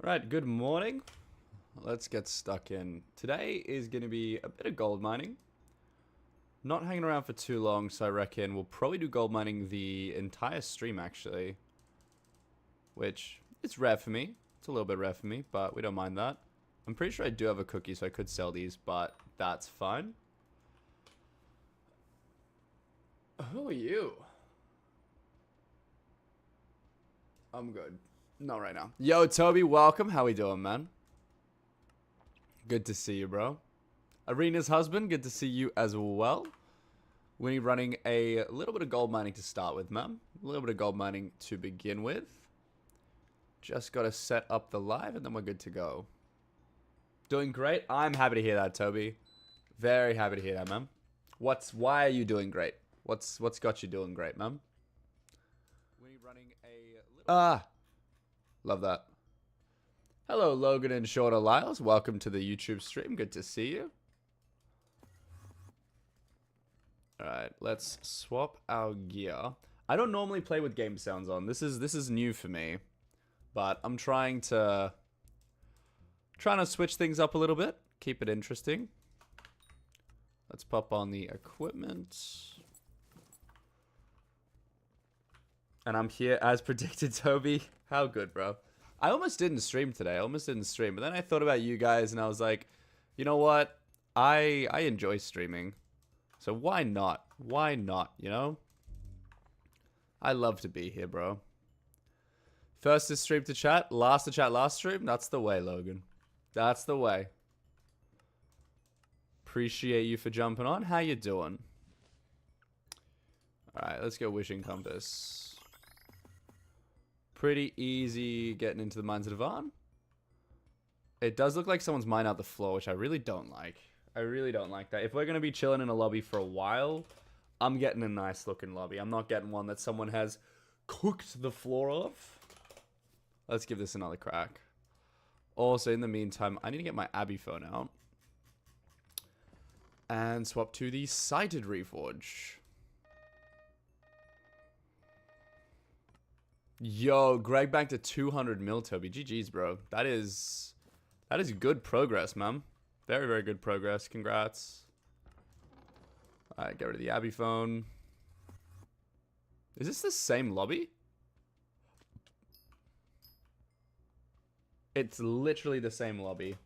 Alright, good morning. Let's get stuck in. Today is going to be a bit of gold mining. Not hanging around for too long, so I reckon we'll probably do gold mining the entire stream, actually. Which, it's rare for me. It's a little bit rare for me, but we don't mind that. I'm pretty sure I do have a cookie, so I could sell these, but that's fine. Who are you? I'm good. Not right now. Yo, Toby, welcome. How we doing, man? Good to see you, bro. Arena's husband, good to see you as well. We're running a little bit of gold mining to start with, man. A little bit of gold mining to begin with. Just got to set up the live and then we're good to go. Doing great. I'm happy to hear that, Toby. Very happy to hear that, man. Why are you doing great? What's got you doing great, man? We're running a love that. Hello, Logan and Shorter Lyles. Welcome to the YouTube stream. Good to see you. Alright, let's swap our gear. I don't normally play with game sounds on. This is new for me. But I'm trying to switch things up a little bit. Keep it interesting. Let's pop on the equipment. And I'm here as predicted, Toby. How good, bro. I almost didn't stream today. But then I thought about you guys and I was like, you know what? I enjoy streaming. So why not? Why not, you know? I love to be here, bro. First to stream to chat, last to chat, last stream. That's the way, Logan. That's the way. Appreciate you for jumping on. How you doing? Alright, let's go Wishing Compass. Pretty easy getting into the Mines of Divan. It does look like someone's mined out the floor, which I really don't like. I really don't like that. If we're going to be chilling in a lobby for a while, I'm getting a nice looking lobby. I'm not getting one that someone has cooked the floor of. Let's give this another crack. Also, in the meantime, I need to get my Abbey phone out. And swap to the Sighted Reforge. Yo, Greg back to 200 mil, Toby. GG's, bro. That is good progress, man. Very, very good progress. Congrats. Alright, get rid of the Abbey phone. Is this the same lobby? It's literally the same lobby.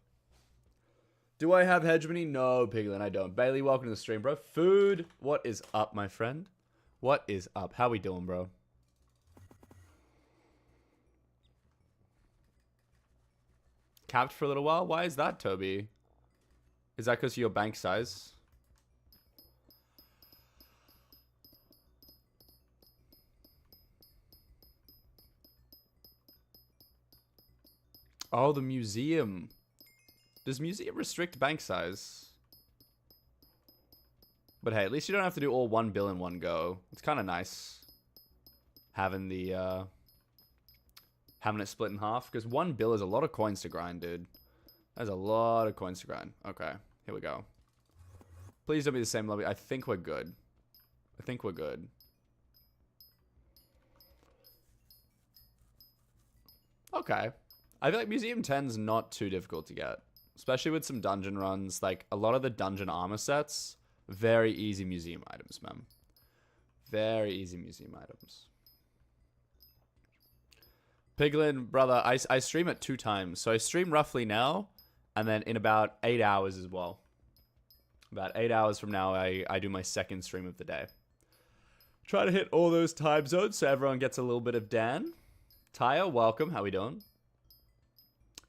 Do I have hegemony? No, Piglin, I don't. Bailey, welcome to the stream, bro. Food. What is up, my friend? What is up? How we doing, bro? Capped for a little while? Why is that, Toby? Is that because of your bank size? Oh, the museum. Does museum restrict bank size? But hey, at least you don't have to do all 1 bill in one go. It's kind of nice. Having the, having it split in half. Because 1 bill is a lot of coins to grind, dude. That's a lot of coins to grind. Okay, here we go. Please don't be the same lobby. I think we're good. I think we're good. Okay. I feel like Museum 10's not too difficult to get. Especially with some dungeon runs. Like, a lot of the dungeon armor sets, very easy museum items, man. Very easy museum items. Piglin, brother, I stream it 2 times. So I stream roughly now, and then in about 8 hours as well. About 8 hours from now, I do my second stream of the day. Try to hit all those time zones so everyone gets a little bit of Dan. Taya, welcome. How we doing?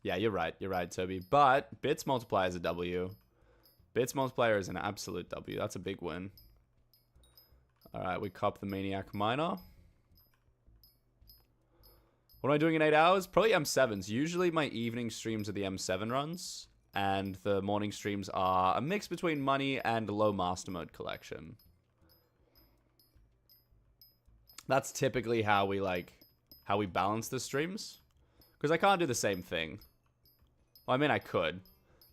Yeah, you're right. You're right, Toby. But Bits Multiplier is a W. Bits Multiplier is an absolute W. That's a big win. Alright, we cop the Maniac Miner. What am I doing in 8 hours? Probably M7s. Usually my evening streams are the M7 runs. And the morning streams are a mix between money and low master mode collection. That's typically how we balance the streams. Because I can't do the same thing. Well, I mean, I could.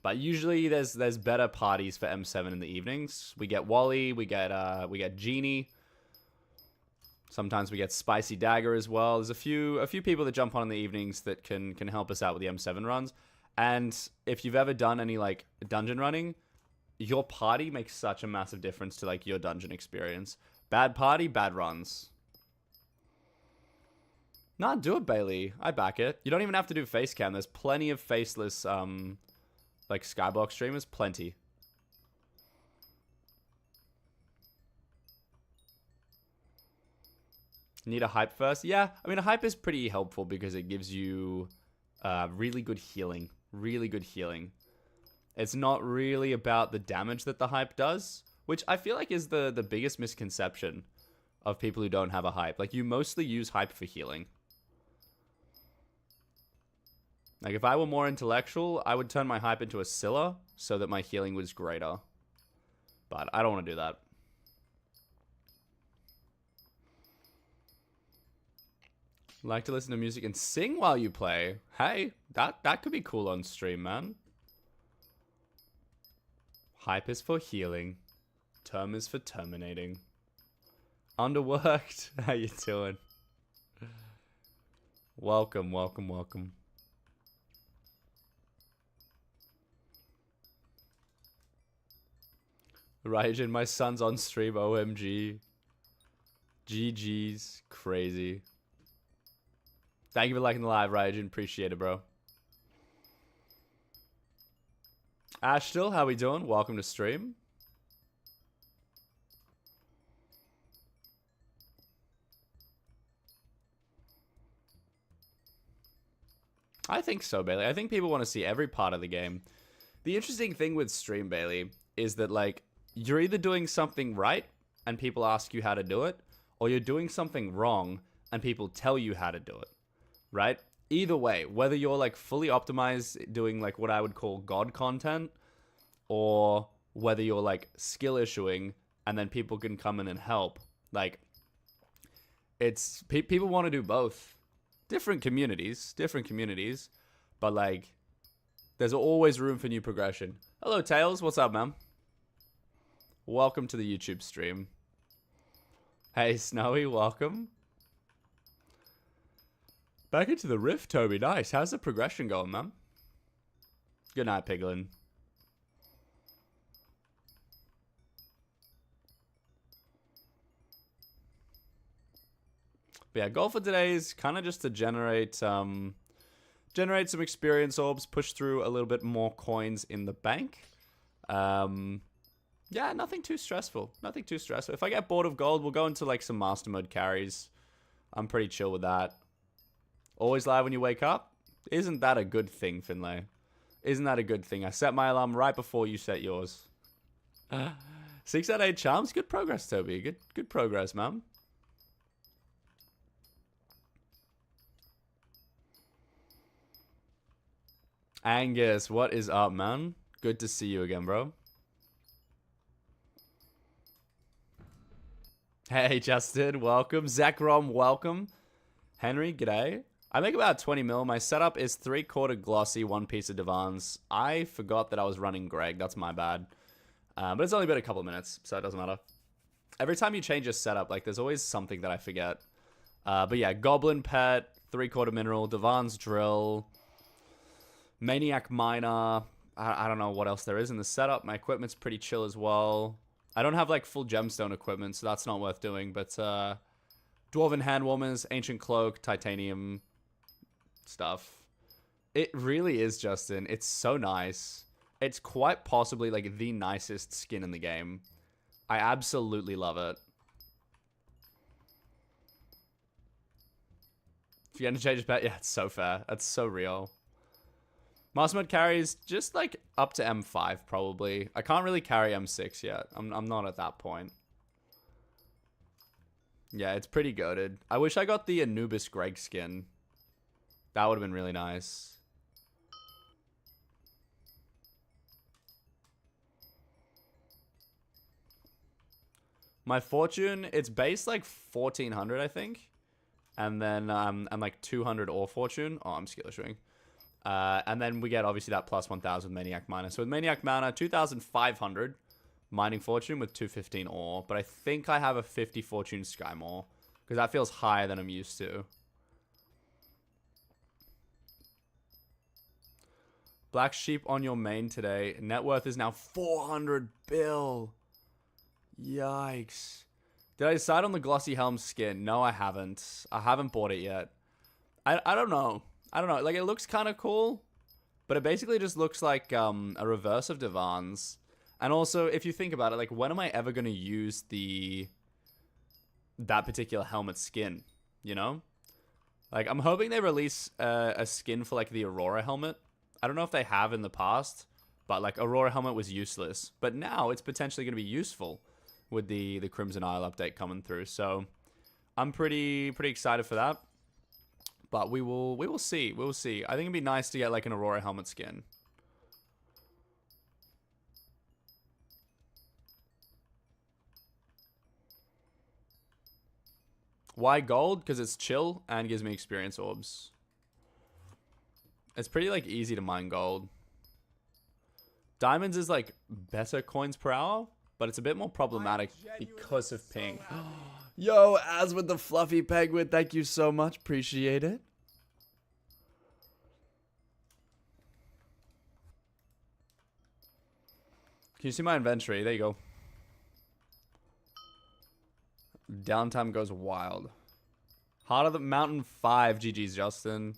But usually there's better parties for M7 in the evenings. We get Wally, we get Genie. Sometimes we get Spicy Dagger as well. There's a few people that jump on in the evenings that can help us out with the M7 runs. And if you've ever done any like dungeon running, your party makes such a massive difference to like your dungeon experience. Bad party, bad runs. Nah, do it, Bailey. I back it. You don't even have to do face cam. There's plenty of faceless like Skyblock streamers, plenty. Need a hype first? Yeah, I mean a hype is pretty helpful because it gives you really good healing. Really good healing. It's not really about the damage that the hype does, which I feel like is the biggest misconception of people who don't have a hype. Like, you mostly use hype for healing. Like, if I were more intellectual, I would turn my hype into a Scylla so that my healing was greater. But I don't want to do that. Like to listen to music and sing while you play. Hey, that could be cool on stream, man. Hype is for healing. Term is for terminating. Underworked. How you doing? Welcome, welcome, welcome. Raijin, my son's on stream. OMG. GG's. Crazy. Thank you for liking the live, Raijin. Appreciate it, bro. Ash still, how we doing? Welcome to stream. I think so, Bailey. I think people want to see every part of the game. The interesting thing with stream, Bailey, is that, like, you're either doing something right and people ask you how to do it, or you're doing something wrong and people tell you how to do it, right? Either way, whether you're, like, fully optimized doing, like, what I would call God content, or whether you're, like, skill issuing and then people can come in and help, like, it's... people want to do both. Different communities, but, like, there's always room for new progression. Hello, Tails. What's up, man? Welcome to the YouTube stream. Hey, Snowy. Welcome. Back into the rift, Toby. Nice. How's the progression going, man? Good night, Piglin. But yeah, goal for today is kind of just to generate some experience orbs, push through a little bit more coins in the bank. Yeah, nothing too stressful. Nothing too stressful. If I get bored of gold, we'll go into like some master mode carries. I'm pretty chill with that. Always live when you wake up? Isn't that a good thing, Finlay? Isn't that a good thing? I set my alarm right before you set yours. 6 out of 8 charms. Good progress, Toby. Good progress, man. Angus, what is up, man? Good to see you again, bro. Hey, Justin, welcome. Zekrom, welcome. Henry, g'day. I make about 20 mil. My setup is 3/4 glossy, 1 piece of divans. I forgot that I was running Greg. That's my bad. But it's only been a couple of minutes, so it doesn't matter. Every time you change your setup, like, there's always something that I forget. But yeah, Goblin Pet, 3/4 mineral, divans drill, Maniac Miner. I don't know what else there is in the setup. My equipment's pretty chill as well. I don't have, like, full gemstone equipment, so that's not worth doing. But Dwarven Handwarmers, Ancient Cloak, Titanium stuff. It really is, Justin. It's so nice. It's quite possibly, like, the nicest skin in the game. I absolutely love it. If you get to change his pet, yeah, it's so fair. That's so real. Master mode carries just, like, up to M5, probably. I can't really carry M6 yet. I'm not at that point. Yeah, it's pretty goated. I wish I got the Anubis Greg skin. That would have been really nice. My fortune, it's base, like, 1400, I think. And then, and, like, 200 ore fortune. Oh, I'm skill issuing. And then we get, obviously, that plus 1,000 Maniac Mana. So with Maniac Mana, 2,500 Mining Fortune with 215 ore. But I think I have a 50 Fortune Sky Maw. Because that feels higher than I'm used to. Black sheep on your main today. Net worth is now 400 bill. Yikes. Did I decide on the glossy helm skin? No, I haven't. I haven't bought it yet. I don't know. I don't know. Like, it looks kind of cool. But it basically just looks like a reverse of Divan's. And also, if you think about it, like, when am I ever going to use that particular helmet skin? You know? Like, I'm hoping they release a skin for, like, the Aurora helmet. I don't know if they have in the past, but, like, Aurora helmet was useless. But now it's potentially going to be useful with the Crimson Isle update coming through. So I'm pretty excited for that. But we will see. We will see. I think it'd be nice to get, like, an Aurora helmet skin. Why gold? Because it's chill and gives me experience orbs. It's pretty, like, easy to mine gold. Diamonds is, like, better coins per hour, but it's a bit more problematic because of ping. Yo, as with the fluffy penguin, thank you so much. Appreciate it. Can you see my inventory? There you go. Downtime goes wild. Heart of the Mountain 5. GG's, Justin.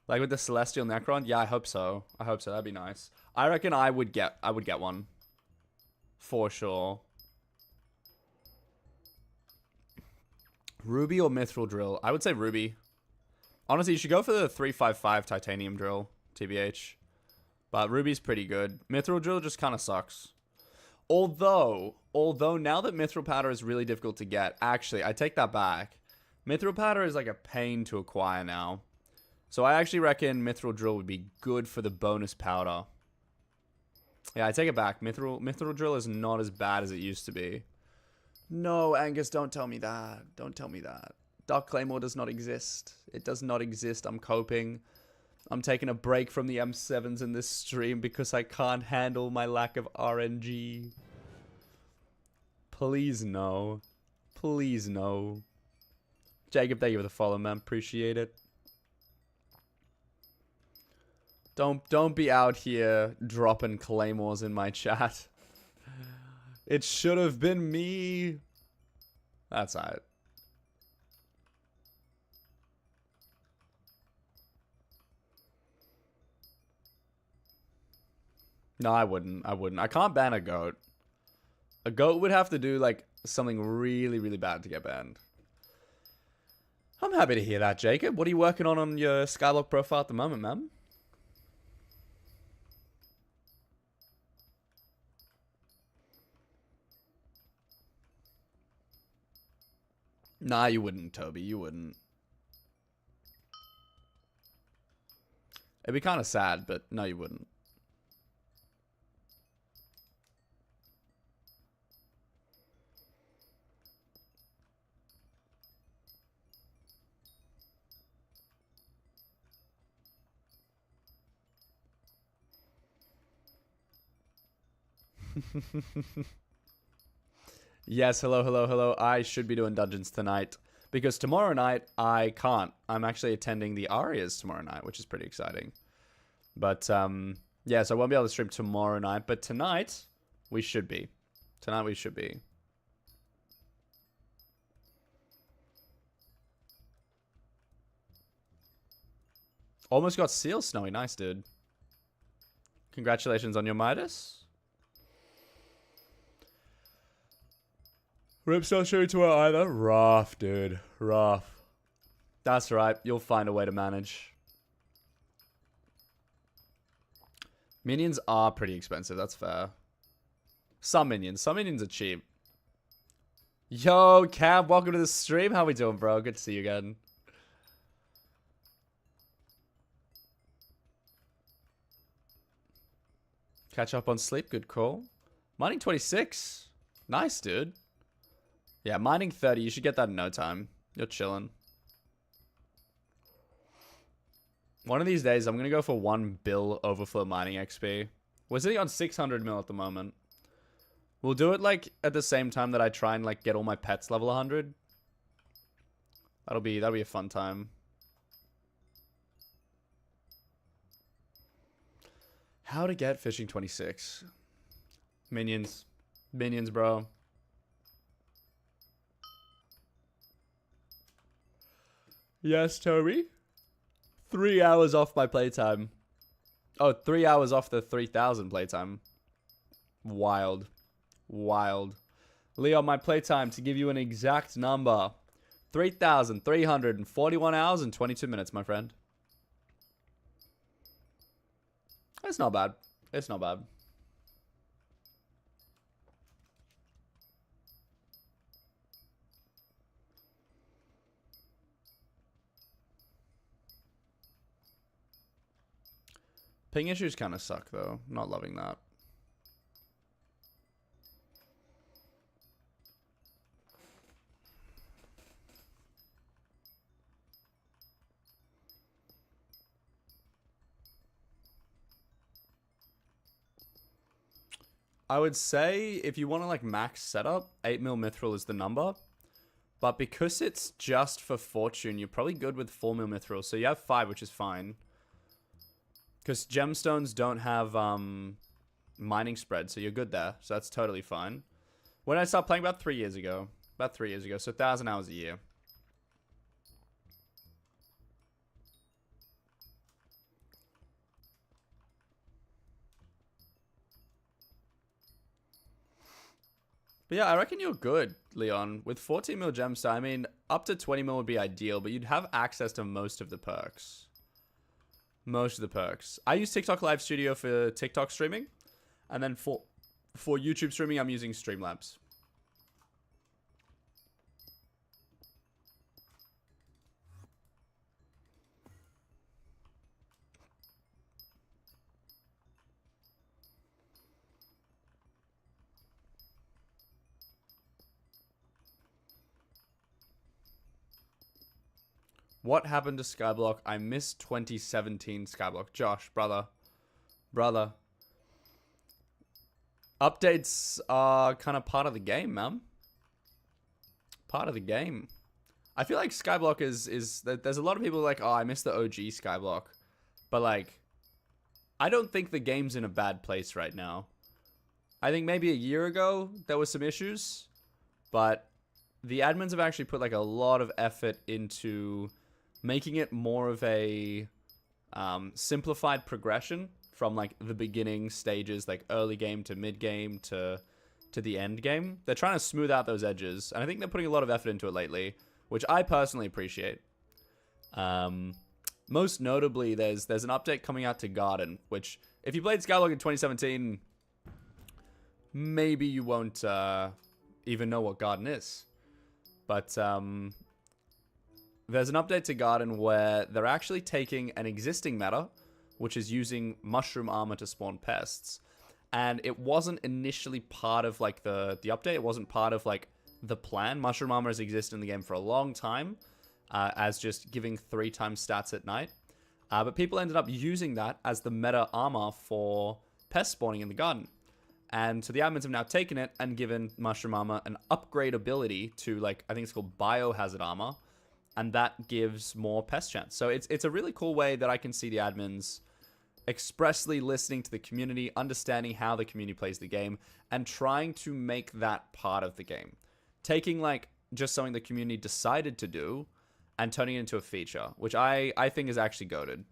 Like with the Celestial Necron? Yeah, I hope so. I hope so. That'd be nice. I reckon I would get one. For sure. Ruby or Mithril Drill? I would say Ruby. Honestly, you should go for the 355 Titanium Drill, TBH. But Ruby's pretty good. Mithril Drill just kind of sucks. Although now that Mithril Powder is really difficult to get, actually, I take that back. Mithril Powder is like a pain to acquire now. So I actually reckon Mithril Drill would be good for the bonus powder. Yeah, I take it back. Mithril Drill is not as bad as it used to be. No, Angus, don't tell me that. Don't tell me that. Dark Claymore does not exist. It does not exist. I'm coping. I'm taking a break from the M7s in this stream because I can't handle my lack of RNG. Please no. Please no. Jacob, thank you for the follow, man. Appreciate it. Don't be out here dropping claymores in my chat. It should have been me. That's alright. No, I wouldn't. I can't ban a goat. A goat would have to do, like, something really, really bad to get banned. I'm happy to hear that, Jacob. What are you working on your Skyblock profile at the moment, man? Nah, you wouldn't, Toby. You wouldn't. It'd be kind of sad, but no, you wouldn't. Yes, hello. I should be doing dungeons tonight. Because tomorrow night, I can't. I'm actually attending the Arias tomorrow night, which is pretty exciting. But, yeah, so I won't be able to stream tomorrow night. But tonight, we should be. Tonight, we should be. Almost got Seal Snowy. Nice, dude. Congratulations on your Midas. Rip's not shooting to her either. Rough, dude. Rough. That's right. You'll find a way to manage. Minions are pretty expensive. That's fair. Some minions. Some minions are cheap. Yo, Cab. Welcome to the stream. How we doing, bro? Good to see you again. Catch up on sleep. Good call. Mining 26. Nice, dude. Yeah, mining 30. You should get that in no time. You're chilling. One of these days, I'm going to go for 1 bill overflow mining XP. We're sitting on 600 mil at the moment. We'll do it, like, at the same time that I try and, like, get all my pets level 100. That'll be a fun time. How to get fishing 26. Minions. Minions, bro. Yes, Toby. 3 hours off my playtime. Oh, 3 hours off the 3,000 playtime. Wild. Wild. Leon, my playtime, to give you an exact number. 3,341 hours and 22 minutes, my friend. It's not bad. It's not bad. Ping issues kind of suck, though. Not loving that. I would say if you want to like max setup, 8mm mithril is the number. But because it's just for fortune, you're probably good with 4mm mithril. So you have 5, which is fine. Because gemstones don't have mining spread, so you're good there. So that's totally fine. When I started playing about 3 years ago. About 3 years ago, so 1,000 hours a year. But yeah, I reckon you're good, Leon. With 14mm gemstone, I mean, up to 20mm would be ideal, but you'd have access to most of the perks. Most of the perks. I use TikTok Live Studio for TikTok streaming. And then for YouTube streaming, I'm using Streamlabs. What happened to Skyblock? I missed 2017 Skyblock. Josh, brother. Brother. Updates are kind of part of the game, man. Part of the game. I feel like Skyblock is there's a lot of people like, oh, I miss the OG Skyblock. But like, I don't think the game's in a bad place right now. I think maybe a year ago, there was some issues. But the admins have actually put like a lot of effort into making it more of a simplified progression from like the beginning stages, like early game to mid game to the end game. They're trying to smooth out those edges, and I think they're putting a lot of effort into it lately, which I personally appreciate. Most notably, there's an update coming out to Garden, which if you played Skyblock in 2017, maybe you won't even know what Garden is. But there's an update to Garden where they're actually taking an existing meta, which is using mushroom armor to spawn pests. And it wasn't initially part of like the update. It wasn't part of like the plan. Mushroom armor has existed in the game for a long time as just giving 3 times stats at night. But people ended up using that as the meta armor for pest spawning in the garden. And so the admins have now taken it and given mushroom armor an upgrade ability to like, I think it's called biohazard armor. And that gives more pest chance. So it's a really cool way that I can see the admins expressly listening to the community, understanding how the community plays the game, and trying to make that part of the game. Taking like just something the community decided to do and turning it into a feature, which I think is actually goated.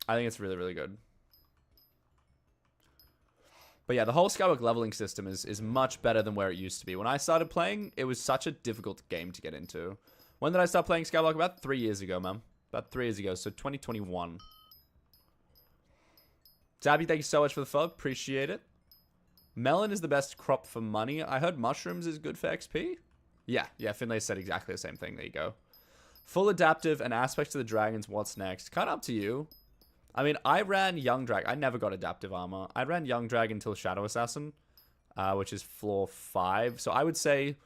I think it's really, really good. But yeah, the whole Skyblock leveling system is much better than where it used to be. When I started playing, it was such a difficult game to get into. When did I start playing Skyblock? About 3 years ago, man. About 3 years ago, so 2021. Zabby, thank you so much for the follow. Appreciate it. Melon is the best crop for money. I heard mushrooms is good for XP. Yeah, Finlay said exactly the same thing. There you go. Full adaptive and aspects to the dragons. What's next? Kind of up to you. I mean, I ran Young Drag. I never got adaptive armor. I ran Young Drag until Shadow Assassin, which is floor 5. So I would say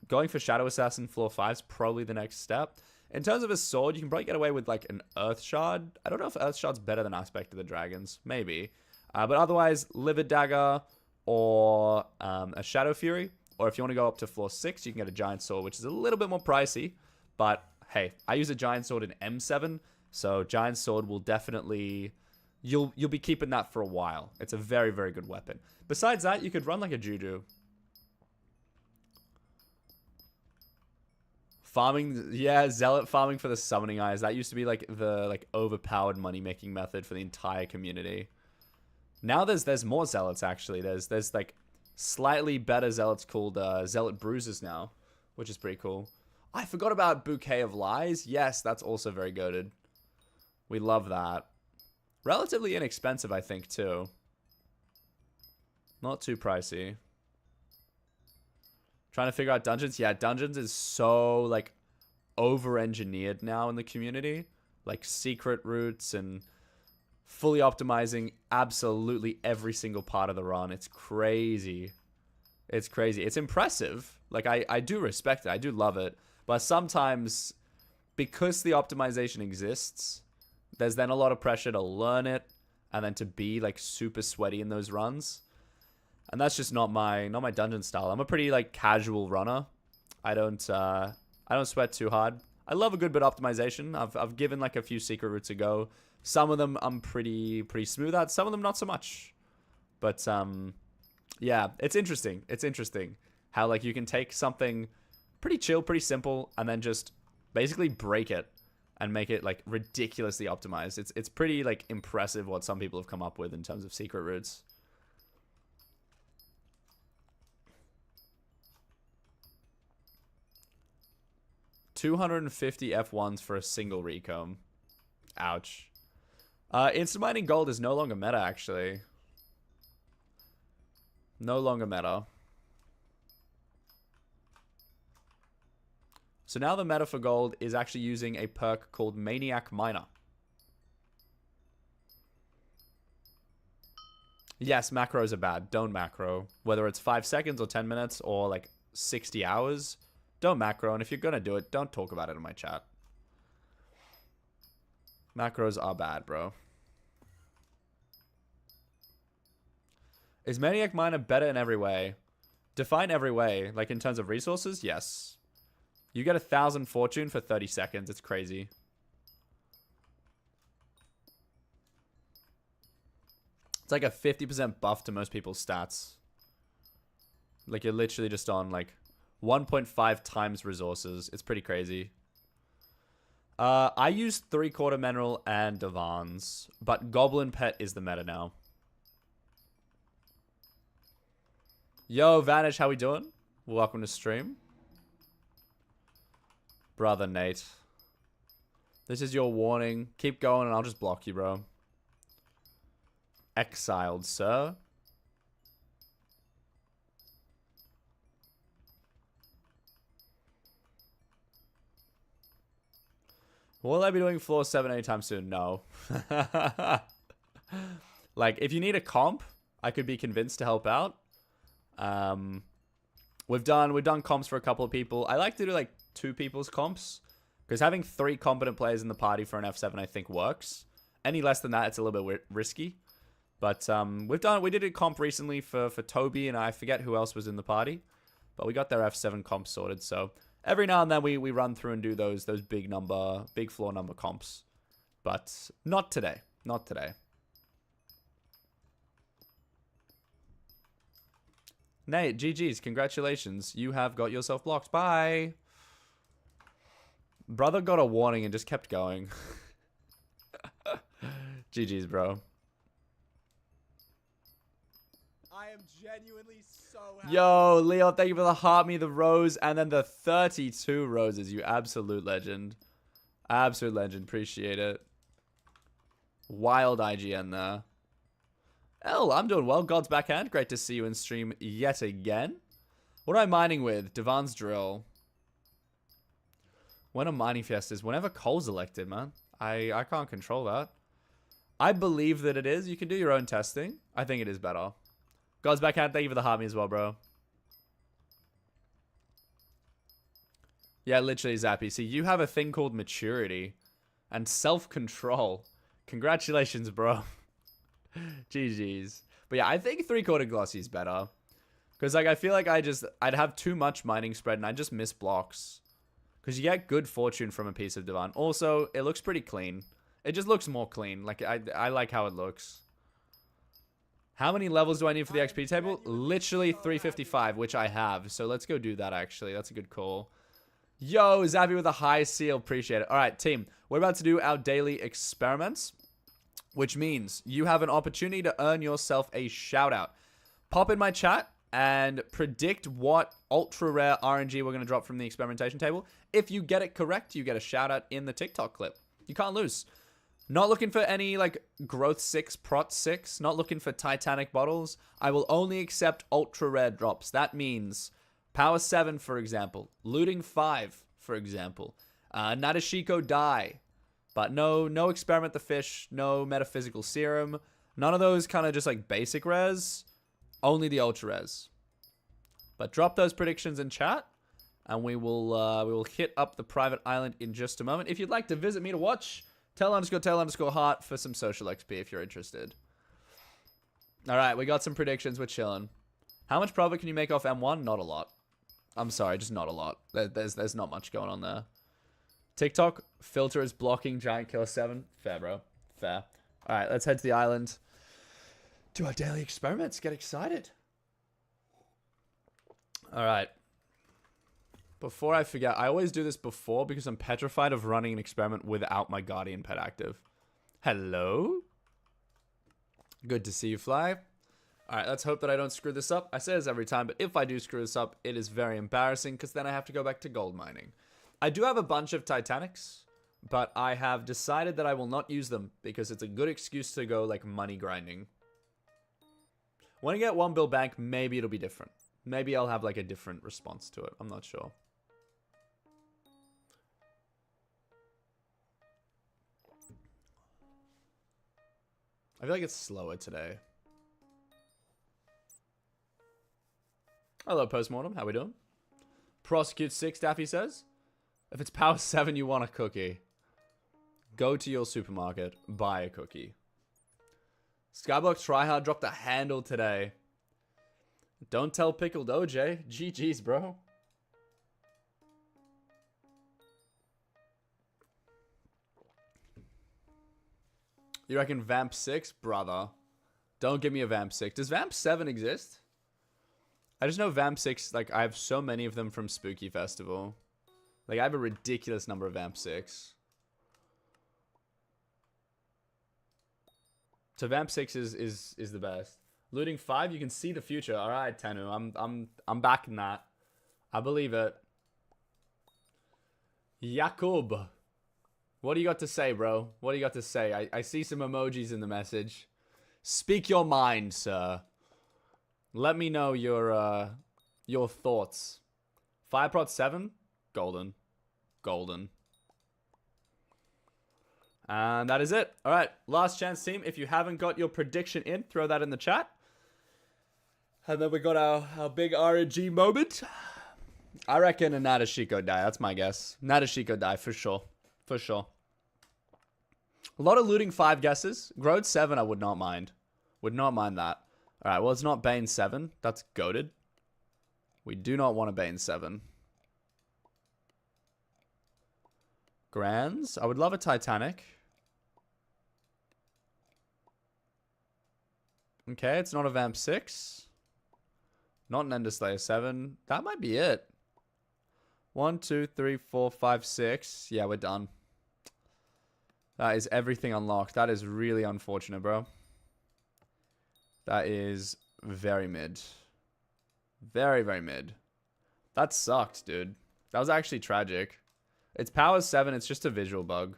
going for Shadow Assassin floor 5 is probably the next step. In terms of a sword, you can probably get away with like an Earth Shard. I don't know if Earth Shard's better than Aspect of the Dragons. Maybe. But otherwise, Livid Dagger or a Shadow Fury Or if you want to go up to floor 6, you can get a giant sword, which is a little bit more pricey. But hey, I use a giant sword in M7, so giant sword will definitely... You'll be keeping that for a while. It's a very, very good weapon. Besides that, you could run like a Juju. Farming, yeah, zealot farming for the summoning eyes. That used to be like the overpowered money making method for the entire community. Now there's more zealots actually. There's like slightly better zealots called zealot bruisers now, which is pretty cool. I forgot about Bouquet of Lies. Yes, that's also very goated. We love that. Relatively inexpensive, I think, too. Not too pricey. Trying to figure out dungeons. Yeah, dungeons is so, like, over-engineered now in the community. Like, secret routes and fully optimizing absolutely every single part of the run. It's crazy. It's crazy. It's impressive. Like, I do respect it. I do love it. But sometimes, because the optimization exists... There's then a lot of pressure to learn it and then to be like super sweaty in those runs. And that's just not my dungeon style. I'm a pretty like casual runner. I don't sweat too hard. I love a good bit of optimization. I've given like a few secret routes a go. Some of them I'm pretty smooth at, some of them not so much. But yeah, it's interesting. It's interesting how like you can take something pretty chill, pretty simple and then just basically break it. And make it, like, ridiculously optimized. It's pretty, like, impressive what some people have come up with in terms of secret routes. $250 F1s for a single recomb. Ouch. Instant mining gold is no longer meta, actually. No longer meta. So now the meta for gold is actually using a perk called Maniac Miner. Yes, macros are bad. Don't macro. Whether it's 5 seconds or 10 minutes or like 60 hours, don't macro. And if you're going to do it, don't talk about it in my chat. Macros are bad, bro. Is Maniac Miner better in every way? Define every way. Like in terms of resources? Yes. You get 1,000 fortune for 30 seconds. It's crazy. It's like a 50% buff to most people's stats. Like you're literally just on like 1.5 times resources. It's pretty crazy. I use 3/4 mineral and divans, but Goblin Pet is the meta now. Yo, Vanish, how we doing? Welcome to stream. Brother Nate. This is your warning. Keep going and I'll just block you, bro. Exiled, sir. Will I be doing floor 7 anytime soon? No. Like, if you need a comp, I could be convinced to help out. We've done comps for a couple of people. I like to do like 2 people's comps because having 3 competent players in the party for an F7 I think works. Any less than that, it's a little bit risky. But we did a comp recently for Toby and I forget who else was in the party, but we got their F7 comp sorted. So every now and then we run through and do those big floor number comps, but not today. Not today. Nate, GG's, congratulations. You have got yourself blocked. Bye. Brother got a warning and just kept going. GG's, bro. I am genuinely so happy. Yo, Leo, thank you for the heart me, the rose, and then the 32 roses. You absolute legend. Absolute legend. Appreciate it. Wild IGN there. L, I'm doing well. God's backhand. Great to see you in stream yet again. What am I mining with? Divan's drill. When are mining fiestas? Whenever Cole's elected, man. I can't control that. I believe that it is. You can do your own testing. I think it is better. God's backhand. Thank you for the heart me as well, bro. Yeah, literally, Zappy. See, you have a thing called maturity and self-control. Congratulations, bro. GG's. But yeah, I think 3/4 glossy is better. Because, like, I feel like I'd have too much mining spread and I'd just miss blocks. Because you get good fortune from a piece of Divan. Also, it looks pretty clean. It just looks more clean. Like, I like how it looks. How many levels do I need for the XP table? Literally 355, which I have. So let's go do that, actually. That's a good call. Yo, Zappy with a high seal. Appreciate it. All right, team. We're about to do our daily experiments, which means you have an opportunity to earn yourself a shout-out. Pop in my chat and predict what ultra-rare RNG we're going to drop from the experimentation table. If you get it correct, you get a shout-out in the TikTok clip. You can't lose. Not looking for any, like, Growth 6, Prot 6. Not looking for Titanic bottles. I will only accept ultra-rare drops. That means Power 7, for example. Looting 5, for example. Nadeshiko Die. But no Experiment the Fish. No Metaphysical Serum. None of those kind of just, like, basic rares. Only the ultra-rares. But drop those predictions in chat. And we will hit up the private island in just a moment. If you'd like to visit me to watch... Tell_heart for some social XP if you're interested. Alright, we got some predictions. We're chilling. How much profit can you make off M1? Not a lot. I'm sorry, just not a lot. There's not much going on there. TikTok filter is blocking Giant Killer 7. Fair, bro. Fair. Alright, let's head to the island. Do our daily experiments. Get excited. Alright. Before I forget, I always do this before because I'm petrified of running an experiment without my Guardian pet active. Hello? Good to see you, Fly. Alright, let's hope that I don't screw this up. I say this every time, but if I do screw this up, it is very embarrassing because then I have to go back to gold mining. I do have a bunch of Titanics, but I have decided that I will not use them because it's a good excuse to go, like, money grinding. When I get 1 bill bank, maybe it'll be different. Maybe I'll have, like, a different response to it. I'm not sure. I feel like it's slower today. Hello, Postmortem. How we doing? Prosecute 6, Daffy says. If it's Power 7, you want a cookie. Go to your supermarket. Buy a cookie. Skyblock Tryhard dropped a handle today. Don't tell Pickled OJ. GG's, bro. You reckon Vamp 6? Brother. Don't give me a Vamp 6. Does Vamp 7 exist? I just know Vamp 6, like, I have so many of them from Spooky Festival. Like, I have a ridiculous number of Vamp 6. So Vamp 6 is the best. Looting 5, you can see the future. Alright, Tenu. I'm backing that. I believe it. Jakub. What do you got to say, bro? What do you got to say? I see some emojis in the message. Speak your mind, sir. Let me know your thoughts. Fireprot 7? Golden. Golden. And that is it. Alright, last chance, team. If you haven't got your prediction in, throw that in the chat. And then we got our big RNG moment. I reckon a Nadeshiko Die. That's my guess. Nadeshiko Die, for sure. For sure. A lot of looting 5 guesses. Growth 7, I would not mind. Would not mind that. Alright, well, it's not Bane 7. That's goated. We do not want a Bane 7. Grands. I would love a Titanic. Okay, it's not a Vamp 6. Not an Ender Slayer 7. That might be it. 1, 2, 3, 4, 5, 6. Yeah, we're done. That is everything unlocked. That is really unfortunate, bro. That is very mid. Very, very mid. That sucked, dude. That was actually tragic. It's Power 7. It's just a visual bug.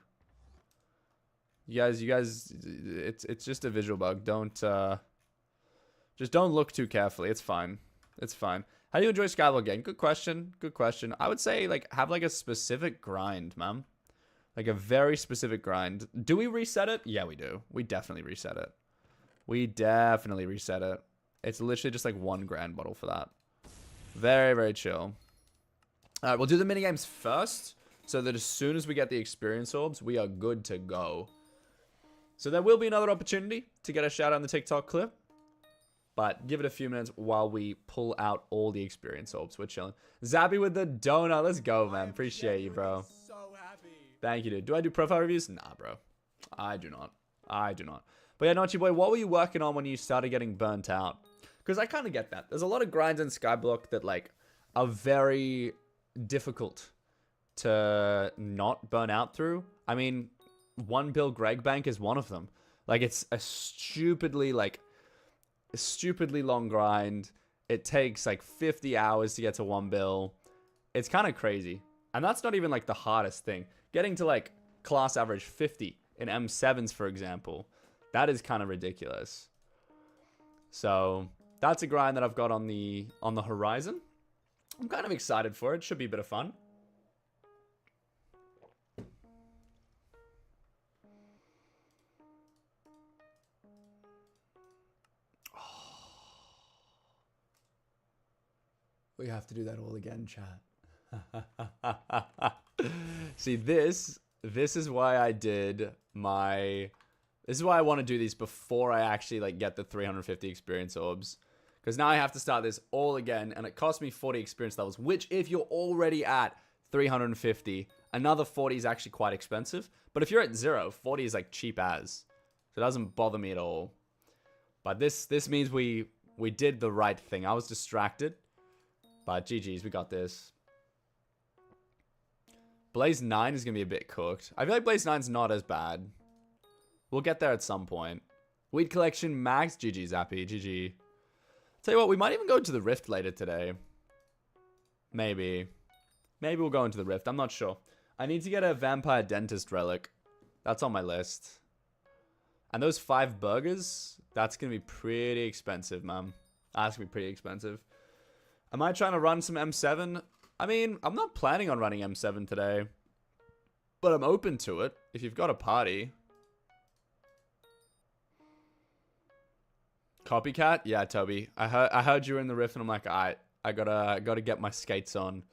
You guys, it's just a visual bug. Just don't look too carefully. It's fine. It's fine. How do you enjoy Skyblock game? Good question. Good question. I would say, like, have, like, a specific grind, man. Like, a very specific grind. Do we reset it? Yeah, we do. We definitely reset it. We definitely reset it. It's literally just, like, 1 grand bottle for that. Very, very chill. All right, we'll do the minigames first, so that as soon as we get the experience orbs, we are good to go. So there will be another opportunity to get a shout out on the TikTok clip. But give it a few minutes while we pull out all the experience orbs. We're chilling. Zappy with the donut. Let's go, man. Appreciate you, bro. So happy. Thank you, dude. Do I do profile reviews? Nah, bro. I do not. I do not. But yeah, Notchy Boy, what were you working on when you started getting burnt out? Because I kind of get that. There's a lot of grinds in Skyblock that, like, are very difficult to not burn out through. I mean, one bill Greg Bank is one of them. Like, it's a stupidly long grind. It takes like 50 hours to get to one bill. It's kind of crazy. And that's not even like the hardest thing. Getting to like class average 50 in M7s, for example, that is kind of ridiculous. So that's a grind that I've got on the horizon. I'm kind of excited for it. Should be a bit of fun. We have to do that all again, chat. See, this is why I did my... This is why I want to do these before I actually like get the 350 experience orbs. Because now I have to start this all again, and it cost me 40 experience levels, which if you're already at 350, another 40 is actually quite expensive. But if you're at 0, 40 is like cheap as. So it doesn't bother me at all. But this means we did the right thing. I was distracted. But GG's, we got this. Blaze 9 is going to be a bit cooked. I feel like Blaze 9's not as bad. We'll get there at some point. Weed Collection Max. GG, Zappy. GG. Tell you what, we might even go to the Rift later today. Maybe. Maybe we'll go into the Rift. I'm not sure. I need to get a Vampire Dentist Relic. That's on my list. And those 5 burgers, that's going to be pretty expensive, man. That's going to be pretty expensive. Am I trying to run some M7? I mean, I'm not planning on running M7 today. But I'm open to it if you've got a party. Copycat? Yeah, Toby. I heard you were in the Rift and I'm like, alright, I gotta get my skates on.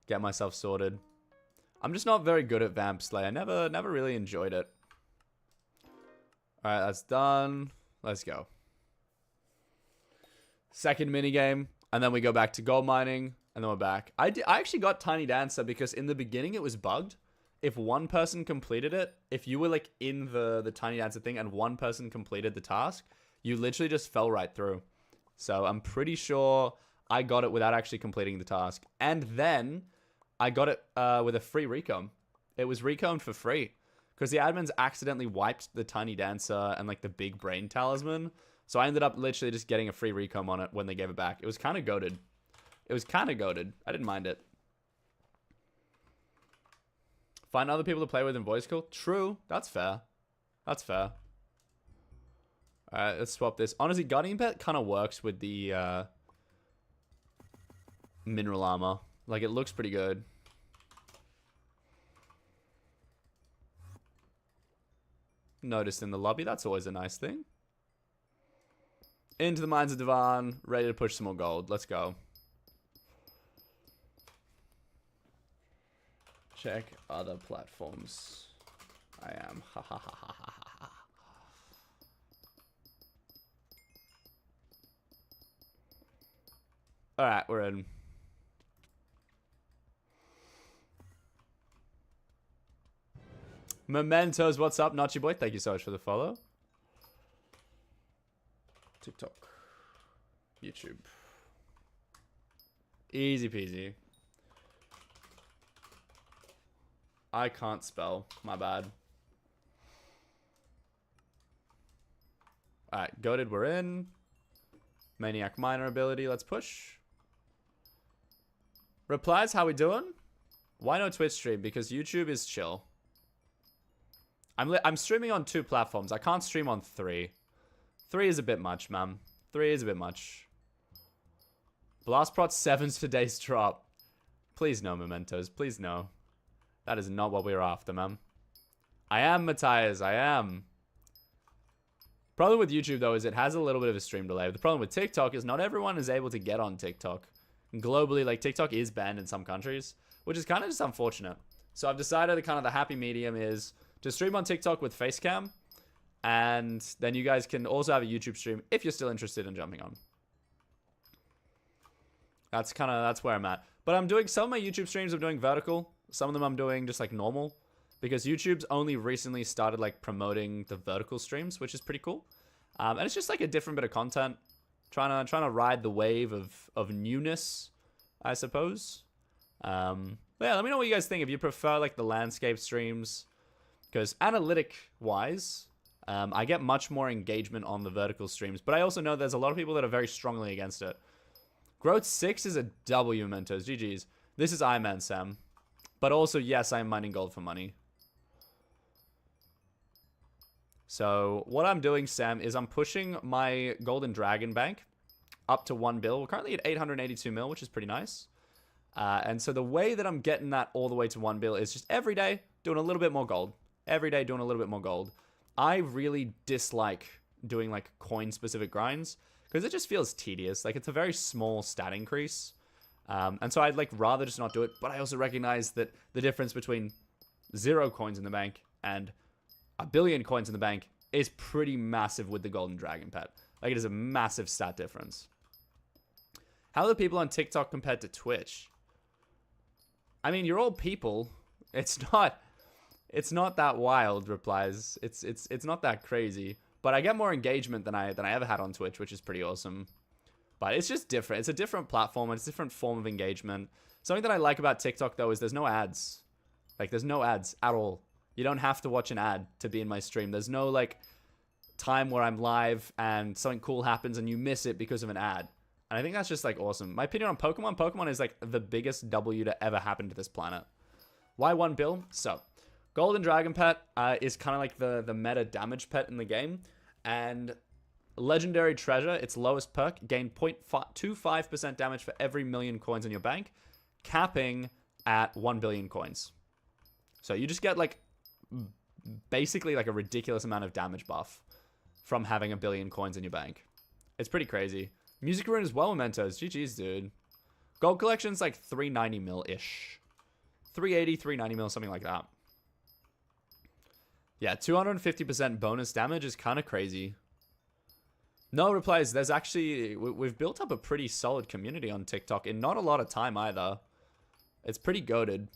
Get myself sorted. I'm just not very good at Vamp Slay. I never really enjoyed it. Alright, that's done. Let's go. Second minigame. And then we go back to gold mining. And then we're back. I actually got Tiny Dancer because in the beginning it was bugged. If one person completed it, if you were like in the Tiny Dancer thing and one person completed the task, you literally just fell right through. So I'm pretty sure I got it without actually completing the task. And then I got it with a free recomb. It was recombed for free. Because the admins accidentally wiped the Tiny Dancer and like the Big Brain Talisman. So I ended up literally just getting a free recomb on it when they gave it back. It was kind of goated. It was kind of goated. I didn't mind it. Find other people to play with in voice call? True. That's fair. That's fair. Alright, let's swap this. Honestly, Guardian Pet kind of works with the mineral armor. Like, it looks pretty good. Noticed in the lobby. That's always a nice thing. Into the Mines of Divan. Ready to push some more gold. Let's go. Check other platforms. I am. Ha ha ha ha ha ha. Alright, we're in. Mementos, what's up? Notchy Boy, thank you so much for the follow. TikTok. YouTube. Easy peasy. I can't spell. My bad. Alright, goated, we're in. Maniac Miner ability, let's push. Replies, how we doing? Why no Twitch stream? Because YouTube is chill. I'm streaming on 2 platforms. I can't stream on 3. 3 is a bit much, man. 3 is a bit much. Blast Prot 7's today's drop. Please no, Mementos. Please no. That is not what we're after, man. I am, Matthias. I am. Problem with YouTube, though, is it has a little bit of a stream delay. The problem with TikTok is not everyone is able to get on TikTok. Globally, like, TikTok is banned in some countries, which is kind of just unfortunate. So I've decided that kind of the happy medium is to stream on TikTok with Facecam, and then you guys can also have a YouTube stream if you're still interested in jumping on. That's where I'm at. But I'm doing some of my YouTube streams. I'm doing vertical. Some of them I'm doing just like normal, because YouTube's only recently started like promoting the vertical streams, which is pretty cool. And it's just like a different bit of content, trying to ride the wave of newness, I suppose. But yeah, let me know what you guys think. If you prefer like the landscape streams, because analytic wise, I get much more engagement on the vertical streams. But I also know there's a lot of people that are very strongly against it. Growth 6 is a W, Mentos. GG's. This is Ironman, Sam. But also, yes, I am mining gold for money. So what I'm doing, Sam, is I'm pushing my Golden Dragon Bank up to 1 bill. We're currently at 882 mil, which is pretty nice. And so the way that I'm getting that all the way to 1 bill is just every day doing a little bit more gold. Every day doing a little bit more gold. I really dislike doing like coin-specific grinds because it just feels tedious. Like it's a very small stat increase. And so I'd like rather just not do it. But I also recognize that the difference between 0 coins in the bank and 1 billion coins in the bank is pretty massive with the Golden Dragon Pet. Like it is a massive stat difference. How are the people on TikTok compared to Twitch? I mean, you're all people. It's not that wild, replies. It's not that crazy. But I get more engagement than I ever had on Twitch, which is pretty awesome. But it's just different. It's a different platform. It's a different form of engagement. Something that I like about TikTok, though, is there's no ads. Like, there's no ads at all. You don't have to watch an ad to be in my stream. There's no, like, time where I'm live and something cool happens and you miss it because of an ad. And I think that's just, like, awesome. My opinion on Pokemon, Pokemon is, like, the biggest W to ever happen to this planet. Why 1 bill? So, Golden Dragon Pet is kind of like the meta damage pet in the game. And Legendary Treasure, its lowest perk, gain 0.25% damage for every million coins in your bank, capping at 1 billion coins. So you just get, like, basically, like, a ridiculous amount of damage buff from having 1 billion coins in your bank. It's pretty crazy. Music Rune as well, Mementos. GG's, dude. Gold collection's, like, 390 mil-ish. 380, 390 mil, something like that. Yeah, 250% bonus damage is kind of crazy. No replies. There's actually... We've built up a pretty solid community on TikTok in not a lot of time either. It's pretty goated.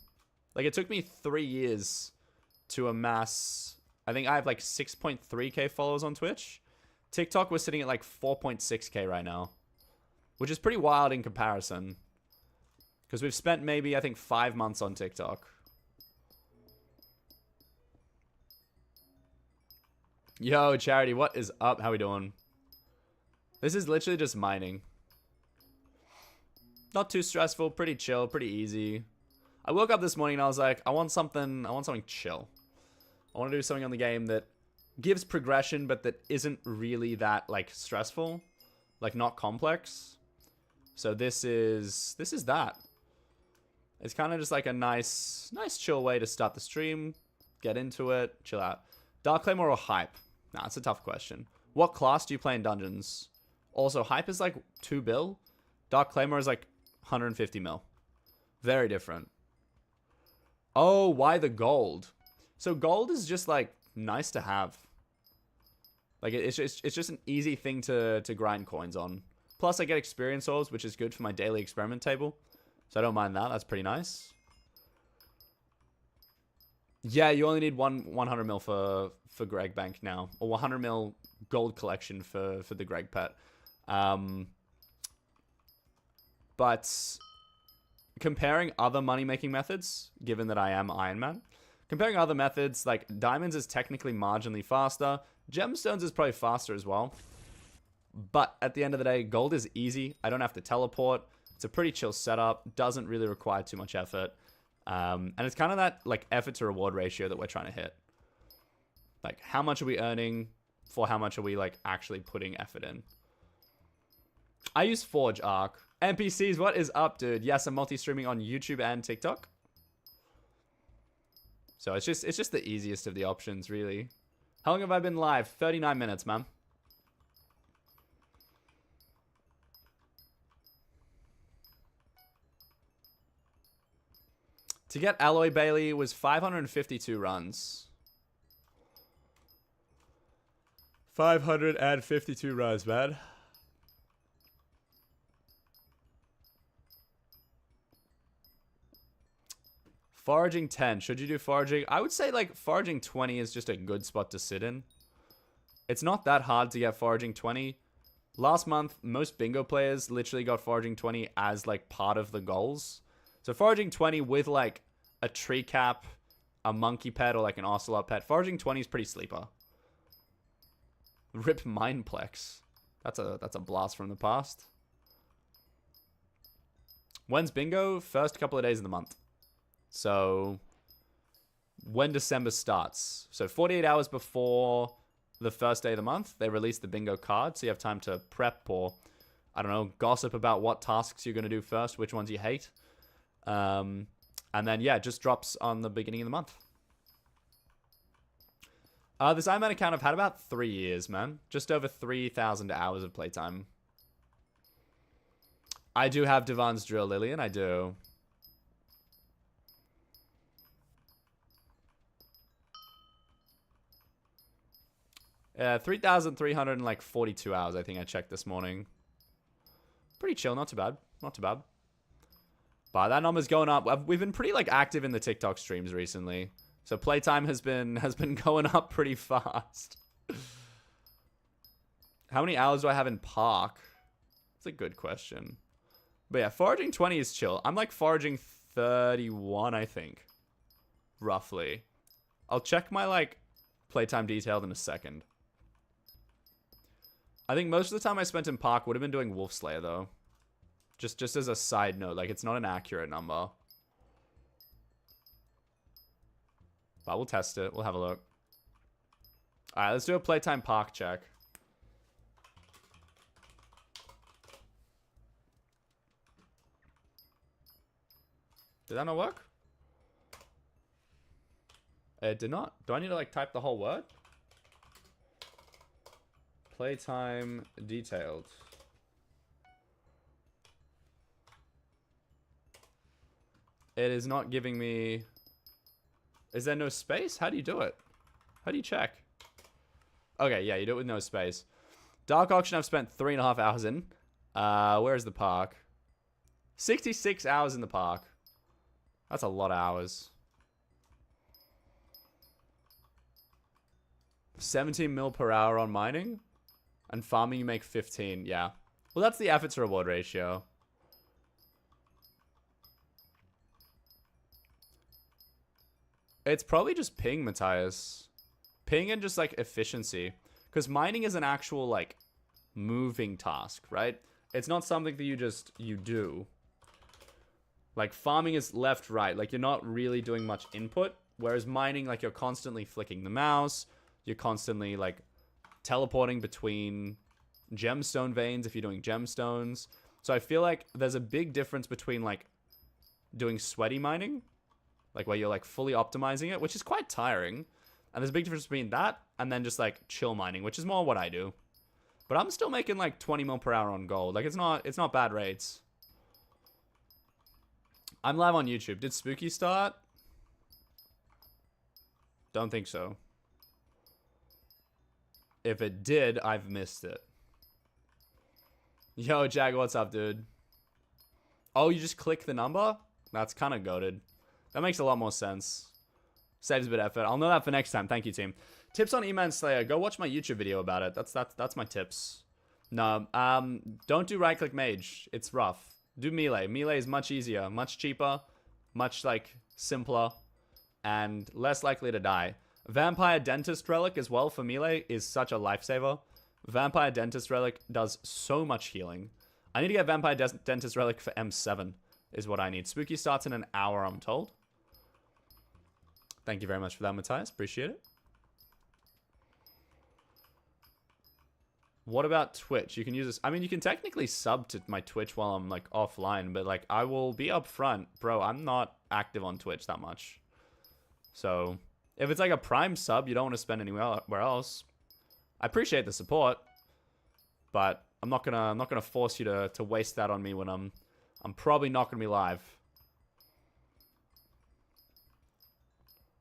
Like, it took me 3 years to amass... I think I have, like, 6.3k followers on Twitch. TikTok was sitting at, like, 4.6k right now. Which is pretty wild in comparison. Because we've spent maybe, I think, 5 months on TikTok. Yo, Charity, what is up? How we doing? This is literally just mining. Not too stressful, pretty chill, pretty easy. I woke up this morning and I was like, I want something chill. I want to do something on the game that gives progression, but that isn't really that, like, stressful. Like, not complex. So this is that. It's kind of just like a nice chill way to start the stream. Get into it, chill out. Dark Claymore or Hype? Nah, it's a tough question. What class do you play in dungeons? Also, Hype is like 2 bill. Dark Claymore is like 150 mil. Very different. Oh, why the gold? So gold is just like nice to have. Like it's just an easy thing to grind coins on. Plus I get experience orbs, which is good for my daily experiment table. So I don't mind that. That's pretty nice. Yeah, you only need 100 mil for Greg Bank now. Or 100 mil gold collection for the Greg pet. But comparing other money-making methods, given that I am Ironman, comparing other methods, like diamonds is technically marginally faster. Gemstones is probably faster as well. But at the end of the day, gold is easy. I don't have to teleport. It's a pretty chill setup. Doesn't really require too much effort. And it's kind of that like effort to reward ratio that we're trying to hit. Like, how much are we earning for how much are we like actually putting effort in? I use Forge Arc. NPCs, what is up, dude? Yes, I'm multi-streaming on YouTube and TikTok. So it's just the easiest of the options, really. How long have I been live? 39 minutes, man. To get Alloy Bailey was 552 runs. 552 runs, man. Foraging 10. Should you do foraging? I would say like foraging 20 is just a good spot to sit in. It's not that hard to get foraging 20. Last month, most bingo players literally got foraging 20 as like part of the goals. So foraging 20 with like a tree cap, a monkey pet, or like an ocelot pet. Foraging 20 is pretty sleeper. Rip Mindplex. That's a blast from the past. When's bingo? First couple of days of the month. So when December starts. So 48 hours before the first day of the month, they release the bingo card. So you have time to prep or, I don't know, gossip about what tasks you're going to do first, which ones you hate. And then, yeah, it just drops on the beginning of the month. This Ironman account I've had about 3 years, man. Just over 3,000 hours of playtime. I do have Devon's Drill, Lillian. I do. Yeah, 3,342 hours, I think I checked this morning. Pretty chill, not too bad. Not too bad. But that number's going up. We've been pretty like active in the TikTok streams recently. So playtime has been going up pretty fast. How many hours do I have in park? That's a good question. But yeah, foraging 20 is chill. I'm like foraging 31, I think. Roughly. I'll check my like playtime detailed in a second. I think most of the time I spent in park would have been doing Wolf Slayer though. Just as a side note, like it's not an accurate number. But we'll test it. We'll have a look. Alright, let's do a playtime park check. Did that not work? It did not. Do I need to like type the whole word? Playtime detailed. It is not giving me... Is there no space? How do you do it? How do you check? Okay, yeah, you do it with no space. Dark Auction I've spent 3.5 hours in. Where is the park? 66 hours in the park. That's a lot of hours. 17 mil per hour on mining. And farming you make 15, yeah. Well, that's the effort to reward ratio. It's probably just ping, Matthias. Ping and just, like, efficiency. Because mining is an actual, like, moving task, right? It's not something that you do. Like, farming is left, right. Like, you're not really doing much input. Whereas mining, like, you're constantly flicking the mouse. You're constantly, like, teleporting between gemstone veins if you're doing gemstones. So I feel like there's a big difference between, like, doing sweaty mining. Like, where you're, like, fully optimizing it, which is quite tiring. And there's a big difference between that and then just, like, chill mining, which is more what I do. But I'm still making, like, 20 mil per hour on gold. Like, it's not bad rates. I'm live on YouTube. Did Spooky start? Don't think so. If it did, I've missed it. Yo, Jag, what's up, dude? Oh, you just click the number? That's kind of goated. That makes a lot more sense. Saves a bit of effort. I'll know that for next time. Thank you, team. Tips on E-Man Slayer. Go watch my YouTube video about it. That's my tips. No, don't do right-click mage. It's rough. Do melee. Melee is much easier, much cheaper, much, like, simpler, and less likely to die. Vampire Dentist Relic as well for melee is such a lifesaver. Vampire Dentist Relic does so much healing. I need to get Vampire Dentist Relic for M7 is what I need. Spooky starts in an hour, I'm told. Thank you very much for that, Matthias. Appreciate it. What about Twitch? You can use this. I mean, you can technically sub to my Twitch while I'm, like, offline. But, like, I will be up front. Bro, I'm not active on Twitch that much. So, if it's, like, a Prime sub, you don't want to spend anywhere else. I appreciate the support. But I'm not gonna force you to waste that on me when I'm probably not gonna be live.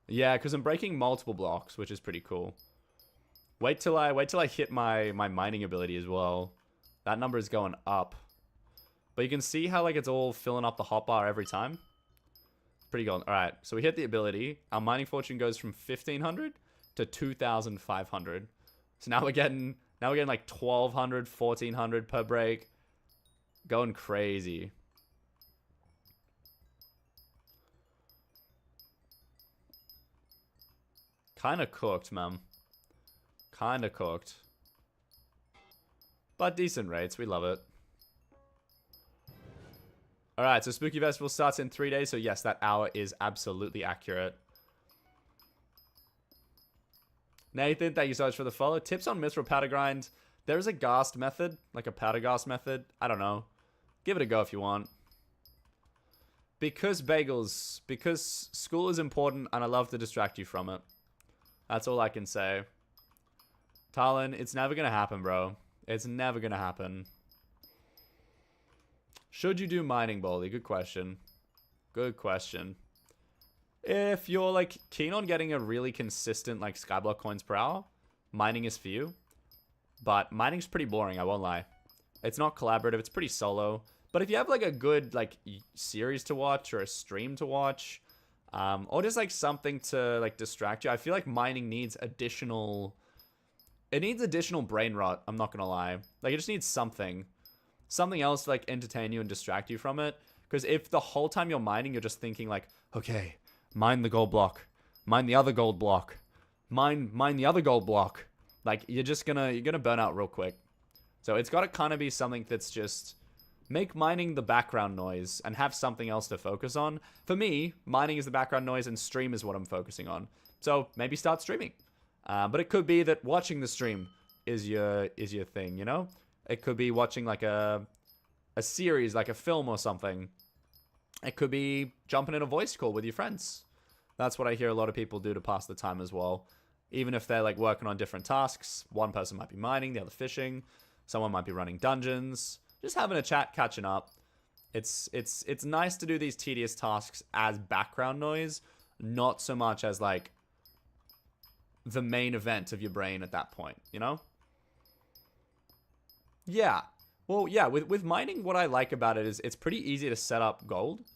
Yeah, because I'm breaking multiple blocks, which is pretty cool. Wait till I hit my mining ability as well. That number is going up. But you can see how, like, it's all filling up the hotbar every time. Pretty golden. All right, so we hit the ability. Our mining fortune goes from 1,500 to 2,500. So now we're getting like 1,200, 1,400 per break. Going crazy. Kind of cooked, man. Kind of cooked. But decent rates. We love it. Alright, so Spooky Festival starts in 3 days. So yes, that hour is absolutely accurate. Nathan, thank you so much for the follow. Tips on Mithril Powder Grind. There is a ghast method. Like a powder ghast method. I don't know. Give it a go if you want. Because bagels. Because school is important and I love to distract you from it. That's all I can say. Talon, it's never going to happen, bro. It's never going to happen. Should you do mining, Boldy? Good question. Good question. If you're, like, keen on getting a really consistent, like, Skyblock coins per hour, mining is for you. But mining's pretty boring, I won't lie. It's not collaborative. It's pretty solo. But if you have, like, a good, like, series to watch or a stream to watch, or just, like, something to, like, distract you, I feel like mining needs additional... It needs additional brain rot, I'm not gonna lie. Like, it just needs something. Something else to, like, entertain you and distract you from it. Because if the whole time you're mining, you're just thinking, like, okay, mine the gold block. Mine the other gold block. Mine the other gold block. Like, you're gonna burn out real quick. So it's gotta kind of be something that's just... Make mining the background noise and have something else to focus on. For me, mining is the background noise and stream is what I'm focusing on. So maybe start streaming. But it could be that watching the stream is your thing, you know? It could be watching like a series, like a film or something. It could be jumping in a voice call with your friends. That's what I hear a lot of people do to pass the time as well. Even if they're like working on different tasks. One person might be mining, the other fishing. Someone might be running dungeons. Just having a chat, catching up. It's nice to do these tedious tasks as background noise. Not so much as like the main event of your brain at that point, you know? Yeah. Well, yeah, with mining, what I like about it is it's pretty easy to set up gold.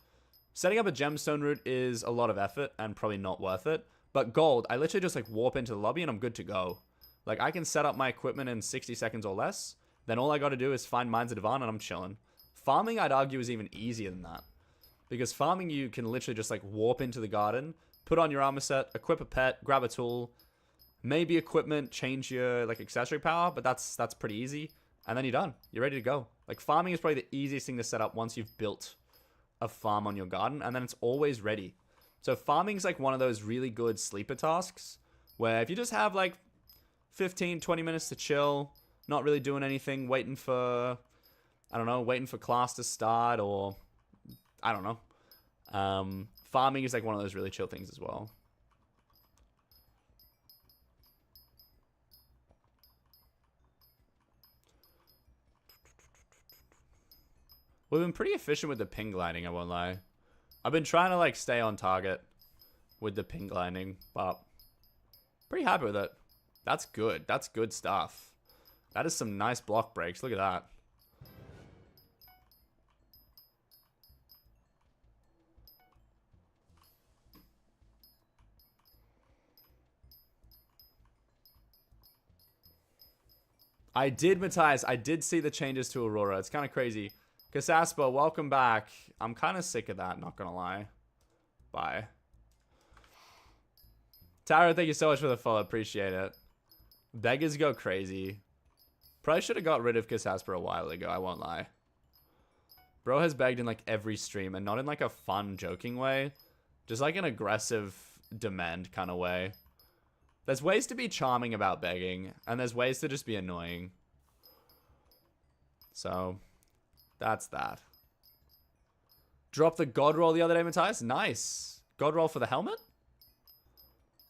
Setting up a gemstone route is a lot of effort and probably not worth it. But gold, I literally just like warp into the lobby and I'm good to go. Like I can set up my equipment in 60 seconds or less. Then all I got to do is find Mines of Divan and I'm chilling. Farming, I'd argue, is even easier than that. Because farming, you can literally just like warp into the garden, put on your armor set, equip a pet, grab a tool, maybe equipment, change your like accessory power, but that's pretty easy. And then you're done. You're ready to go. Like farming is probably the easiest thing to set up once you've built a farm on your garden, and then it's always ready. So farming is like one of those really good sleeper tasks where if you just have like 15, 20 minutes to chill, not really doing anything, waiting for, I don't know, waiting for class to start or, I don't know. Farming is like one of those really chill things as well. We've been pretty efficient with the ping gliding, I won't lie. I've been trying to like stay on target with the ping gliding, but pretty happy with it. That's good. That's good stuff. That is some nice block breaks. Look at that. I did, Matthias. I did see the changes to Aurora. It's kind of crazy. Casaspa, welcome back. I'm kind of sick of that, not gonna lie. Bye. Tara, thank you so much for the follow. Appreciate it. Beggars go crazy. Probably should have got rid of Casaspa a while ago, I won't lie. Bro has begged in like every stream, and not in like a fun, joking way. Just like an aggressive demand kind of way. There's ways to be charming about begging, and there's ways to just be annoying. So, that's that. Dropped the God Roll the other day, Matthias. Nice. God Roll for the helmet.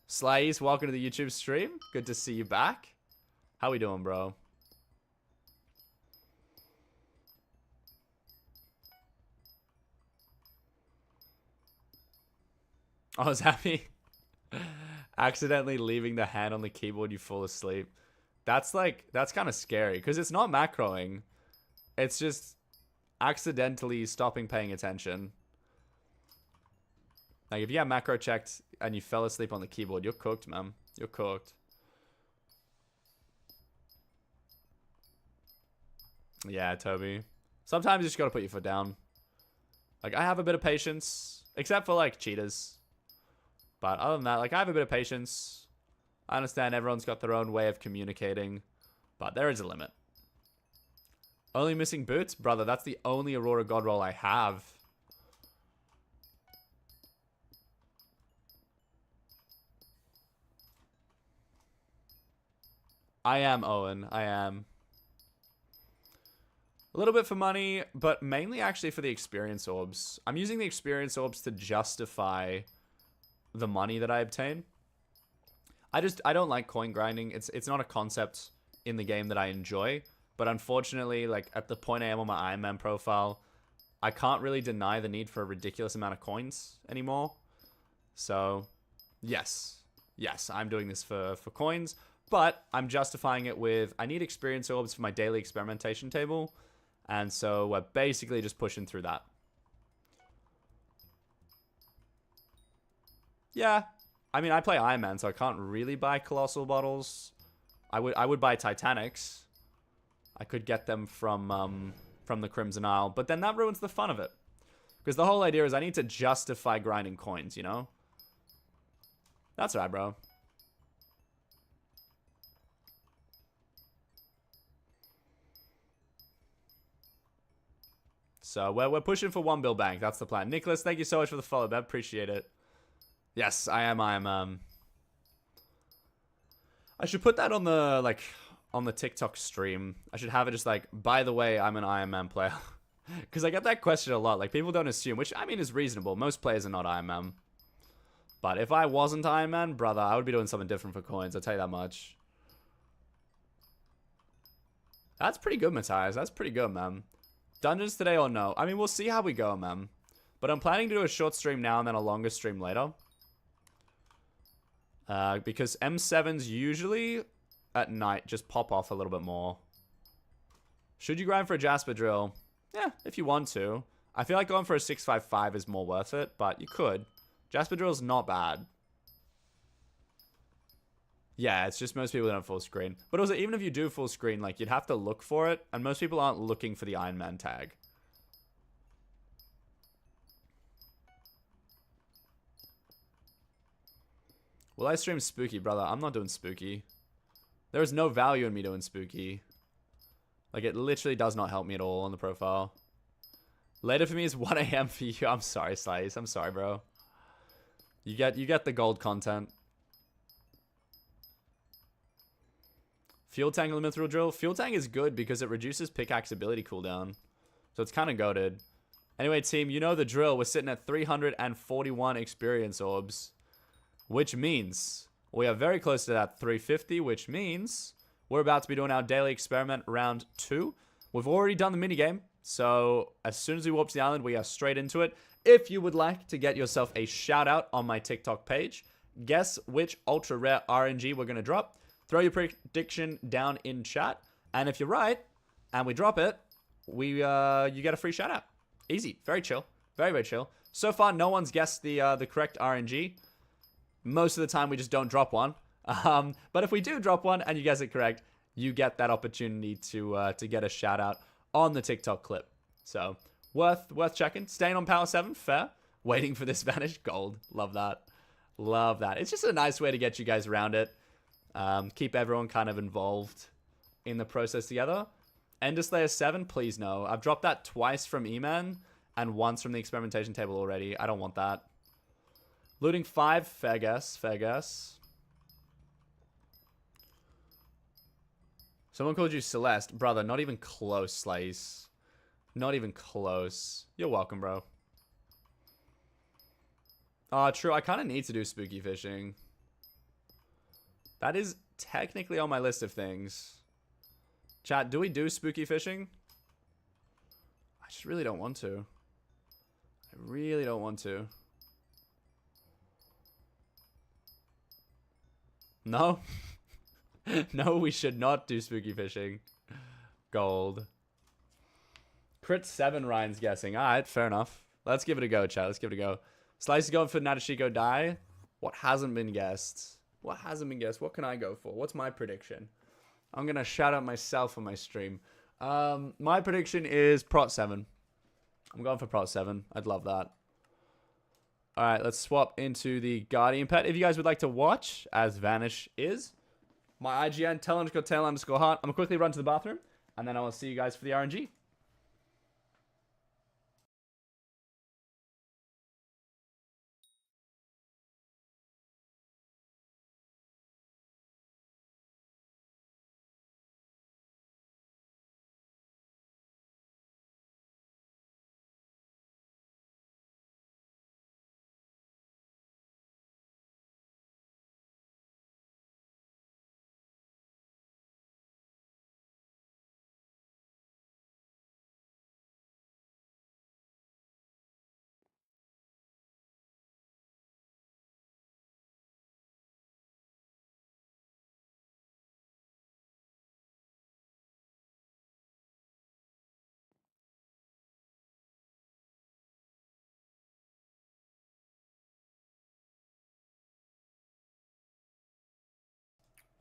Slays, welcome to the YouTube stream. Good to see you back. How we doing, bro? I was happy. Accidentally leaving the hand on the keyboard, you fall asleep. That's kind of scary because it's not macroing. It's just accidentally stopping paying attention. Like, if you get macro checked and you fell asleep on the keyboard, you're cooked, man. You're cooked. Yeah, Toby. Sometimes you just gotta put your foot down. Like, I have a bit of patience. Except for, like, cheaters. But other than that, like, I have a bit of patience. I understand everyone's got their own way of communicating. But there is a limit. Only missing boots? Brother, that's the only Aurora God roll I have. I am, Owen. I am. A little bit for money, but mainly actually for the experience orbs. I'm using the experience orbs to justify the money that I obtain. I don't like coin grinding. It's not a concept in the game that I enjoy. But unfortunately, like, at the point I am on my Ironman profile, I can't really deny the need for a ridiculous amount of coins anymore. So, yes. Yes, I'm doing this for coins. But I'm justifying it with, I need experience orbs for my daily experimentation table. And so we're basically just pushing through that. Yeah. I mean, I play Ironman, so I can't really buy Colossal bottles. I would buy Titanics. I could get them from the Crimson Isle. But then that ruins the fun of it. Because the whole idea is I need to justify grinding coins, you know? That's right, bro. So we're pushing for 1 bill bank. That's the plan. Nicholas, thank you so much for the follow, man. Appreciate it. Yes, I am. I should put that on the TikTok stream. I should have it just like, by the way, I'm an Ironman player. Because I get that question a lot. Like, people don't assume, which I mean is reasonable. Most players are not Ironman. But if I wasn't Ironman, brother, I would be doing something different for coins. I'll tell you that much. That's pretty good, Matthias. That's pretty good, man. Dungeons today or no? I mean, we'll see how we go, man. But I'm planning to do a short stream now and then a longer stream later. Because M7s usually at night just pop off a little bit more. Should you grind for a Jasper drill? Yeah, if you want to. I feel like going for a 655 is more worth it, but you could. Jasper drill's not bad. Yeah, it's just most people don't have full screen. But also, even if you do full screen, like, you'd have to look for it. And most people aren't looking for the Ironman tag. Will I stream spooky, brother? I'm not doing spooky. There is no value in me doing spooky. Like, it literally does not help me at all on the profile. Later for me is 1 a.m. for you. I'm sorry, Slice. I'm sorry, bro. You get the gold content. Fuel Tank or the Mithril Drill? Fuel Tank is good because it reduces pickaxe ability cooldown. So it's kind of goated. Anyway, team, you know the drill. We're sitting at 341 experience orbs. Which means we are very close to that 350, which means we're about to be doing our daily experiment round 2. We've already done the minigame. So as soon as we warp to the island, we are straight into it. If you would like to get yourself a shout out on my TikTok page, guess which ultra rare RNG we're going to drop. Throw your prediction down in chat, and if you're right, and we drop it, you get a free shout out. Easy, very chill, very very chill. So far, no one's guessed the correct RNG. Most of the time, we just don't drop one. But if we do drop one and you guess it correct, you get that opportunity to get a shout out on the TikTok clip. So worth checking. Staying on Power 7, fair. Waiting for this vanished gold. Love that. Love that. It's just a nice way to get you guys around it. Keep everyone kind of involved in the process together. Ender Slayer 7, please no. I've dropped that twice from E-Man and once from the experimentation table already. I don't want that. Looting 5, fair guess, fair guess. Someone called you Celeste. Brother, not even close, Slice. Not even close. You're welcome, bro. True, I kind of need to do spooky fishing. That is technically on my list of things. Chat, do we do spooky fishing? I just really don't want to. I really don't want to. No? No, we should not do spooky fishing. Gold. Crit 7, Ryan's guessing. Alright, fair enough. Let's give it a go, chat. Let's give it a go. Slice is going for Nadeshiko die. What hasn't been guessed? What hasn't been guessed? What can I go for? What's my prediction? I'm going to shout out myself on my stream. My prediction is Prot 7. I'm going for Prot 7. I'd love that. All right, let's swap into the Guardian pet. If you guys would like to watch, as Vanish is, my IGN, tell_tail_heart. I'm going to quickly run to the bathroom, and then I will see you guys for the RNG.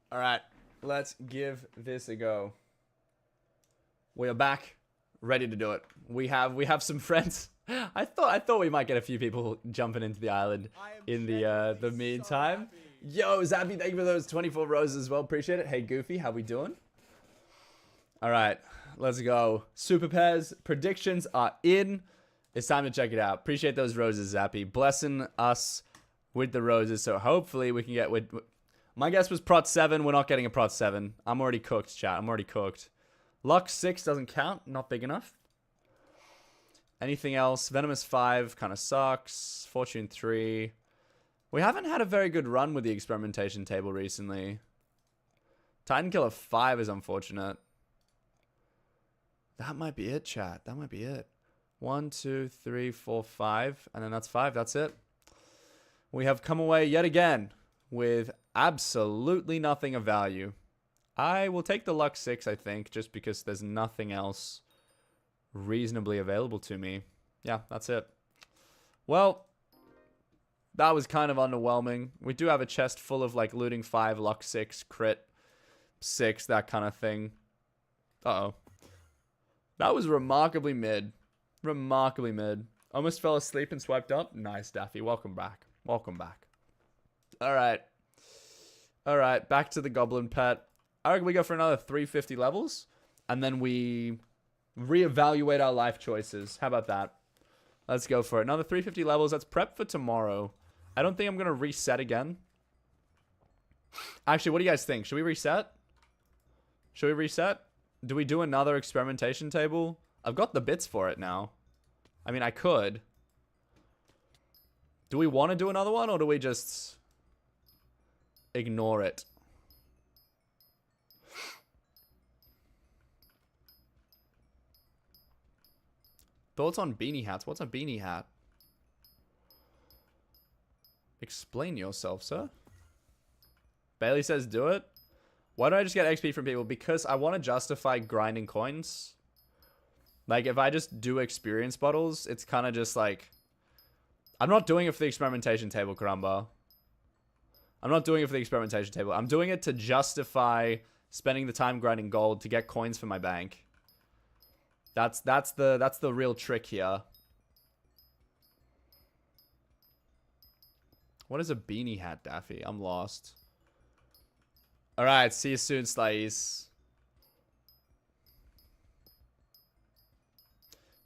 All right, let's give this a go. We are back, ready to do it. We have some friends. I thought we might get a few people jumping into the island in the meantime. So Yo, Zappy, thank you for those 24 roses as well. Appreciate it. Hey, Goofy, how we doing? All right, let's go. Super pairs predictions are in. It's time to check it out. Appreciate those roses, Zappy. Blessing us with the roses, so hopefully we can get with. My guess was Prot 7. We're not getting a Prot 7. I'm already cooked, chat. I'm already cooked. Luck 6 doesn't count. Not big enough. Anything else? Venomous 5 kind of sucks. Fortune 3. We haven't had a very good run with the experimentation table recently. Titan Killer 5 is unfortunate. That might be it, chat. That might be it. 1, 2, 3, 4, 5. And then that's 5. That's it. We have come away yet again with absolutely nothing of value. I will take the Luck 6, I think, just because there's nothing else reasonably available to me. Yeah, that's it. Well, that was kind of underwhelming. We do have a chest full of, like, looting 5, Luck 6, crit 6, that kind of thing. Uh-oh. That was remarkably mid. Remarkably mid. Almost fell asleep and swiped up. Nice, Daffy. Welcome back. Welcome back. All right. All right, back to the Goblin Pet. I reckon we go for another 350 levels, and then we reevaluate our life choices. How about that? Let's go for it. Another 350 levels. That's prep for tomorrow. I don't think I'm going to reset again. Actually, what do you guys think? Should we reset? Should we reset? Do we do another experimentation table? I've got the bits for it now. I mean, I could. Do we want to do another one, or do we just ignore it? Thoughts on beanie hats? What's a beanie hat? Explain yourself, sir. Bailey says do it. Why don't I just get XP from people? Because I want to justify grinding coins. Like, if I just do experience bottles, it's kind of just like... I'm not doing it for the experimentation table, Karamba. I'm not doing it for the experimentation table. I'm doing it to justify spending the time grinding gold to get coins for my bank. That's the real trick here. What is a beanie hat, Daffy? I'm lost. Alright, see you soon, Slays.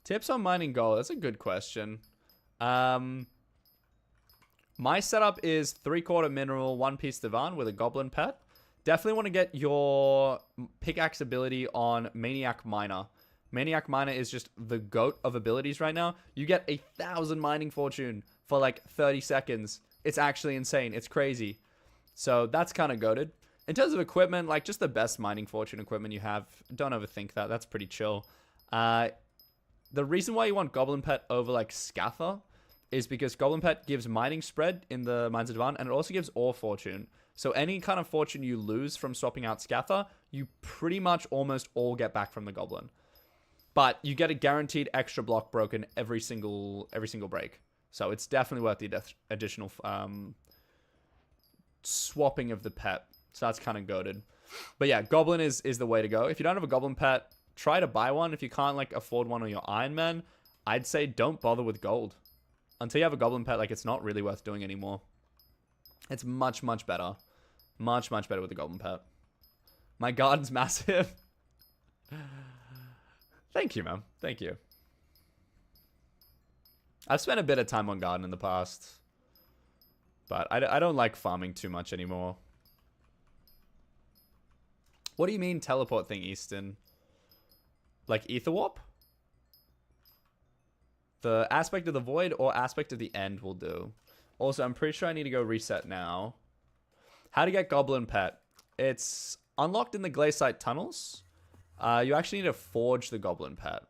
Tips on mining gold. That's a good question. My setup is 3/4 mineral, 1 piece divan with a goblin pet. Definitely want to get your pickaxe ability on Maniac Miner. Maniac Miner is just the goat of abilities right now. You get 1,000 mining fortune for like 30 seconds. It's actually insane. It's crazy. So that's kind of goated. In terms of equipment, like just the best mining fortune equipment you have. Don't overthink that. That's pretty chill. The reason why you want Goblin Pet over like Scather is because Goblin Pet gives mining spread in the Mines of Divan, and it also gives ore fortune. So any kind of fortune you lose from swapping out Scather, you pretty much almost all get back from the Goblin. But you get a guaranteed extra block broken every single break. So it's definitely worth the additional swapping of the pet. So that's kind of goated. But yeah, Goblin is the way to go. If you don't have a Goblin pet, try to buy one. If you can't like afford one on your Ironman, I'd say don't bother with gold. Until you have a Goblin pet, like it's not really worth doing anymore. It's much, much better. Much, much better with the Goblin pet. My garden's massive. Thank you, man. Thank you. I've spent a bit of time on garden in the past. But I don't like farming too much anymore. What do you mean teleport thing, Easton? Like Ether Warp? The aspect of the void or aspect of the end will do. Also, I'm pretty sure I need to go reset now. How to get Goblin Pet. It's unlocked in the Glaciite tunnels. You actually need to forge the Goblin Pet.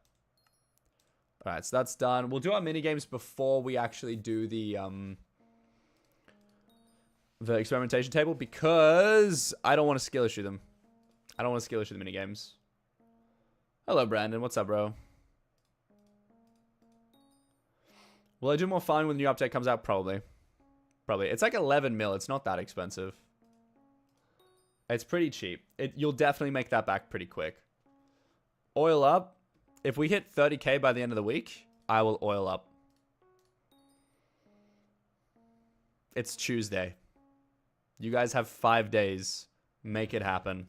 Alright, so that's done. We'll do our minigames before we actually do the experimentation table because I don't want to skill issue them. I don't want to skill issue the minigames. Hello, Brandon. What's up, bro? Will I do more fun when the new update comes out? Probably. Probably. It's like 11 mil. It's not that expensive. It's pretty cheap. You'll definitely make that back pretty quick. Oil up. If we hit 30k by the end of the week, I will oil up. It's Tuesday. You guys have 5 days. Make it happen.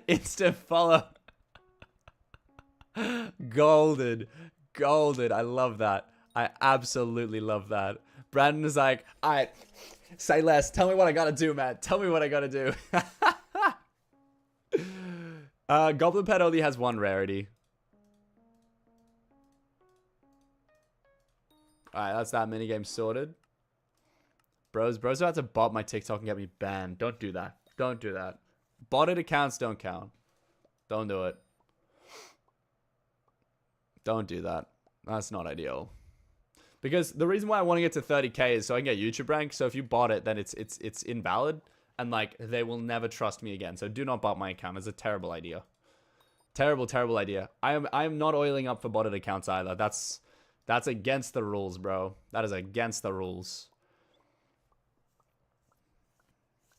Instant follow. Golden. Golden. I love that. I absolutely love that. Brandon is like, alright, say less. Tell me what I gotta do, man. Tell me what I gotta do. Goblin Pet only has 1 rarity. Alright, that's that minigame sorted. Bro's about to bot my TikTok and get me banned. Don't do that. Don't do that. Botted accounts don't count. Don't do it. Don't do that. That's not ideal. Because the reason why I want to get to 30k is so I can get YouTube rank. So if you bot it, then it's invalid. And like, they will never trust me again. So do not bot my account. It's a terrible idea. Terrible, terrible idea. I am not oiling up for botted accounts either. That's against the rules, bro. That is against the rules.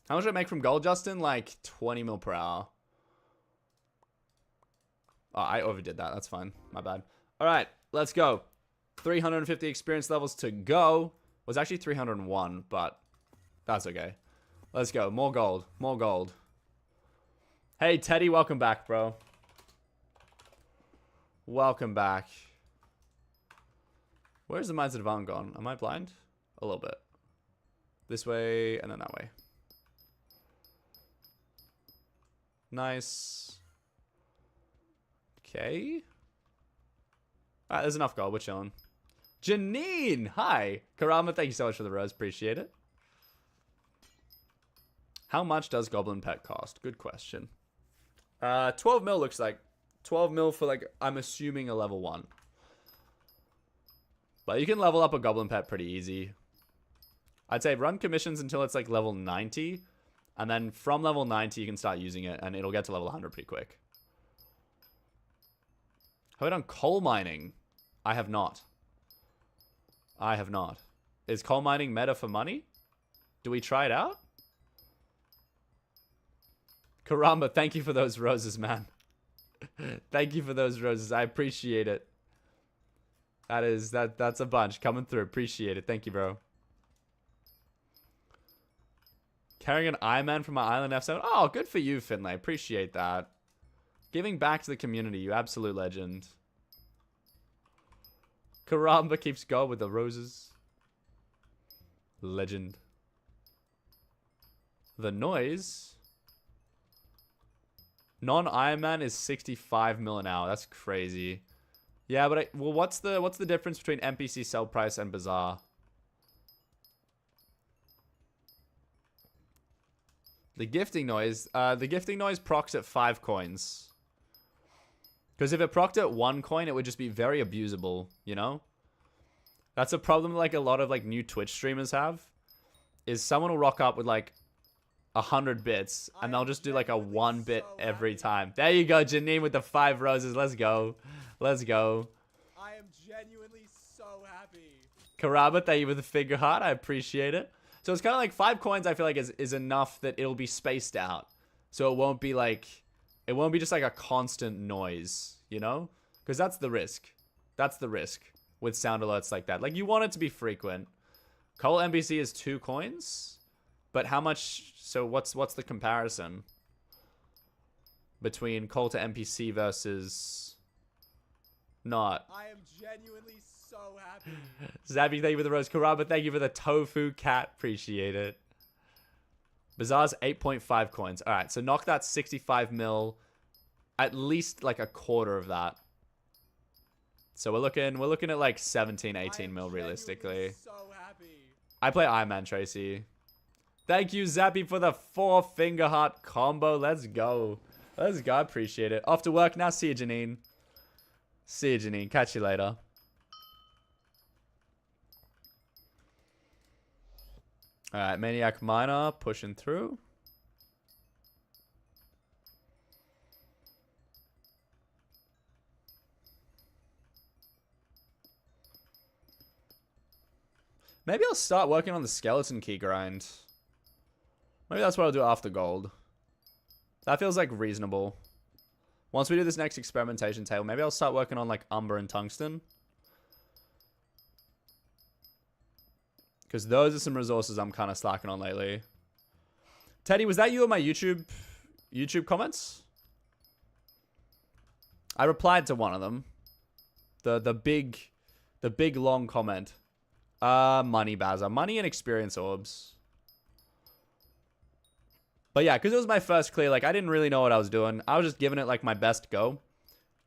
How much did I make from gold, Justin? Like 20 mil per hour. Oh, I overdid that. That's fine. My bad. All right, let's go. 350 experience levels to go. It was actually 301, but that's okay. Let's go. More gold. More gold. Hey, Teddy, welcome back, bro. Welcome back. Where's the Mines of Devon gone? Am I blind? A little bit. This way and then that way. Nice. Okay. Alright, there's enough gold. We're chilling. Janine! Hi! Karama, thank you so much for the rose. Appreciate it. How much does Goblin Pet cost? Good question. 12 mil looks like. 12 mil for like, I'm assuming a level 1. But you can level up a Goblin Pet pretty easy. I'd say run commissions until it's like level 90. And then from level 90, you can start using it. And it'll get to level 100 pretty quick. Have I done coal mining? I have not. I have not. Is coal mining meta for money? Do we try it out? Karamba, thank you for those roses, man. Thank you for those roses. I appreciate it. That's a bunch coming through. Appreciate it. Thank you, bro. Carrying an Ironman from my island F7. Oh, good for you, Finlay. Appreciate that. Giving back to the community, you absolute legend. Karamba keeps going with the roses. Legend. The noise. Non-Ironman is 65 mil an hour. That's crazy. Yeah, but well, what's the difference between NPC sell price and bazaar? The gifting noise. The gifting noise procs at 5 coins. Because if it procced at 1 coin, it would just be very abusable, you know? That's a problem like a lot of like new Twitch streamers have. Is someone will rock up with like 100 bits, and they'll just do like a 1 bit every time. There you go, Janine with the 5 roses. Let's go. Let's go. I am genuinely so happy. Karaba, thank you for the figure heart. I appreciate it. So it's kind of like 5 coins, I feel like is enough that it'll be spaced out. So it won't be like, it won't be just like a constant noise, you know? Because that's the risk. That's the risk with sound alerts like that. Like, you want it to be frequent. Cole NBC is 2 coins. But how much, so what's the comparison between Call to NPC versus not? I am genuinely so happy. Zabby, thank you for the rose. Karaba, thank you for the tofu cat. Appreciate it. Bazaar's 8.5 coins. All right, so knock that 65 mil, at least like a quarter of that. So we're looking at like 17, 18 mil realistically. So happy. I play Ironman, Tracy. Thank you, Zappy, for the 4 finger heart combo. Let's go. Let's go. I appreciate it. Off to work now. See you, Janine. See you, Janine. Catch you later. All right, Maniac Miner pushing through. Maybe I'll start working on the skeleton key grind. Maybe that's what I'll do after gold. That feels like reasonable. Once we do this next experimentation table, maybe I'll start working on like umber and tungsten. Because those are some resources I'm kind of slacking on lately. Teddy, was that you on my YouTube comments? I replied to one of them. The big long comment. Money, Bazza. Money and experience orbs. But yeah, because it was my first clear, like, I didn't really know what I was doing. I was just giving it, like, my best go.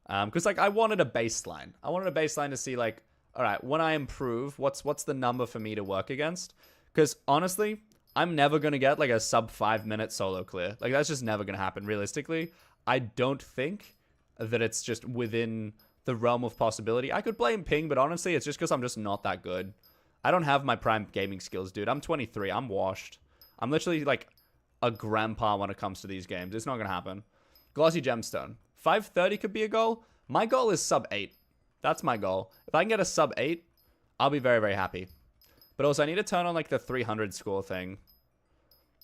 Because, like, I wanted a baseline. I wanted a baseline to see, like, all right, when I improve, what's the number for me to work against? Because, honestly, I'm never going to get, like, a sub 5-minute solo clear. Like, that's just never going to happen, realistically. I don't think that it's just within the realm of possibility. I could blame ping, but honestly, it's just because I'm just not that good. I don't have my prime gaming skills, dude. I'm 23. I'm washed. I'm literally, like, a grandpa when it comes to these games. It's not going to happen. Glossy Gemstone. 530 could be a goal. My goal is sub 8. That's my goal. If I can get a sub 8, I'll be very, very happy. But also, I need to turn on, like, the 300 score thing.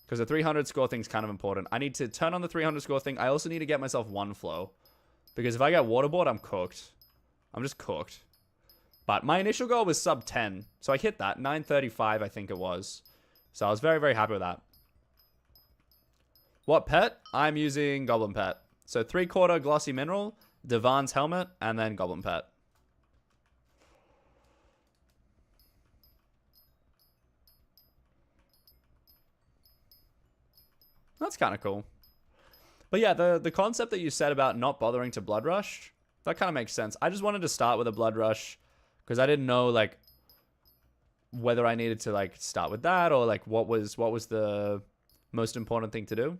Because the 300 score thing is kind of important. I need to turn on the 300 score thing. I also need to get myself one flow. Because if I get waterboard, I'm cooked. I'm just cooked. But my initial goal was sub 10. So I hit that. 935, I think it was. So I was very, very happy with that. What pet? I'm using Goblin Pet. So 3/4 Glossy Mineral, Divan's Helmet, and then Goblin Pet. That's kind of cool. But yeah, the concept that you said about not bothering to Blood Rush, that kind of makes sense. I just wanted to start with a Blood Rush because I didn't know, like, whether I needed to, like, start with that or, like, what was the most important thing to do.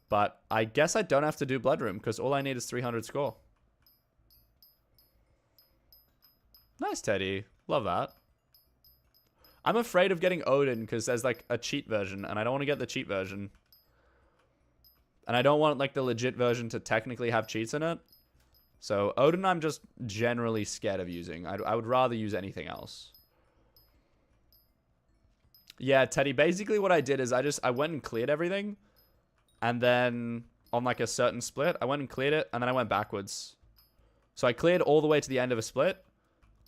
But I guess I don't have to do Blood Room because all I need is 300 score. Nice, Teddy. Love that. I'm afraid of getting Odin because there's, like, a cheat version, and I don't want to get the cheat version. And I don't want, like, the legit version to technically have cheats in it. So Odin I'm just generally scared of using. I would rather use anything else. Yeah, Teddy, basically what I did is I went and cleared everything. And then on, like, a certain split, I went and cleared it, and then I went backwards. So I cleared all the way to the end of a split,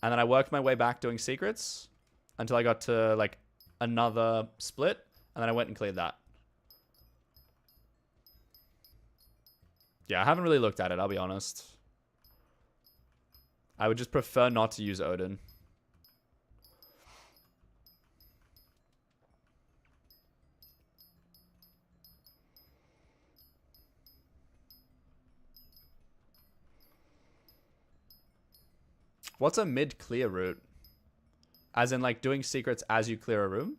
and then I worked my way back doing secrets until I got to, like, another split, and then I went and cleared that. Yeah, I haven't really looked at it, I'll be honest. I would just prefer not to use Odin. What's a mid-clear route? As in, like, doing secrets as you clear a room?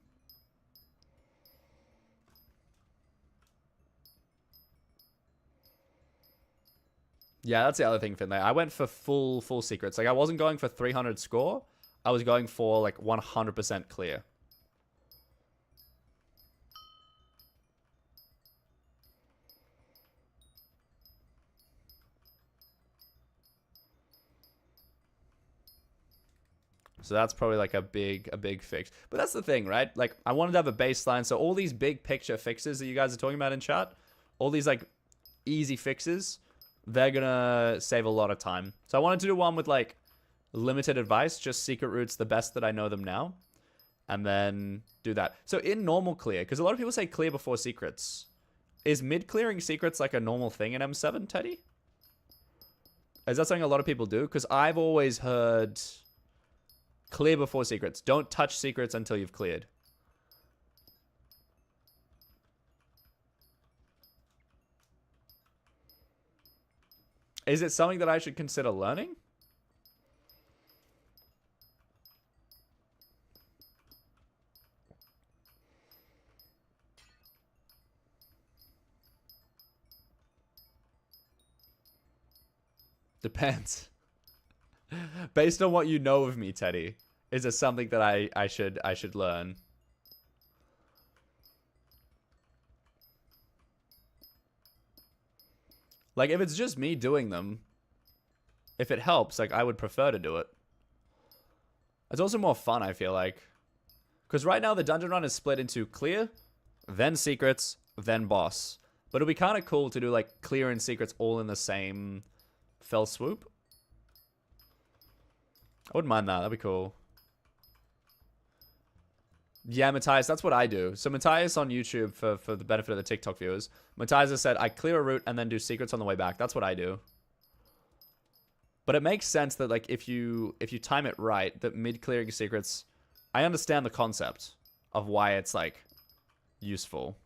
Yeah, that's the other thing, Finlay. I went for full secrets. Like, I wasn't going for 300 score. I was going for, like, 100% clear. So that's probably like a big fix. But that's the thing, right? Like I wanted to have a baseline. So all these big picture fixes that you guys are talking about in chat, all these like easy fixes, they're gonna save a lot of time. So I wanted to do one with like limited advice, just secret routes, the best that I know them now. And then do that. So in normal clear, because a lot of people say clear before secrets. Is mid-clearing secrets like a normal thing in M7, Teddy? Is that something a lot of people do? Because I've always heard clear before secrets. Don't touch secrets until you've cleared. Is it something that I should consider learning? Depends. Based on what you know of me, Teddy, is it something that I should learn? Like if it's just me doing them, if it helps, like I would prefer to do it. It's also more fun, I feel like. Because right now the dungeon run is split into clear, then secrets, then boss. But it'll be kind of cool to do like clear and secrets all in the same fell swoop. I wouldn't mind that. That'd be cool. Yeah, Matthias, that's what I do. So Matthias on YouTube, for the benefit of the TikTok viewers, Matthias has said, I clear a route and then do secrets on the way back. That's what I do. But it makes sense that like if you time it right, that mid-clearing secrets, I understand the concept of why it's like useful.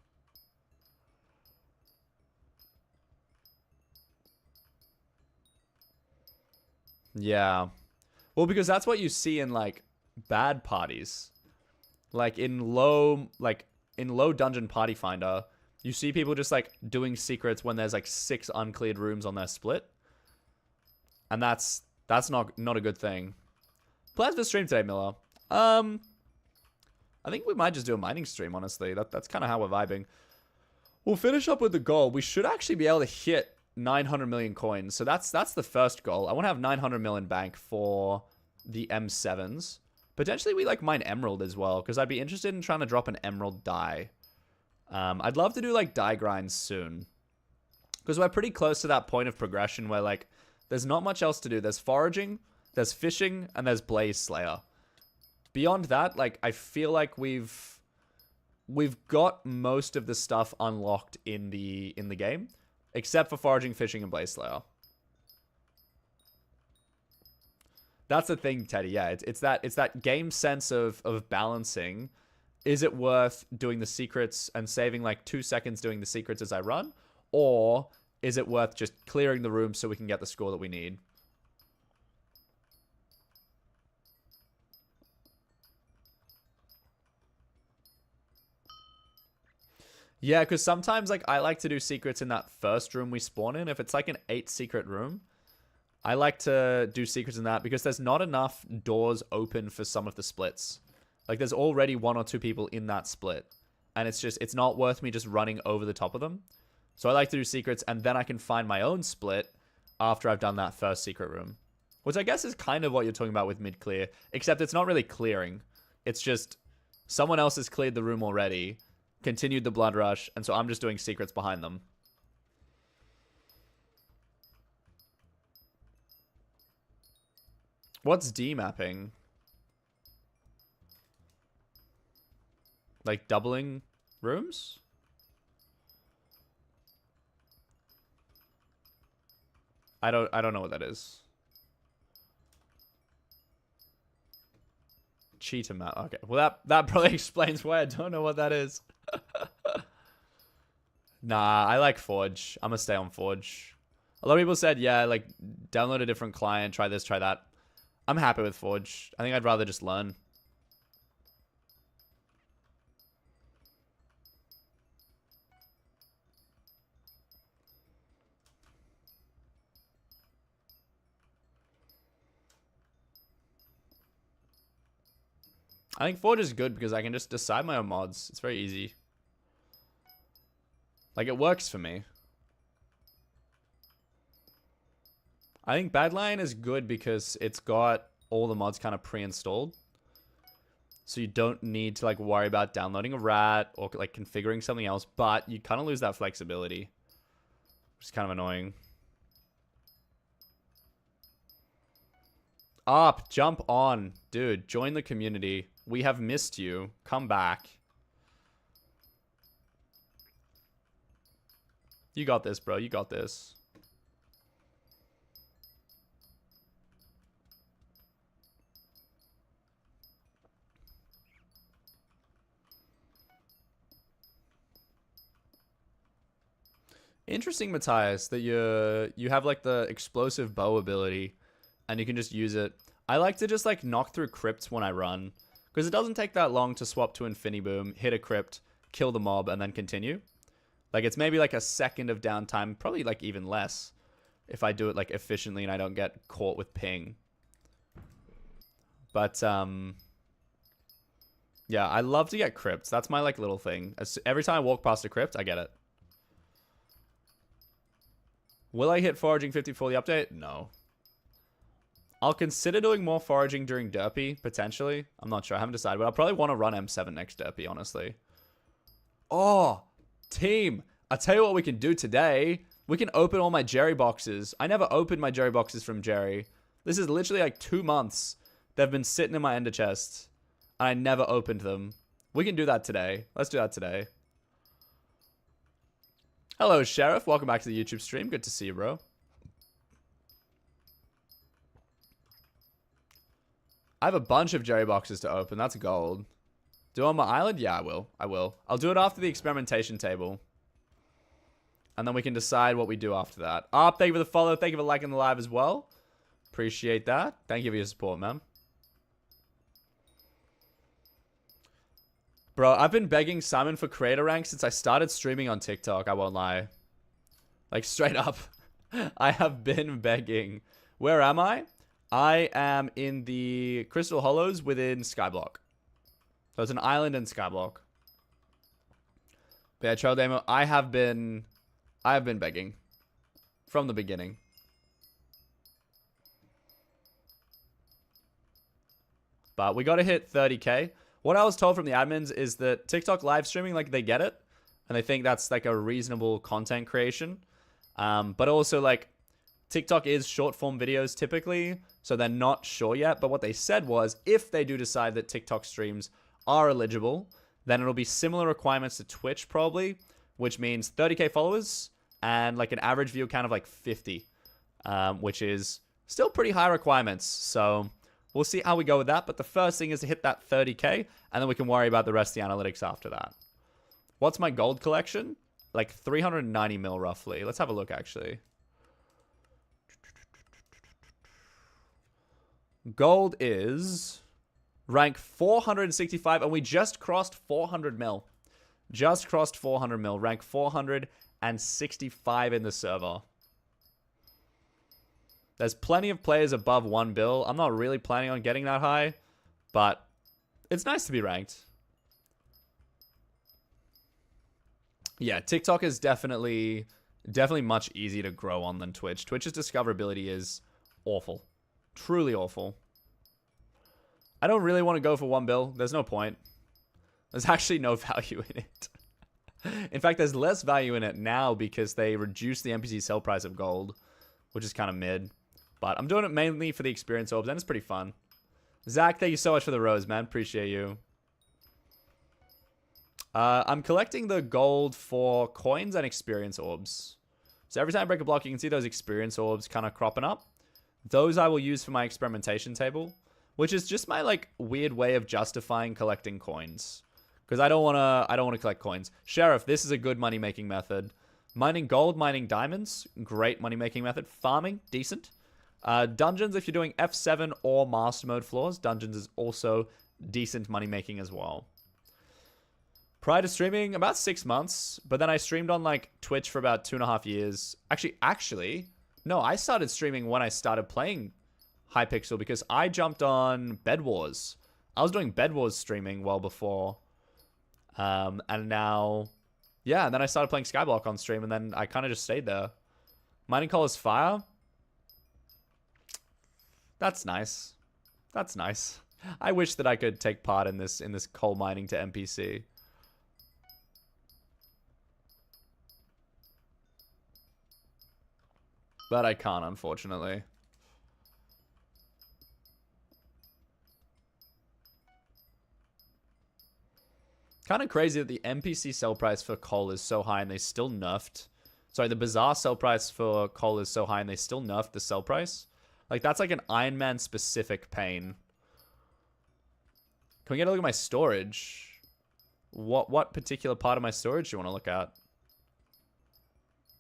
Yeah. Well, because that's what you see in like bad parties. Like in low dungeon party finder, you see people just like doing secrets when there's like 6 uncleared rooms on their split. And that's not a good thing. Plans for stream today, Miller. I think we might just do a mining stream, honestly. That's kind of how we're vibing. We'll finish up with the goal. We should actually be able to hit 900 million coins. So that's the first goal. I want to have 900 million bank for the M7s. Potentially we like mine emerald as well, because I'd be interested in trying to drop an emerald dye. I'd love to do like dye grinds soon, because we're pretty close to that point of progression where like there's not much else to do. There's foraging, there's fishing, and there's blaze slayer. Beyond that, like I feel like we've got most of the stuff unlocked in the game, except for foraging, fishing, and blaze slayer. That's the thing, Teddy. Yeah, it's that game sense of balancing. Is it worth doing the secrets and saving like 2 seconds doing the secrets as I run? Or is it worth just clearing the room so we can get the score that we need? Yeah, because sometimes like I like to do secrets in that first room we spawn in. If it's like an 8 secret room, I like to do secrets in that because there's not enough doors open for some of the splits. Like there's already 1 or 2 people in that split. And it's not worth me just running over the top of them. So I like to do secrets and then I can find my own split after I've done that first secret room. Which I guess is kind of what you're talking about with mid-clear. Except it's not really clearing. It's just someone else has cleared the room already, continued the blood rush, and so I'm just doing secrets behind them. What's demapping? Like doubling rooms? I don't know what that is. Cheetah map. Okay. Well, that probably explains why I don't know what that is. Nah, I like Forge. I'm gonna stay on Forge. A lot of people said, yeah, like download a different client, try this, try that. I'm happy with Forge. I think I'd rather just learn. I think Forge is good because I can just decide my own mods. It's very easy. Like, it works for me. I think Badlion is good because it's got all the mods kind of pre-installed. So you don't need to like worry about downloading a rat or like configuring something else, but you kind of lose that flexibility, which is kind of annoying. Up, jump on. Dude, join the community. We have missed you. Come back. You got this, bro. You got this. Interesting, Matthias, that you have like the explosive bow ability and you can just use it. I like to just like knock through crypts when I run because it doesn't take that long to swap to Infiniboom, hit a crypt, kill the mob, and then continue. Like it's maybe like a second of downtime, probably like even less if I do it like efficiently and I don't get caught with ping. But yeah, I love to get crypts. That's my like little thing. Every time I walk past a crypt, I get it. Will I hit foraging 50 for the update? No. I'll consider doing more foraging during Derpy, potentially. I'm not sure. I haven't decided, but I'll probably want to run M7 next Derpy, honestly. Oh, team. I'll tell you what we can do today. We can open all my Jerry boxes. I never opened my Jerry boxes from Jerry. This is literally like 2 months. They've been sitting in my ender chest, and I never opened them. We can do that today. Let's do that today. Hello, Sheriff. Welcome back to the YouTube stream. Good to see you, bro. I have a bunch of Jerry boxes to open. That's gold. Do it on my island? Yeah, I will. I will. I'll do it after the experimentation table. And then we can decide what we do after that. Thank you for the follow. Thank you for liking the live as well. Appreciate that. Thank you for your support, man. Bro, I've been begging Simon for creator rank since I started streaming on TikTok. I won't lie. Like, straight up. I have been begging. Where am I? I am in the Crystal Hollows within Skyblock. So it's an island in Skyblock. But yeah, Trail Demo, I have been begging. From the beginning. But we gotta hit 30k. What I was told from the admins is that TikTok live streaming, like, they get it. And they think that's, like, a reasonable content creation. But also, like, TikTok is short-form videos typically. So they're not sure yet. But what they said was, if they do decide that TikTok streams are eligible, then it'll be similar requirements to Twitch, probably. Which means 30k followers and, like, an average view count of, like, 50. Which is still pretty high requirements. So we'll see how we go with that. But the first thing is to hit that 30k. And then we can worry about the rest of the analytics after that. What's my gold collection? Like 390 mil roughly. Let's have a look, actually. Gold is rank 465. And we just crossed 400 mil. Just crossed 400 mil. Rank 465 in the server. There's plenty of players above 1 bill. I'm not really planning on getting that high, but it's nice to be ranked. Yeah, TikTok is definitely much easier to grow on than Twitch. Twitch's discoverability is awful. Truly awful. I don't really want to go for 1 bill. There's no point. There's actually no value in it. In fact, there's less value in it now because they reduced the NPC sell price of gold, which is kind of mid. But I'm doing it mainly for the experience orbs, and it's pretty fun. Zach, thank you so much for the rose, man. Appreciate you. I'm collecting the gold for coins and experience orbs. So every time I break a block, you can see those experience orbs kind of cropping up. Those I will use for my experimentation table, which is just my like weird way of justifying collecting coins. Because I don't want to collect coins. Sheriff, this is a good money-making method. Mining gold, mining diamonds, great money-making method. Farming, decent. Dungeons, if you're doing F7 or Master Mode floors, Dungeons is also decent money-making as well. Prior to streaming, about 6 months, but then I streamed on like Twitch for about 2.5 years. Actually, no, I started streaming when I started playing Hypixel because I jumped on Bed Wars. I was doing Bed Wars streaming well before. And now, yeah, and then I started playing Skyblock on stream, and then I kind of just stayed there. Mining Coal is fire. That's nice. That's nice. I wish that I could take part in this coal mining to NPC. But I can't, unfortunately. Kind of crazy that the NPC sell price for coal is so high and they still nerfed. Sorry, the bazaar sell price for coal is so high and they still nerfed the sell price. Like, that's like an Ironman specific pain. Can we get a look at my storage? What particular part of my storage do you want to look at?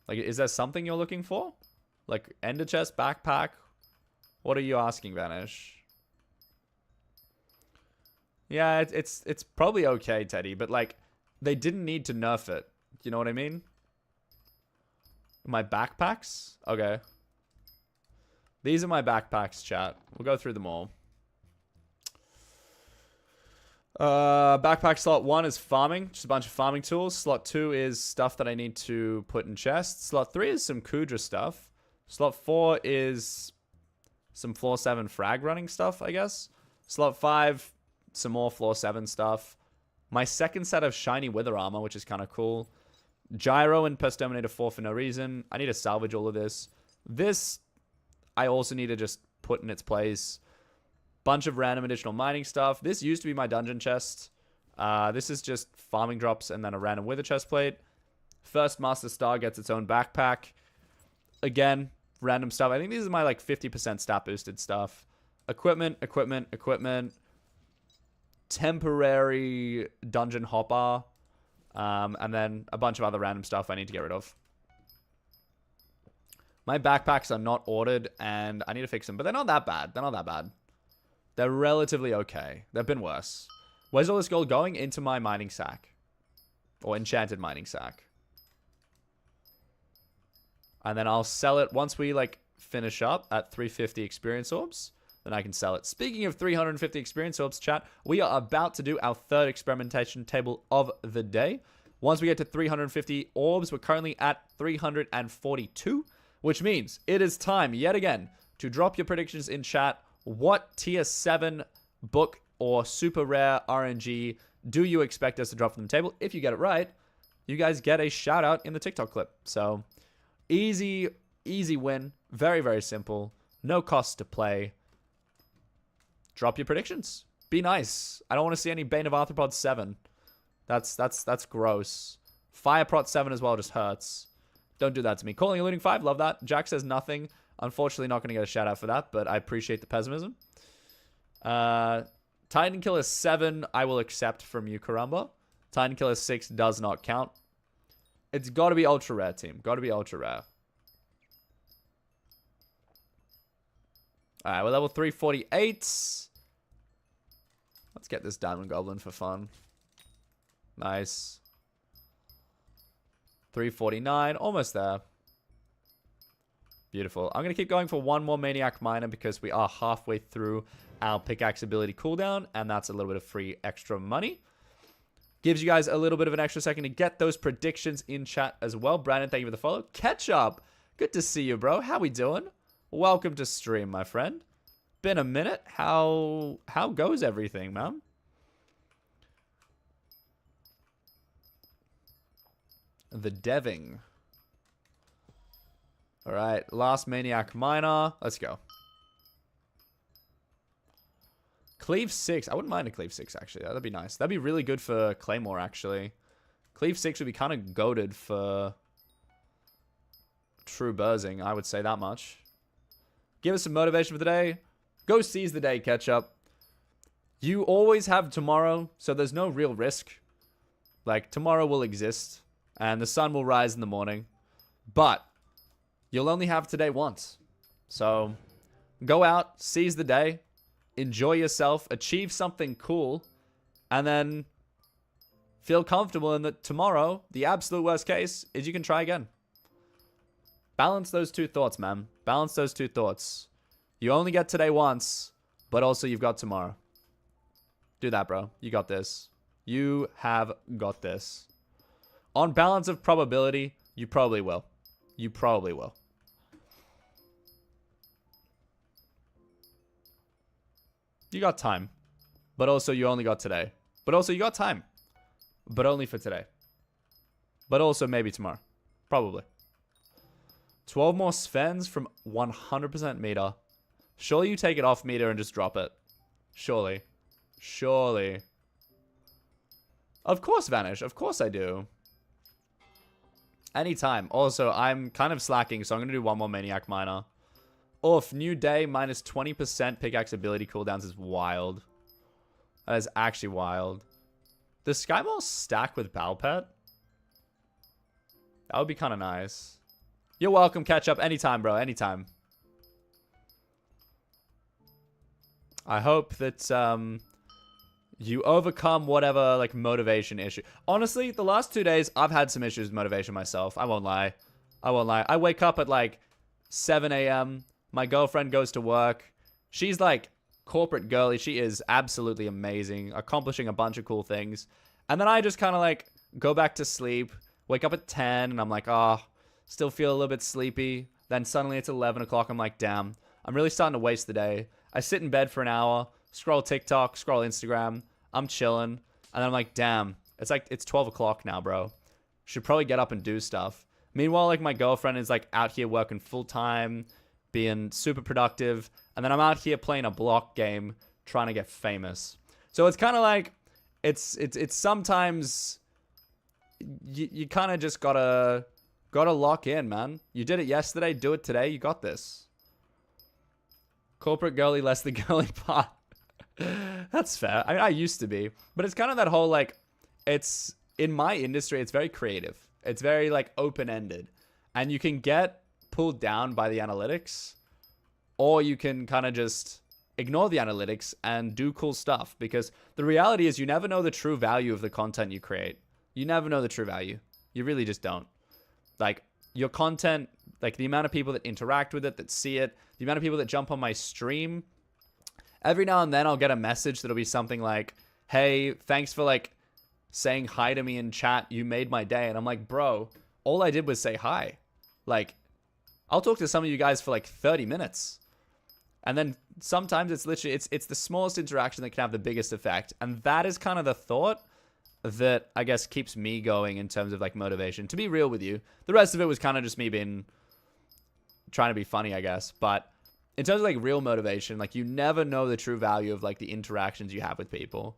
Like, is there something you're looking for? Like, ender chest, backpack? What are you asking, Vanish? Yeah, it's probably okay, Teddy, but like, they didn't need to nerf it. You know what I mean? My backpacks? Okay. These are my backpacks, chat. We'll go through them all. Backpack slot 1 is farming. Just a bunch of farming tools. Slot 2 is stuff that I need to put in chests. Slot 3 is some Kudra stuff. Slot 4 is some floor 7 frag running stuff, I guess. Slot 5, some more floor 7 stuff. My second set of shiny wither armor, which is kind of cool. Gyro and Pest Terminator 4 for no reason. I need to salvage all of this. This, I also need to just put in its place. Bunch of random additional mining stuff. This used to be my dungeon chest. This is just farming drops and then a random wither chest plate. First Master Star gets its own backpack. Again, random stuff. I think these are my like 50% stat boosted stuff. Equipment. Temporary dungeon hopper. And then a bunch of other random stuff I need to get rid of. My backpacks are not ordered and I need to fix them. But they're not that bad. They're relatively okay. They've been worse. Where's all this gold going? Into my mining sack. Or enchanted mining sack. And then I'll sell it once we like finish up at 350 experience orbs. Then I can sell it. Speaking of 350 experience orbs, chat, we are about to do our third experimentation table of the day. Once we get to 350 orbs, we're currently at 342, which means it is time yet again to drop your predictions in chat. What tier 7 book or super rare RNG do you expect us to drop from the table? If you get it right, you guys get a shout out in the TikTok clip. So easy win. Very, very simple. No cost to play. Drop your predictions. Be nice. I don't want to see any Bane of Arthropod 7. That's gross. Fireprot 7 as well just hurts. Don't do that to me. Calling and looting 5. Love that. Jack says nothing. Unfortunately, not going to get a shout out for that, but I appreciate the pessimism. Titan Killer 7, I will accept from you, Karamba. Titan Killer 6 does not count. It's got to be ultra rare, team. Got to be ultra rare. Alright, we're level 348. Let's get this Diamond Goblin for fun. Nice. 349, almost there. Beautiful. I'm going to keep going for one more Maniac Miner because we are halfway through our pickaxe ability cooldown, and that's a little bit of free extra money. Gives you guys a little bit of an extra second to get those predictions in chat as well. Brandon, thank you for the follow. Ketchup, good to see you, bro. How we doing? Welcome to stream, my friend. Been a minute. How goes everything, man? The deving. All right, last Maniac Miner. Let's go. Cleave 6. I wouldn't mind a Cleave 6, actually. That'd be nice. That'd be really good for Claymore, actually. Cleave 6 would be kind of goated for true burzing, I would say that much. Give us some motivation for the day. Go seize the day, Ketchup. You always have tomorrow, so there's no real risk. Like, tomorrow will exist, and the sun will rise in the morning. But you'll only have today once. So go out, seize the day, enjoy yourself, achieve something cool, and then feel comfortable in that tomorrow, the absolute worst case, is you can try again. Balance those two thoughts, man. Balance those two thoughts. You only get today once, but also you've got tomorrow. Do that, bro. You got this. You have got this. On balance of probability, you probably will. You probably will. You got time. But also you only got today. But also you got time. But only for today. But also maybe tomorrow. Probably. 12 more Svens from 100% meter. Surely you take it off meter and just drop it. Surely. Surely. Of course, Vanish. Of course I do. Anytime. Also, I'm kind of slacking, so I'm going to do one more Maniac Miner. Oof. New day minus 20% pickaxe ability cooldowns is wild. That is actually wild. Does Skyblock stack with Balpet? That would be kind of nice. You're welcome, catch up anytime, bro. Anytime. I hope that you overcome whatever like motivation issue. Honestly, the last 2 days I've had some issues with motivation myself. I won't lie. I won't lie. I wake up at like 7 a.m. My girlfriend goes to work. She's like corporate girly. She is absolutely amazing, accomplishing a bunch of cool things. And then I just kind of like go back to sleep, wake up at 10, and I'm like, oh, still feel a little bit sleepy. Then suddenly it's 11 o'clock. I'm like, damn, I'm really starting to waste the day. I sit in bed for an hour, scroll TikTok, scroll Instagram. I'm chilling. And then I'm like, damn, it's 12 o'clock now, bro. Should probably get up and do stuff. Meanwhile, like my girlfriend is like out here working full time, being super productive. And then I'm out here playing a block game, trying to get famous. So it's kind of like, it's sometimes you kind of just gotta lock in, man. You did it yesterday, do it today. You got this. Corporate girly, less the girly part. That's fair. I mean, I used to be, but it's kind of that whole like, it's in my industry. It's very creative. It's very like open-ended, and you can get pulled down by the analytics, or you can kind of just ignore the analytics and do cool stuff, because the reality is you never know the true value of the content you create. You never know the true value. You really just don't. Like your content, like the amount of people that interact with it, that see it, the amount of people that jump on my stream. Every now and then I'll get a message that'll be something like, hey, thanks for like saying hi to me in chat. You made my day. And I'm like, bro, all I did was say hi. Like, I'll talk to some of you guys for like 30 minutes. And then sometimes it's literally, it's the smallest interaction that can have the biggest effect. And that is kind of the thought that I guess keeps me going in terms of like motivation. To be real with you, the rest of it was kind of just me being, trying to be funny, I guess. But in terms of like real motivation, like you never know the true value of like the interactions you have with people.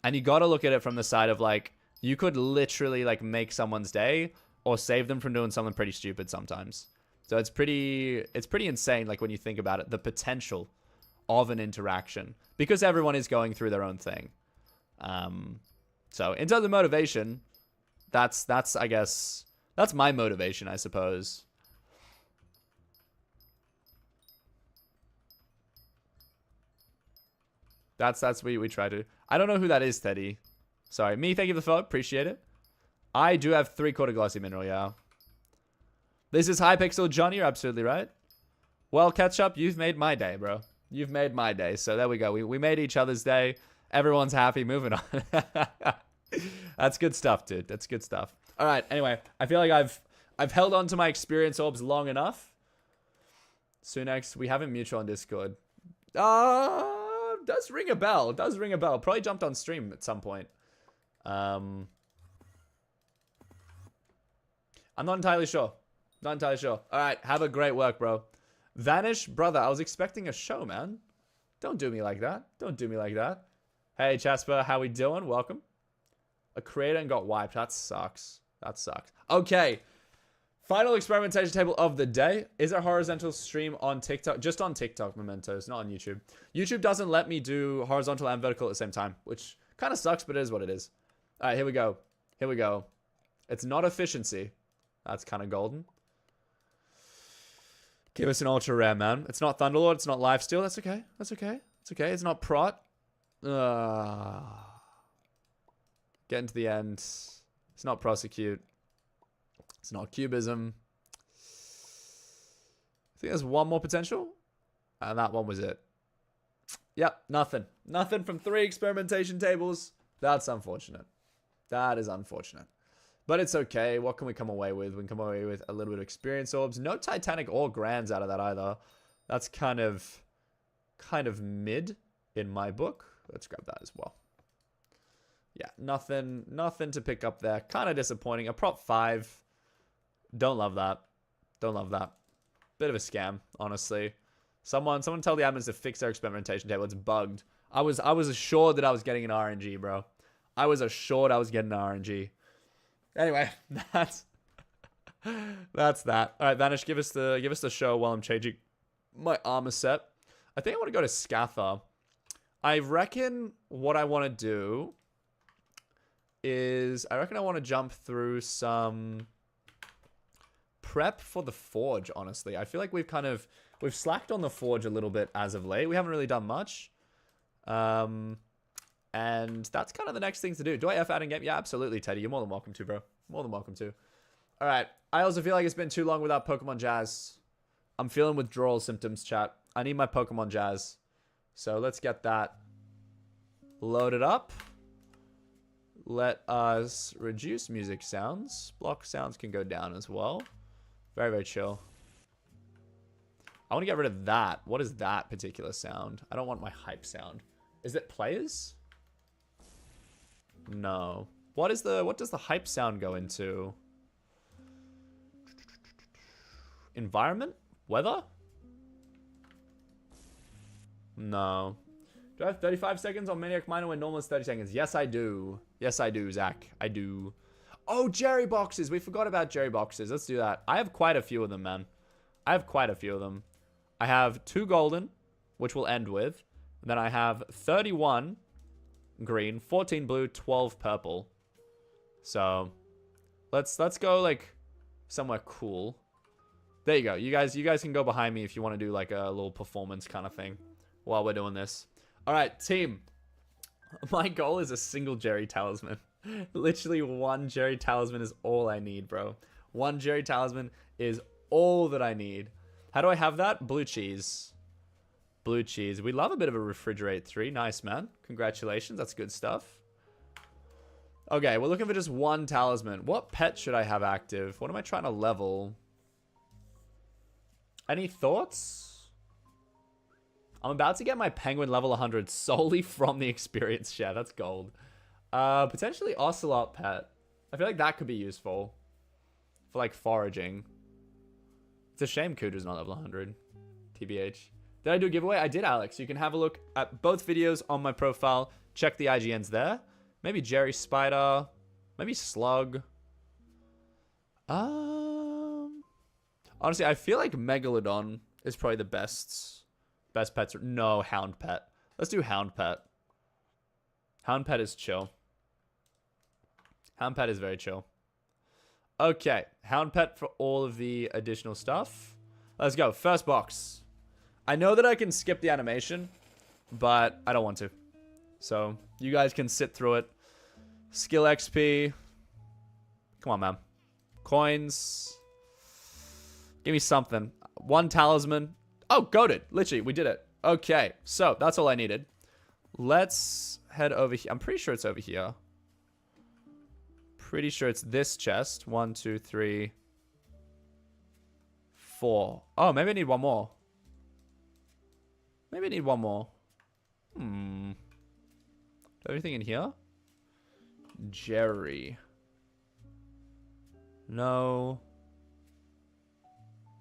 And you got to look at it from the side of like, you could literally like make someone's day or save them from doing something pretty stupid sometimes. So it's pretty insane, like when you think about it, the potential of an interaction, because everyone is going through their own thing. So in terms of motivation, that's I guess that's my motivation, I suppose. That's what we try to. I don't know who that is, Teddy. Sorry, me. Thank you for the follow. Appreciate it. I do have 3/4 glossy mineral, yeah. This is Hypixel, Johnny. You're absolutely right. Well, catch up. You've made my day, bro. You've made my day. So there we go. We made each other's day. Everyone's happy. Moving on. That's good stuff, dude. That's good stuff. All right. Anyway, I feel like I've held on to my experience orbs long enough. Sunex, we have a mutual on Discord. Does ring a bell. Does ring a bell. Probably jumped on stream at some point. I'm not entirely sure. Not entirely sure. All right. Have a great work, bro. Vanish, brother. I was expecting a show, man. Don't do me like that. Don't do me like that. Hey, Jasper. How we doing? Welcome. A creator and got wiped. That sucks. That sucks. Okay. Final experimentation table of the day. Is a horizontal stream on TikTok? Just on TikTok, Mementos. Not on YouTube. YouTube doesn't let me do horizontal and vertical at the same time, which kind of sucks, but it is what it is. All right. Here we go. Here we go. It's not efficiency. That's kind of golden. Give us an ultra rare, man. It's not Thunderlord. It's not Lifesteal. That's okay. That's okay. It's okay. It's not Prot. Getting to the end. It's not Prosecute. It's not Cubism. I think there's one more potential. And that one was it. Yep. Nothing. Nothing from 3 experimentation tables. That's unfortunate. That is unfortunate. But it's okay. What can we come away with? We can come away with a little bit of experience orbs. No Titanic or Grands out of that either. That's kind of mid. in my book. Let's grab that as well. Yeah, nothing to pick up there. Kind of disappointing. A prop 5. Don't love that. Don't love that. Bit of a scam, honestly. Someone tell the admins to fix their experimentation table. It's bugged. I was assured that I was getting an RNG, bro. I was assured I was getting an RNG. Anyway, that's that. All right, Vanish, give us the show while I'm changing my armor set. I think I want to go to Scatha. I reckon what I want to do is I want to jump through some prep for the Forge, honestly. I feel like we've slacked on the Forge a little bit as of late. We haven't really done much. And that's kind of the next thing to do. Do I F out in game? Yeah, absolutely, Teddy. You're more than welcome to, bro. More than welcome to. All right. I also feel like it's been too long without Pokemon Jazz. I'm feeling withdrawal symptoms, chat. I need my Pokemon Jazz. So let's get that loaded up. Let us reduce music sounds. Block sounds can go down as well. Very, very chill. I want to get rid of that. What is that particular sound? I don't want my hype sound. Is it players? No. What does the hype sound go into? Environment? Weather? No. Do I have 35 seconds on Maniac Miner when normal is 30 seconds? Yes, I do. Yes, I do, Zach. I do. Oh, Jerry boxes. We forgot about Jerry boxes. Let's do that. I have quite a few of them, man. I have quite a few of them. I have 2 golden, which we'll end with. And then I have 31 green, 14 blue, 12 purple. So let's go like somewhere cool. There you go. You guys can go behind me if you want to do like a little performance kind of thing while we're doing this. All right, team. My goal is a single Jerry talisman. Literally one Jerry talisman is all I need, bro. One Jerry talisman is all that I need. How do I have that? Blue cheese. Blue cheese. We love a bit of a refrigerate 3. Nice, man. Congratulations. That's good stuff. Okay, we're looking for just one talisman. What pet should I have active? What am I trying to level? Any thoughts? I'm about to get my penguin level 100 solely from the experience share. That's gold. Potentially Ocelot pet. I feel like that could be useful for like foraging. It's a shame Kudra's not level 100. TBH. Did I do a giveaway? I did, Alex. You can have a look at both videos on my profile. Check the IGNs there. Maybe Jerry Spider. Maybe Slug. Honestly, I feel like Megalodon is probably the best pets. No, Hound Pet. Let's do Hound Pet. Hound Pet is chill. Hound Pet is very chill. Okay, Hound Pet for all of the additional stuff. Let's go. First box. I know that I can skip the animation, but I don't want to. So, you guys can sit through it. Skill XP. Come on, man. Coins. Give me something. One talisman. Oh, goated. Literally, we did it. Okay, so that's all I needed. Let's head over here. I'm pretty sure it's over here. Pretty sure it's this chest. 1, 2, 3, 4. Oh, maybe I need one more. Maybe I need one more. Everything in here? Jerry. No.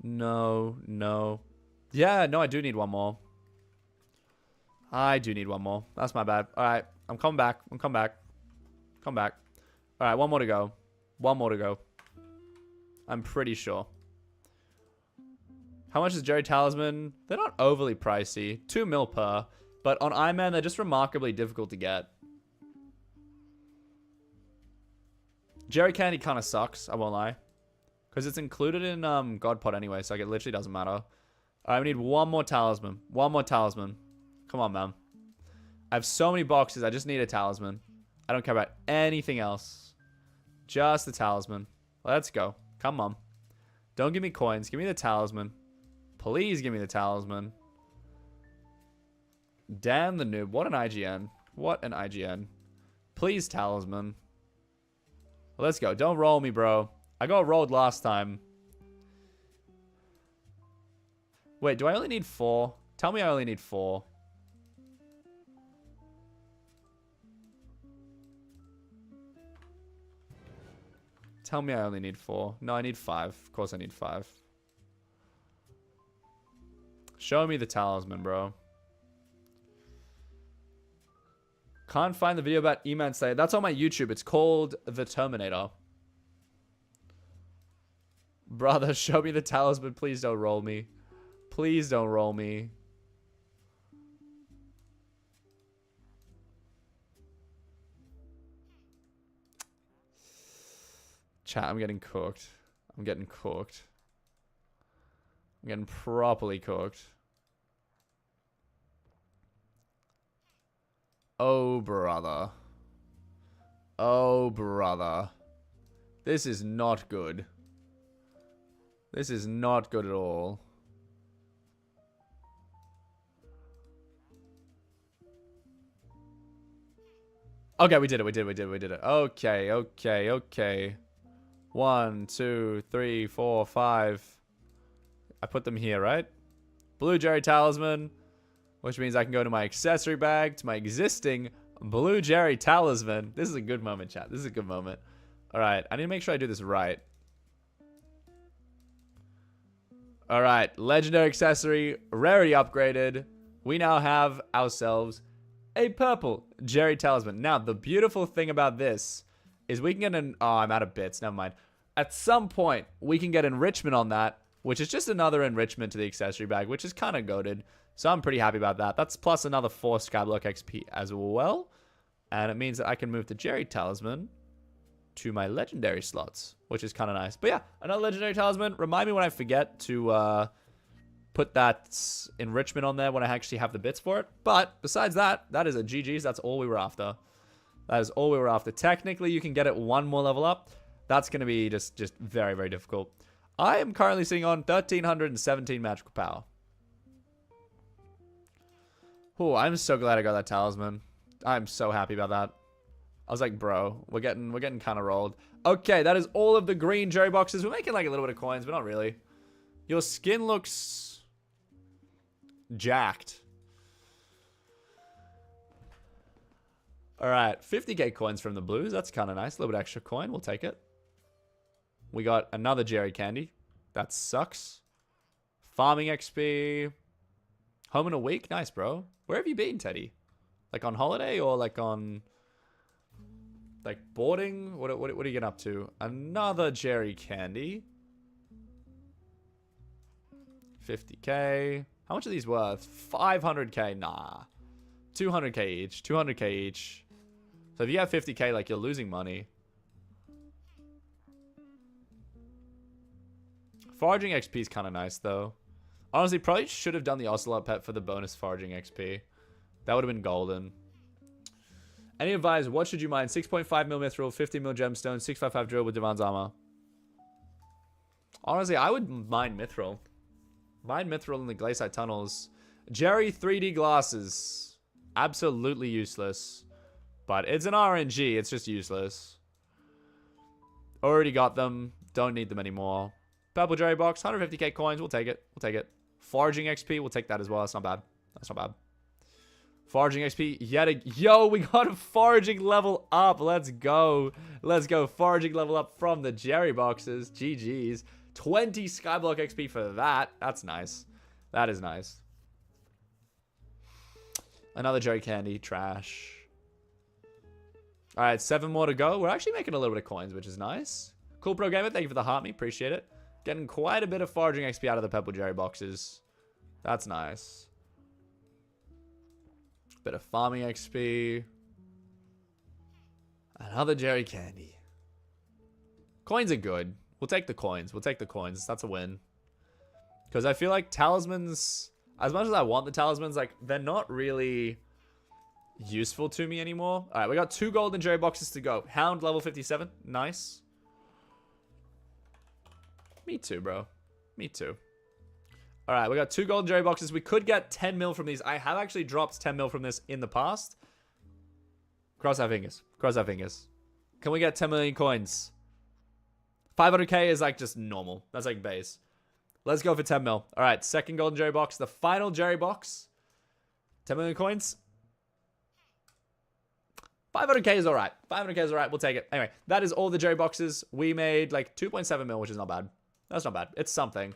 No, no. Yeah, no, I do need one more. I do need one more. That's my bad. All right, I'm coming back. Come back. All right, one more to go. One more to go. I'm pretty sure. How much is Jerry Talisman? They're not overly pricey. 2 mil per. But on Ironman, they're just remarkably difficult to get. Jerry Candy kind of sucks, I won't lie. Because it's included in God Pod anyway, so like, it literally doesn't matter. All right, we need one more talisman. One more talisman. Come on, man. I have so many boxes. I just need a talisman. I don't care about anything else. Just the talisman. Let's go. Come on. Don't give me coins. Give me the talisman. Please give me the talisman. Damn the noob. What an IGN. What an IGN. Please, talisman. Let's go. Don't roll me, bro. I got rolled last time. Wait, do I only need 4? Tell me I only need 4. Tell me I only need 4. No, I need 5. Of course I need 5. Show me the talisman, bro. Can't find the video about Ironman Slayer. That's on my YouTube. It's called The Terminator. Brother, show me the talisman. Please don't roll me. Please don't roll me. Chat, I'm getting cooked. I'm getting cooked. I'm getting properly cooked. Oh, brother. Oh, brother. This is not good. This is not good at all. Okay, we did it. We did it. Okay. 1, 2, 3, 4, 5. I put them here, right? Blue Jerry Talisman, which means I can go to my accessory bag, to my existing Blue Jerry Talisman. This is a good moment, chat. This is a good moment. All right, I need to make sure I do this right. All right, legendary accessory, rarity upgraded. We now have ourselves a purple Jerry Talisman. Now, the beautiful thing about this is we can get an... Oh, I'm out of bits. Never mind. At some point, we can get enrichment on that, which is just another enrichment to the accessory bag, which is kind of goated. So I'm pretty happy about that. That's plus another 4 Skyblock XP as well. And it means that I can move the Jerry Talisman to my legendary slots, which is kind of nice. But yeah, another legendary talisman. Remind me when I forget to put that enrichment on there when I actually have the bits for it. But besides that, that is a GG's. That's all we were after. That is all we were after. Technically, you can get it one more level up. That's going to be just very, very difficult. I am currently sitting on 1,317 magical power. Oh, I'm so glad I got that talisman. I'm so happy about that. I was like, bro, we're getting kind of rolled. Okay, that is all of the green Jerry boxes. We're making like a little bit of coins, but not really. Your skin looks jacked. All right, 50k coins from the blues. That's kind of nice. A little bit extra coin. We'll take it. We got another Jerry candy. That sucks. Farming XP. Home in a week. Nice, bro. Where have you been, Teddy? Like on holiday or like on... like boarding? What are you getting up to? Another Jerry candy. 50k. How much are these worth? 500k. Nah. 200k each. 200k each. So if you have 50k, like, you're losing money. Foraging XP is kind of nice, though. Honestly, probably should have done the Ocelot pet for the bonus foraging XP. That would have been golden. Any advice? What should you mine? 6.5 mil mithril, 50 mil gemstone, 655 drill with Divan's armor. Honestly, I would mine mithril. Mine mithril in the glacier tunnels. Jerry 3D glasses. Absolutely useless. But it's an RNG. It's just useless. Already got them. Don't need them anymore. Purple Jerry box. 150k coins. We'll take it. We'll take it. Foraging XP. We'll take that as well. That's not bad. That's not bad. Foraging XP. Yo, we got a foraging level up. Let's go. Let's go. Foraging level up from the Jerry boxes. GG's. 20 Skyblock XP for that. That's nice. That is nice. Another Jerry candy. Trash. All right, 7 more to go. We're actually making a little bit of coins, which is nice. Cool Pro Gamer. Thank you for the heart me. Appreciate it. Getting quite a bit of foraging XP out of the purple Jerry boxes. That's nice. Bit of farming XP. Another Jerry candy. Coins are good. We'll take the coins. We'll take the coins. That's a win. Because I feel like talismans, as much as I want the talismans, like, they're not really useful to me anymore. All right, we got 2 golden Jerry boxes to go. Hound level 57. Nice. Me too, bro. Me too. All right, we got 2 golden Jerry boxes. We could get 10 mil from these. I have actually dropped 10 mil from this in the past. Cross our fingers. Cross our fingers. Can we get 10 million coins? 500k is like just normal. That's like base. Let's go for 10 mil. All right, second golden Jerry box. The final Jerry box. 10 million coins. 500k is all right. 500k is all right. We'll take it. Anyway, that is all the Jerry boxes. We made like 2.7 mil, which is not bad. That's not bad. It's something.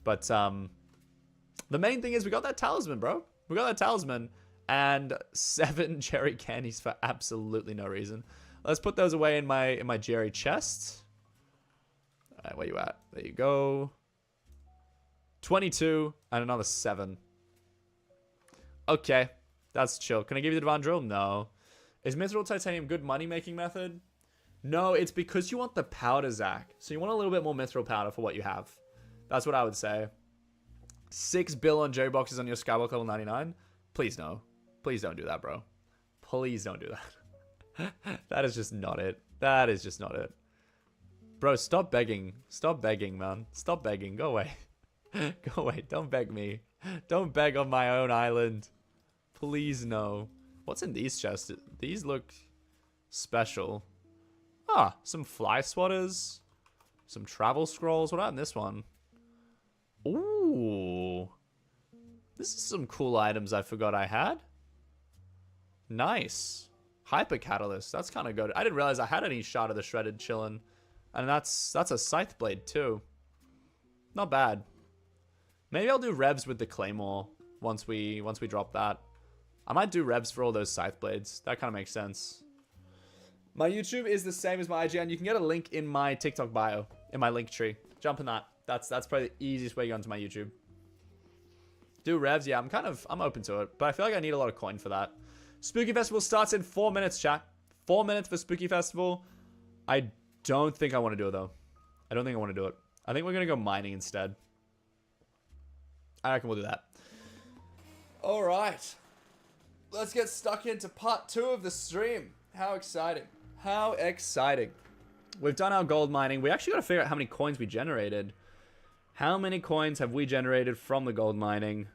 But the main thing is we got that talisman, bro. We got that talisman and 7 Jerry candies for absolutely no reason. Let's put those away in my Jerry chest. All right, where you at? There you go. 22 and another 7. Okay, that's chill. Can I give you the Divine Drill? No. Is Mithril Titanium good money-making method? No, it's because you want the powder, Zach. So you want a little bit more Mithril powder for what you have. That's what I would say. 6 bill on Jerry boxes on your Skyblock level 99? Please no. Please don't do that, bro. Please don't do that. That is just not it. That is just not it. Bro, stop begging. Stop begging, man. Stop begging. Go away. Go away. Don't beg me. Don't beg on my own island. Please no. What's in these chests? These look special. Ah, some fly swatters. Some travel scrolls. What about in this one? Ooh. This is some cool items I forgot I had. Nice. Hyper Catalyst. That's kind of good. I didn't realize I had any Shard of the Shredded chilling. And that's a Scythe Blade too. Not bad. Maybe I'll do revs with the Claymore once we drop that. I might do revs for all those Scythe Blades. That kind of makes sense. My YouTube is the same as my IGN. You can get a link in my TikTok bio, in my link tree. Jump in that. That's probably the easiest way to go onto my YouTube. Do revs, yeah, I'm open to it. But I feel like I need a lot of coin for that. Spooky Festival starts in 4 minutes, chat. 4 minutes for Spooky Festival. I don't think I want to do it, though. I don't think I want to do it. I think we're going to go mining instead. I reckon we'll do that. All right. Let's get stuck into part 2 of the stream. How exciting. How exciting. We've done our gold mining. We actually got to figure out how many coins we generated. How many coins have we generated from the gold mining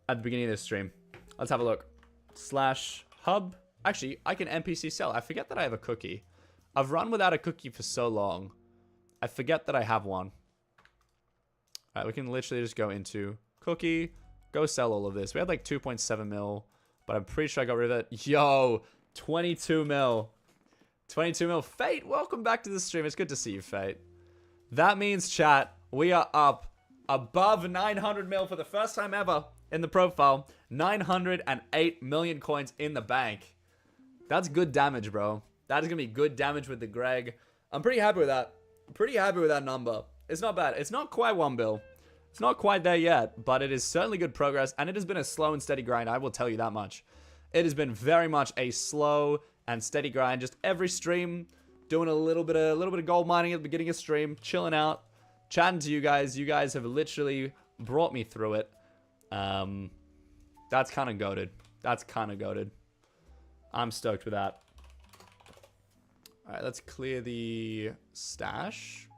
at the beginning of this stream? Let's have a look. /hub. Actually, I can NPC sell. I forget that I have a cookie. I've run without a cookie for so long. I forget that I have one. All right, we can literally just go into cookie, go sell all of this. We had like 2.7 mil, but I'm pretty sure I got rid of it. Yo, 22 mil. 22 mil. Fate, welcome back to the stream. It's good to see you, Fate. That means, chat, we are up above 900 mil for the first time ever in the profile. 908 million coins in the bank. That's good damage, bro. That is going to be good damage with the Greg. I'm pretty happy with that. Pretty happy with that number. It's not bad. It's not quite 1 bill. It's not quite there yet, but it is certainly good progress, and it has been a slow and steady grind, I will tell you that much. It has been very much a slow and steady grind. Just every stream, doing a little bit of gold mining at the beginning of stream, chilling out, chatting to you guys. You guys have literally brought me through it. That's kind of goated. That's kind of goated. I'm stoked with that. All right, let's clear the stash.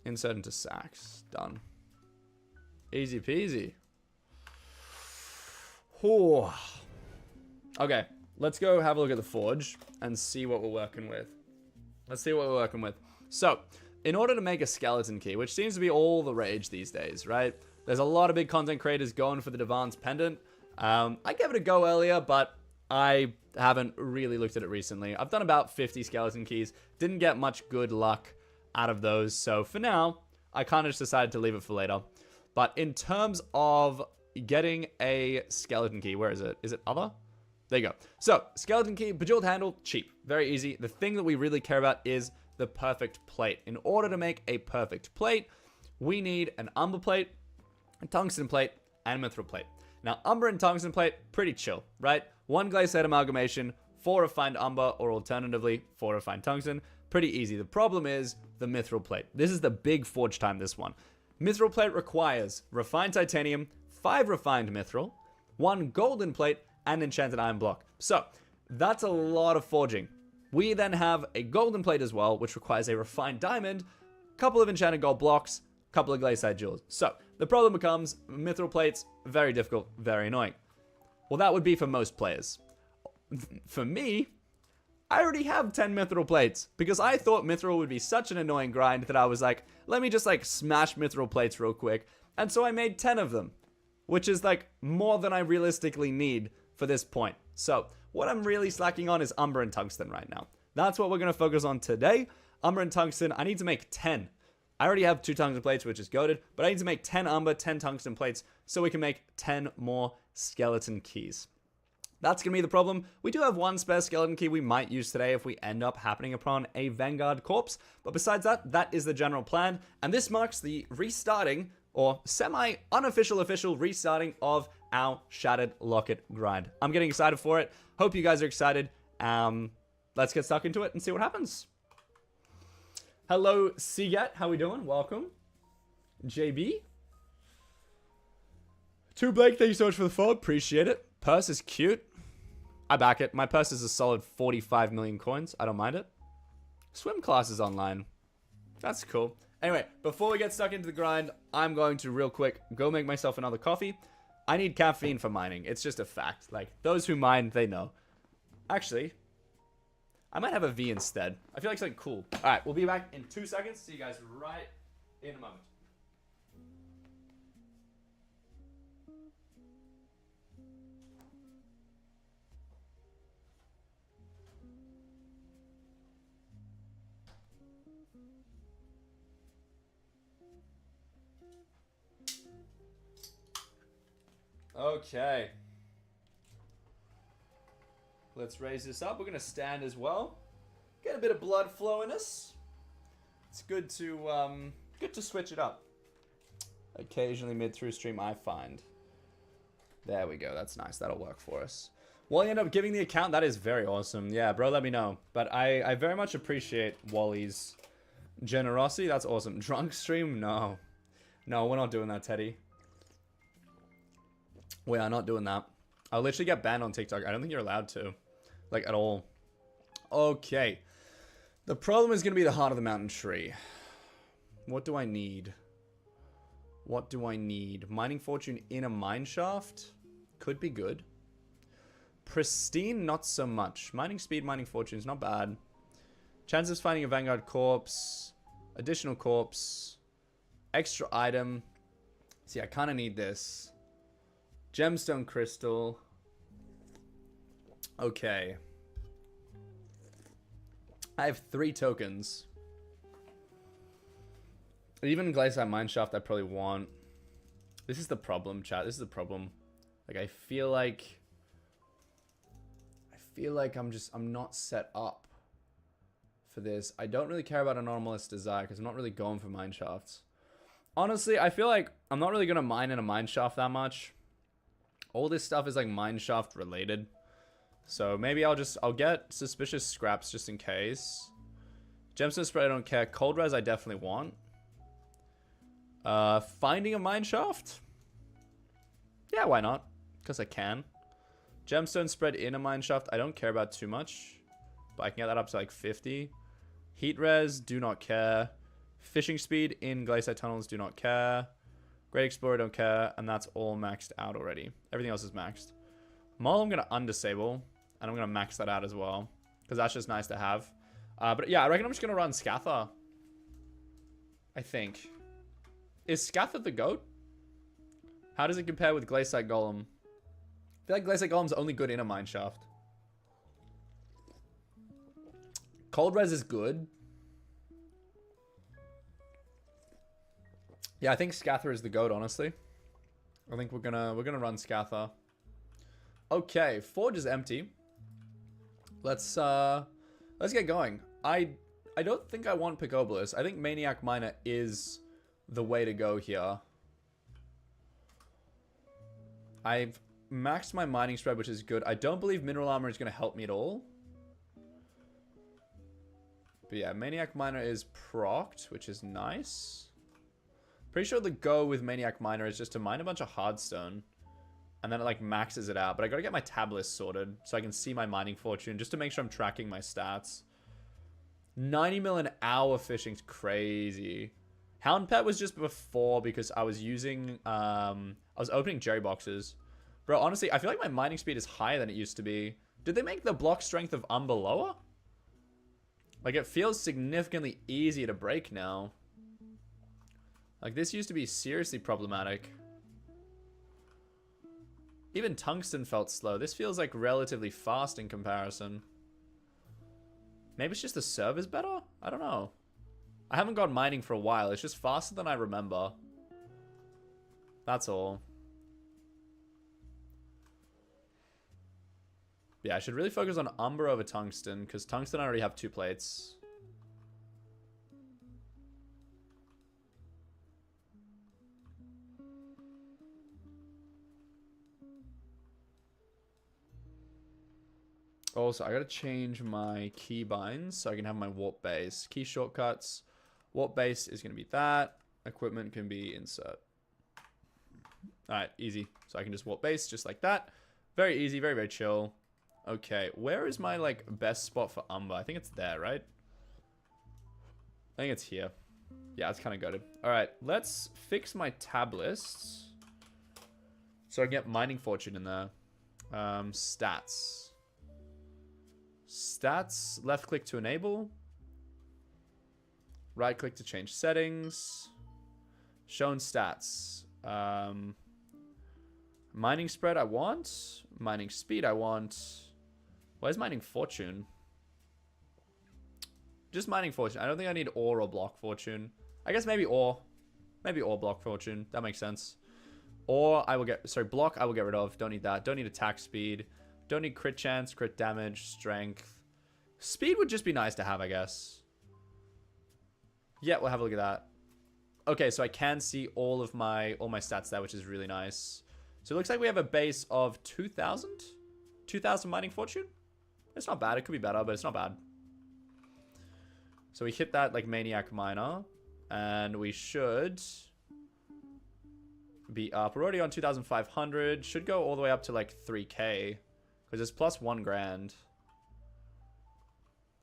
Insert into sacks. Done. Easy peasy. Whew. Okay, let's go have a look at the forge and see what we're working with. Let's see what we're working with. So, in order to make a skeleton key, which seems to be all the rage these days, right? There's a lot of big content creators going for the Devant's pendant. I gave it a go earlier, but I haven't really looked at it recently. I've done about 50 skeleton keys. Didn't get much good luck out of those. So for now, I kind of just decided to leave it for later. But in terms of getting a skeleton key, where is it? Is it other? There you go. So skeleton key, bejeweled handle, cheap, very easy. The thing that we really care about is the perfect plate. In order to make a perfect plate, we need an umber plate, a tungsten plate, and a mithril plate. Now, umber and tungsten plate, pretty chill, right? 1 glaciate amalgamation, 4 refined umber, or alternatively, 4 refined tungsten. Pretty easy. The problem is the mithril plate. This is the big forge time, this one. Mithril plate requires refined titanium, 5 refined mithril, 1 golden plate, and enchanted iron block. So, that's a lot of forging. We then have a golden plate as well, which requires a refined diamond, couple of enchanted gold blocks, couple of glaciate jewels. So, the problem becomes mithril plates, very difficult, very annoying. Well, that would be for most players. For me, I already have 10 mithril plates because I thought mithril would be such an annoying grind that I was like, let me just like smash mithril plates real quick And so I made 10 of them, which is like more than I realistically need for this point. So what I'm really slacking on is Umber and Tungsten right now. That's what we're going to focus on today. Umber and Tungsten, I need to make 10. I already have 2 Tungsten plates, which is goated, but I need to make 10 Umber, 10 Tungsten plates, so we can make 10 more skeleton keys. That's going to be the problem. We do have 1 spare skeleton key we might use today if we end up happening upon a Vanguard corpse. But besides that, that is the general plan. And this marks the restarting, or semi-unofficial official restarting of our Shattered Locket grind. I'm getting excited for it. Hope you guys are excited. Let's get stuck into it and see what happens. Hello, Seagat. How we doing? Welcome. JB. To Blake, thank you so much for the follow. Appreciate it. Purse is cute. I back it. My purse is a solid 45 million coins. I don't mind it. Swim class is online. That's cool. Anyway, before we get stuck into the grind, I'm going to real quick go make myself another coffee. I need caffeine for mining. It's just a fact. Like, those who mine, they know. Actually, I might have a V instead. I feel like something cool. Alright, we'll be back in 2 seconds. See you guys right in a moment. Okay. Let's raise this up. We're going to stand as well. Get a bit of blood flow in us. It's good to switch it up. Occasionally mid through stream I find. There we go. That's nice. That'll work for us. Wally end up giving the account. That is very awesome. Yeah, bro, let me know. But I very much appreciate Wally's generosity. That's awesome. Drunk stream? No. No, we're not doing that, Teddy. We are not doing that. I'll literally get banned on TikTok. I don't think you're allowed to. Like, at all. Okay. The problem is going to be the heart of the mountain tree. What do I need? What do I need? Mining fortune in a mine shaft? Could be good. Pristine, not so much. Mining speed, mining fortune is not bad. Chances of finding a Vanguard corpse. Additional corpse. Extra item. See, I kind of need this. Gemstone crystal. Okay. I have 3 tokens. Even Glacier Mineshaft I probably want. This is the problem, chat. This is the problem. Like, I feel like I'm not set up for this. I don't really care about Anomalous Desire because I'm not really going for Mineshafts. Honestly, I feel like I'm not really going to mine in a Mineshaft that much. All this stuff is like mineshaft related. So maybe I'll get suspicious scraps just in case. Gemstone spread I don't care. Cold res I definitely want. Finding a mineshaft? Yeah, why not? Because I can. Gemstone spread in a mineshaft I don't care about too much. But I can get that up to like 50. Heat res, do not care. Fishing speed in glacier tunnels, do not care. Great Explorer, don't care. And that's all maxed out already. Everything else is maxed. Mole, I'm going to undisable. And I'm going to max that out as well. Because that's just nice to have. But yeah, I reckon I'm just going to run Scather. I think. Is Scather the GOAT? How does it compare with Glacier Golem? I feel like Glacier Golem's only good in a mineshaft. Cold res is good. Yeah, I think Scather is the GOAT, honestly. I think we're gonna run Scather. Okay, Forge is empty. Let's get going. I don't think I want Picobulus. I think Maniac Miner is the way to go here. I've maxed my mining spread, which is good. I don't believe Mineral Armor is going to help me at all. But yeah, Maniac Miner is procced, which is nice. Pretty sure the go with Maniac Miner is just to mine a bunch of hardstone. And then it like maxes it out. But I gotta get my tab list sorted so I can see my mining fortune just to make sure I'm tracking my stats. 90 mil an hour fishing's crazy. Hound Pet was just before because I was using, I was opening Jerry boxes. Bro, honestly, I feel like my mining speed is higher than it used to be. Did they make the block strength of Umber lower? Like, it feels significantly easier to break now. Like, this used to be seriously problematic. Even tungsten felt slow. This feels like relatively fast in comparison. Maybe it's just the server's better? I don't know. I haven't gone mining for a while. It's just faster than I remember. That's all. Yeah, I should really focus on Umber over tungsten, because tungsten I already have 2 plates. Also, I gotta change my key binds so I can have my warp base. Key shortcuts. Warp base is gonna be that. Equipment can be insert. Alright, easy. So I can just warp base just like that. Very easy, very, very chill. Okay, where is my, like, best spot for Umber? I think it's there, right? I think it's here. Yeah, it's kind of goated. Alright, let's fix my tab lists so I can get mining fortune in there. Stats. Stats, left click to enable. Right click to change settings. Shown stats. Mining spread I want. Mining speed I want. Where's mining fortune? Just mining fortune. I don't think I need ore or block fortune. I guess maybe ore. Maybe ore block fortune. That makes sense. Or I will get... Sorry, block I will get rid of. Don't need that. Don't need attack speed. Don't need crit chance, crit damage, strength. Speed would just be nice to have, I guess. Yeah, we'll have a look at that. Okay, so I can see all my stats there, which is really nice. So it looks like we have a base of 2,000? 2,000 mining fortune? It's not bad. It could be better, but it's not bad. So we hit that like maniac miner. And we should be up. We're already on 2,500. Should go all the way up to like 3K. Because it's plus 1 grand.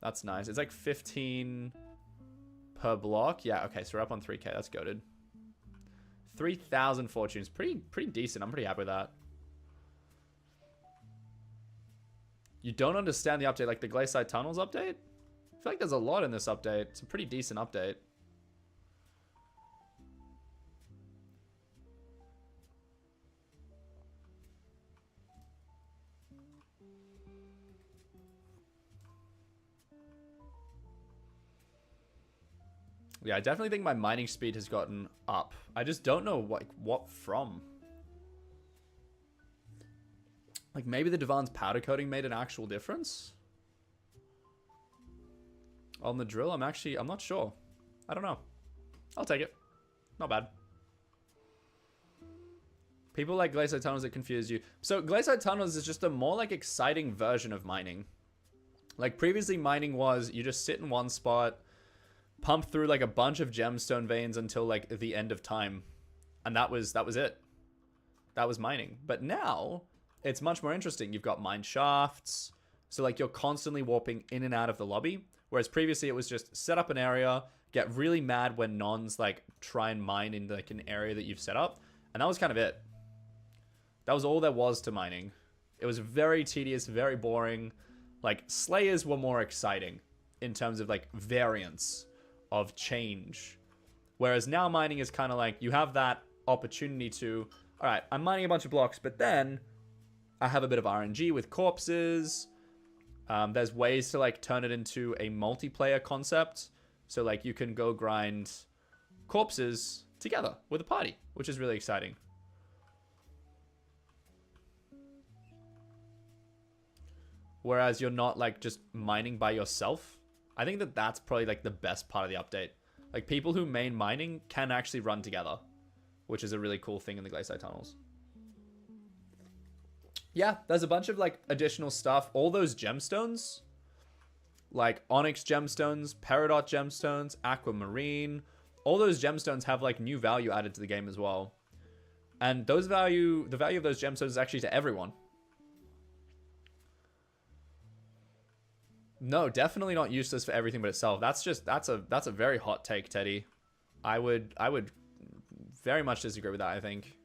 That's nice. It's like 15 per block. Yeah, okay, so we're up on 3K. That's goated. 3,000 fortunes. Pretty decent. I'm pretty happy with that. You don't understand the update, like the Glacier Tunnels update? I feel like there's a lot in this update. It's a pretty decent update. Yeah, I definitely think my mining speed has gotten up. I just don't know what from. Like, maybe the Divan's powder coating made an actual difference? On the drill? I'm not sure. I don't know. I'll take it. Not bad. People like Glacier Tunnels that confuse you. So, Glacier Tunnels is just a more, like, exciting version of mining. Like, previously mining was, you just sit in one spot, pump through, like, a bunch of gemstone veins until, like, the end of time. And that was it. That was mining. But now, it's much more interesting. You've got mine shafts. So, like, you're constantly warping in and out of the lobby. Whereas previously, it was just set up an area, get really mad when nons, like, try and mine in, like, an area that you've set up. And that was kind of it. That was all there was to mining. It was very tedious, very boring. Like, Slayers were more exciting in terms of, like, variance of change. Whereas now mining is kind of like, you have that opportunity to, all right, I'm mining a bunch of blocks, but then I have a bit of RNG with corpses. There's ways to, like, turn it into a multiplayer concept. So, like, you can go grind corpses together with a party, which is really exciting. Whereas you're not, like, just mining by yourself. I think that that's probably, like, the best part of the update. Like, people who main mining can actually run together, which is a really cool thing in the Glacier Tunnels. Yeah, there's a bunch of, like, additional stuff. All those gemstones, like Onyx gemstones, Peridot gemstones, Aquamarine, all those gemstones have, like, new value added to the game as well. And the value of those gemstones is actually to everyone. No, definitely not useless for everything but itself. That's a very hot take, Teddy. I would very much disagree with that, I think.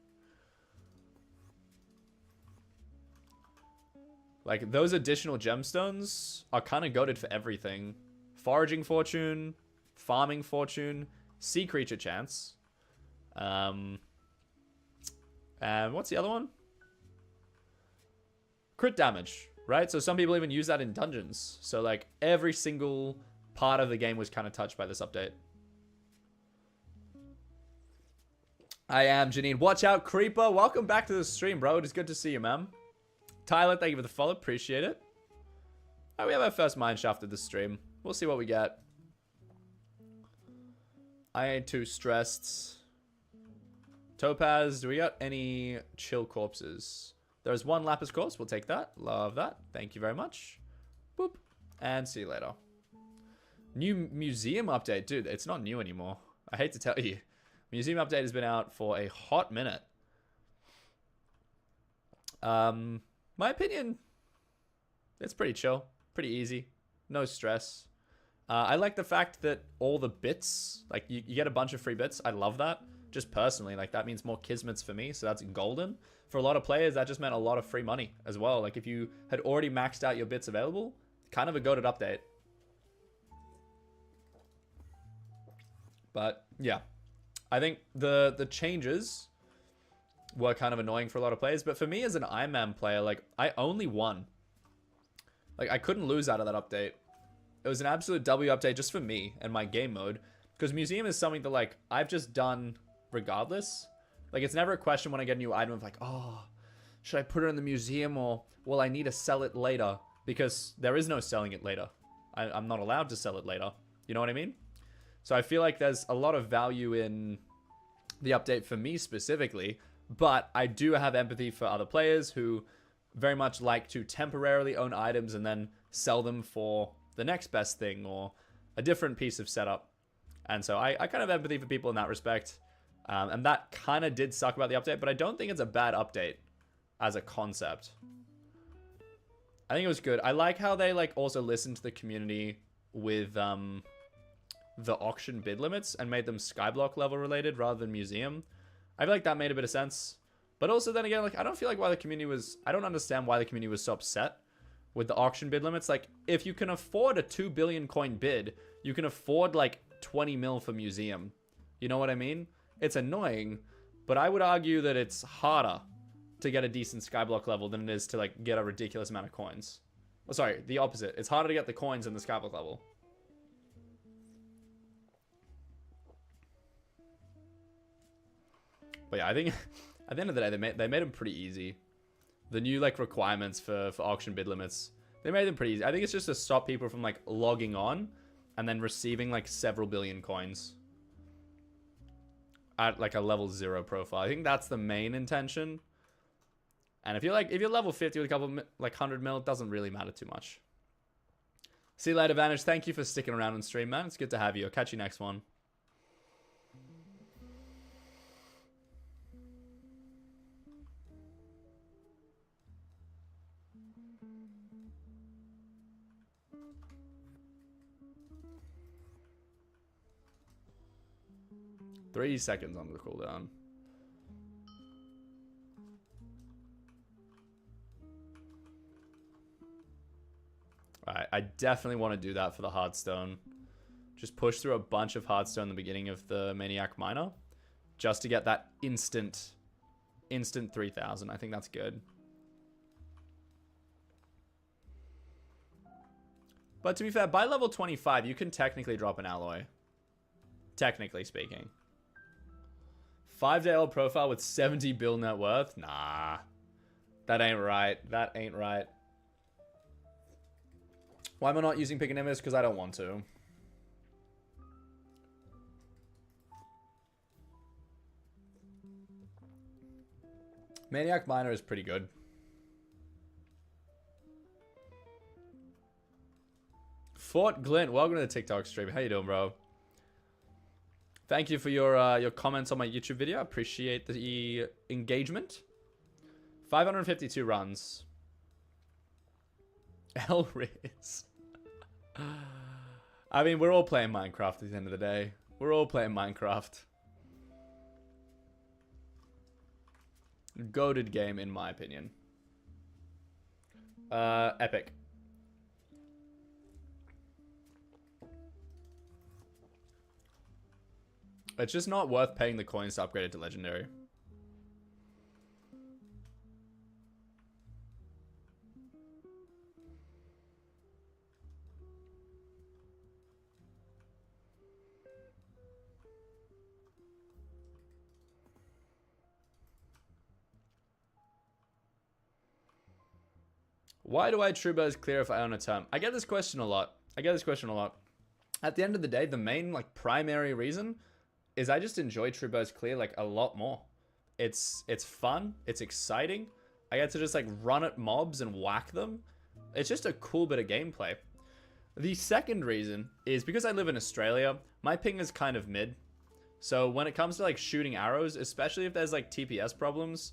Like, those additional gemstones are kind of goated for everything. Foraging fortune, farming fortune, sea creature chance. And what's the other one? Crit damage, right? So some people even use that in dungeons. So like every single part of the game was kind of touched by this update. I am Janine. Watch out, Creeper. Welcome back to the stream, bro. It is good to see you, man. Tyler, thank you for the follow. Appreciate it. Oh, we have our first mine shaft of the stream. We'll see what we get. I ain't too stressed. Topaz, do we got any chill corpses? There's one lapis corpse. We'll take that. Love that. Thank you very much. Boop. And see you later. New museum update. Dude, it's not new anymore. I hate to tell you. Museum update has been out for a hot minute. My opinion, it's pretty chill. Pretty easy. No stress. I like the fact that all the bits, like you get a bunch of free bits. I love that. Just personally, like that means more kismets for me. So that's golden. For a lot of players, that just meant a lot of free money as well. Like if you had already maxed out your bits available, kind of a goated update. But yeah, I think the changes were kind of annoying for a lot of players. But for me as an Ironman player, like I only won. Like I couldn't lose out of that update. It was an absolute W update just for me and my game mode. Because museum is something that like I've just done regardless. Like it's never a question when I get a new item of like, oh, should I put it in the museum or will I need to sell it later? Because there is no selling it later. I'm not allowed to sell it later. You know what I mean? So I feel like there's a lot of value in the update for me specifically. But I do have empathy for other players who very much like to temporarily own items and then sell them for the next best thing or a different piece of setup. And so I kind of have empathy for people in that respect. And that kind of did suck about the update, but I don't think it's a bad update as a concept. I think it was good. I like how they like also listened to the community with the auction bid limits and made them Skyblock level related rather than museum. I feel like that made a bit of sense. But also then again, like I don't feel like why the community was... I don't understand why the community was so upset with the auction bid limits. Like if you can afford a 2 billion coin bid, you can afford like 20 mil for museum. You know what I mean? It's annoying, but I would argue that it's harder to get a decent Skyblock level than it is to like get a ridiculous amount of coins. Oh, sorry, the opposite. It's harder to get the coins in the Skyblock level. But yeah, I think at the end of the day, they made them pretty easy. The new like requirements for auction bid limits, they made them pretty easy. I think it's just to stop people from like logging on and then receiving like several billion coins at like a level 0 profile. I think that's the main intention. And if you're level 50 with a couple like 100 mil, it doesn't really matter too much. See you later, Vanish. Thank you for sticking around on stream, man. It's good to have you. I'll catch you next one. Three seconds on the cooldown. Alright, I definitely want to do that for the Hearthstone. Just push through a bunch of Hearthstone in the beginning of the Maniac Miner. Just to get that instant 3,000. I think that's good. But to be fair, by level 25, you can technically drop an alloy. Technically speaking. 5-day-old profile with 70 bill net worth? Nah. That ain't right. That ain't right. Why am I not using Pick and Nimbus? Because I don't want to. Maniac Miner is pretty good. Fort Glint, welcome to the TikTok stream. How you doing, bro? Thank you for your comments on my YouTube video. I appreciate the engagement. 552 runs. Elriz. I mean, we're all playing Minecraft at the end of the day. We're all playing Minecraft. Goated game, in my opinion. Epic. It's just not worth paying the coins to upgrade it to legendary. Why do I true burst clear if I own a term? I get this question a lot. At the end of the day, the main like primary reason is I just enjoy true burst clear like a lot more. It's fun. It's exciting. I get to just like run at mobs and whack them. It's just a cool bit of gameplay. The second reason is because I live in Australia, my ping is kind of mid. So when it comes to like shooting arrows, especially if there's like TPS problems,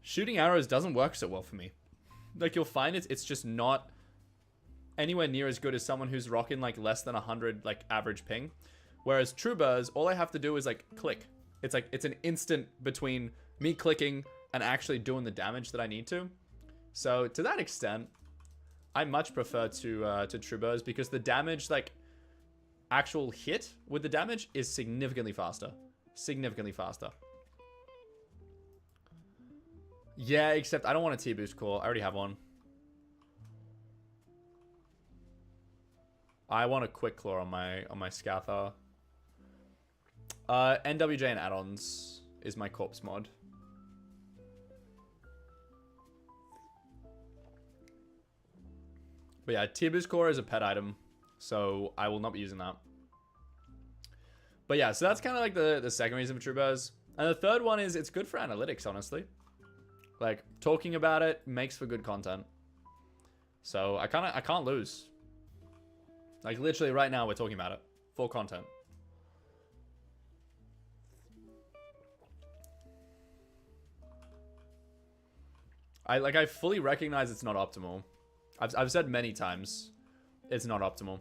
shooting arrows doesn't work so well for me. Like you'll find it's just not anywhere near as good as someone who's rocking like less than 100 like average ping. Whereas true burst, all I have to do is like click. It's like it's an instant between me clicking and actually doing the damage that I need to. So to that extent, I much prefer to true burst because the damage, like actual hit with the damage, is significantly faster. Significantly faster. Yeah, except I don't want a T-boost core. I already have one. I want a quick claw on my Scather. NWJ and add-ons is my corpse mod. But yeah, T-boost core is a pet item, so I will not be using that. But yeah, so that's kind of like the second reason for true burst. And the third one is it's good for analytics, honestly. Like, talking about it makes for good content. So, I can't lose. Like, literally right now, we're talking about it. For content. I fully recognize it's not optimal. I've said many times it's not optimal.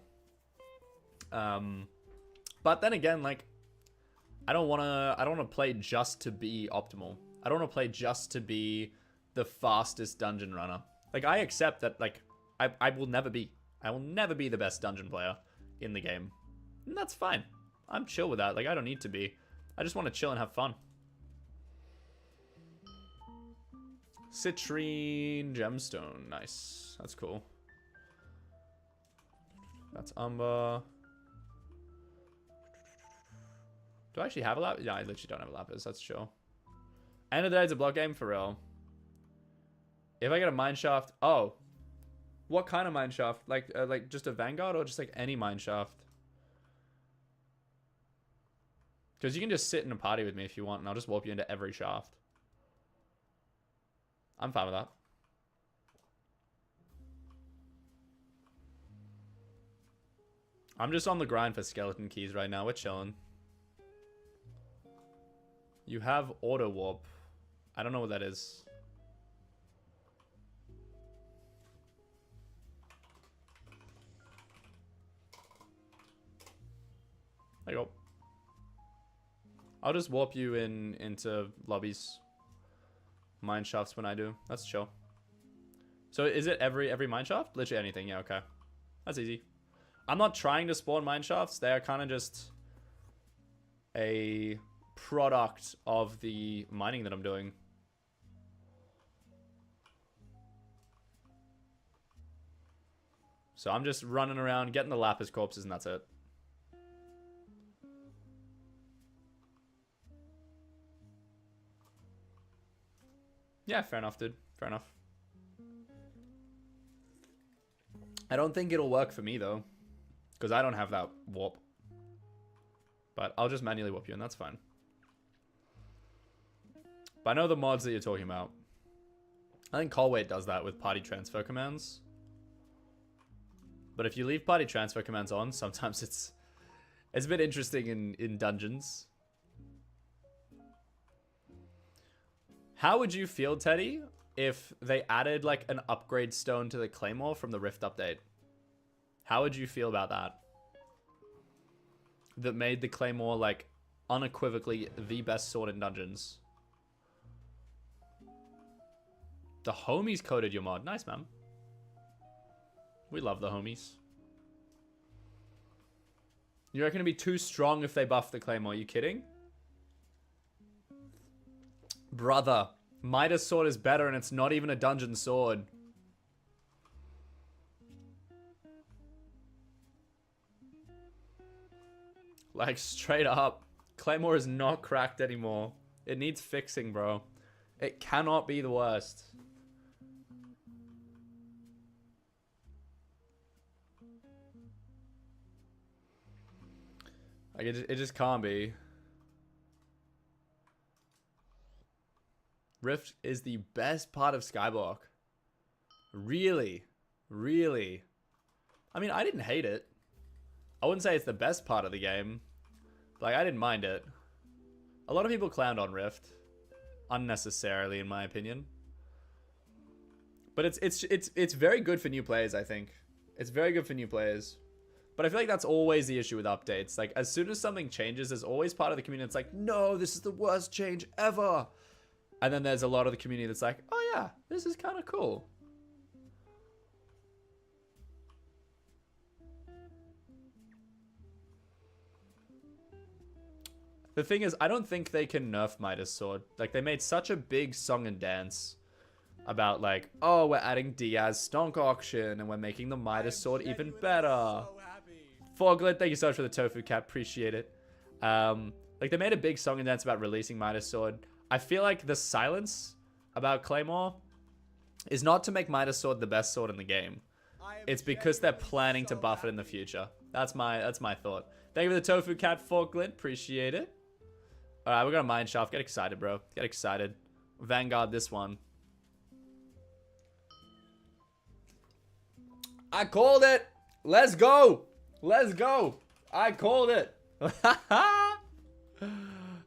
But then again, like, I don't wanna play just to be optimal. I don't want to play just to be the fastest dungeon runner. Like, I accept that, like, I will never be the best dungeon player in the game. And that's fine. I'm chill with that. Like, I don't need to be. I just want to chill and have fun. Citrine gemstone. Nice. That's cool. That's umber. Do I actually have a lapis? Yeah, I literally don't have a lapis. That's chill. End of the day, it's a block game for real. If I get a mineshaft, oh, what kind of mineshaft? Like just a vanguard or just like any mineshaft? Because you can just sit in a party with me if you want, and I'll just warp you into every shaft. I'm fine with that. I'm just on the grind for skeleton keys right now. We're chilling. You have auto warp. I don't know what that is. There you go. I'll just warp you into lobbies. Mine shafts when I do. That's chill. So is it every mine shaft? Literally anything. Yeah, okay. That's easy. I'm not trying to spawn mine shafts. They are kind of just a product of the mining that I'm doing. So I'm just running around, getting the lapis corpses, and that's it. Yeah, fair enough, dude. Fair enough. I don't think it'll work for me, though. Because I don't have that warp. But I'll just manually warp you, and that's fine. But I know the mods that you're talking about. I think Callweight does that with party transfer commands. But if you leave party transfer commands on, sometimes it's a bit interesting in dungeons. How would you feel, Teddy, if they added like an upgrade stone to the Claymore from the Rift update? How would you feel about that? That made the Claymore like unequivocally the best sword in dungeons. The homies coded your mod. Nice, man. We love the homies. You reckon it'd be too strong if they buff the Claymore? Are you kidding? Brother, Midas sword is better and it's not even a dungeon sword. Like, straight up. Claymore is not cracked anymore. It needs fixing, bro. It cannot be the worst. Like, it just can't be. Rift is the best part of Skyblock. Really? Really? I mean, I didn't hate it. I wouldn't say it's the best part of the game. But, like, I didn't mind it. A lot of people clowned on Rift. Unnecessarily, in my opinion. But it's very good for new players, I think. It's very good for new players. But I feel like that's always the issue with updates. Like, as soon as something changes, there's always part of the community that's like, no, this is the worst change ever. And then there's a lot of the community that's like, oh yeah, this is kind of cool. The thing is, I don't think they can nerf Midas Sword. Like, they made such a big song and dance about, like, oh, we're adding Diaz Stonk Auction, and we're making the Midas Sword even better. So Foglet, thank you so much for the Tofu Cat. Appreciate it. Like, they made a big song and dance about releasing Midas Sword. I feel like the silence about Claymore is not to make Midas Sword the best sword in the game. It's because they're planning to buff it in the future. That's my thought. Thank you for the Tofu Cat, Foglet. Appreciate it. Alright, we're gonna Mine Shaft. Get excited, bro. Get excited. Vanguard this one. I called it! Let's go! Let's go! I called it!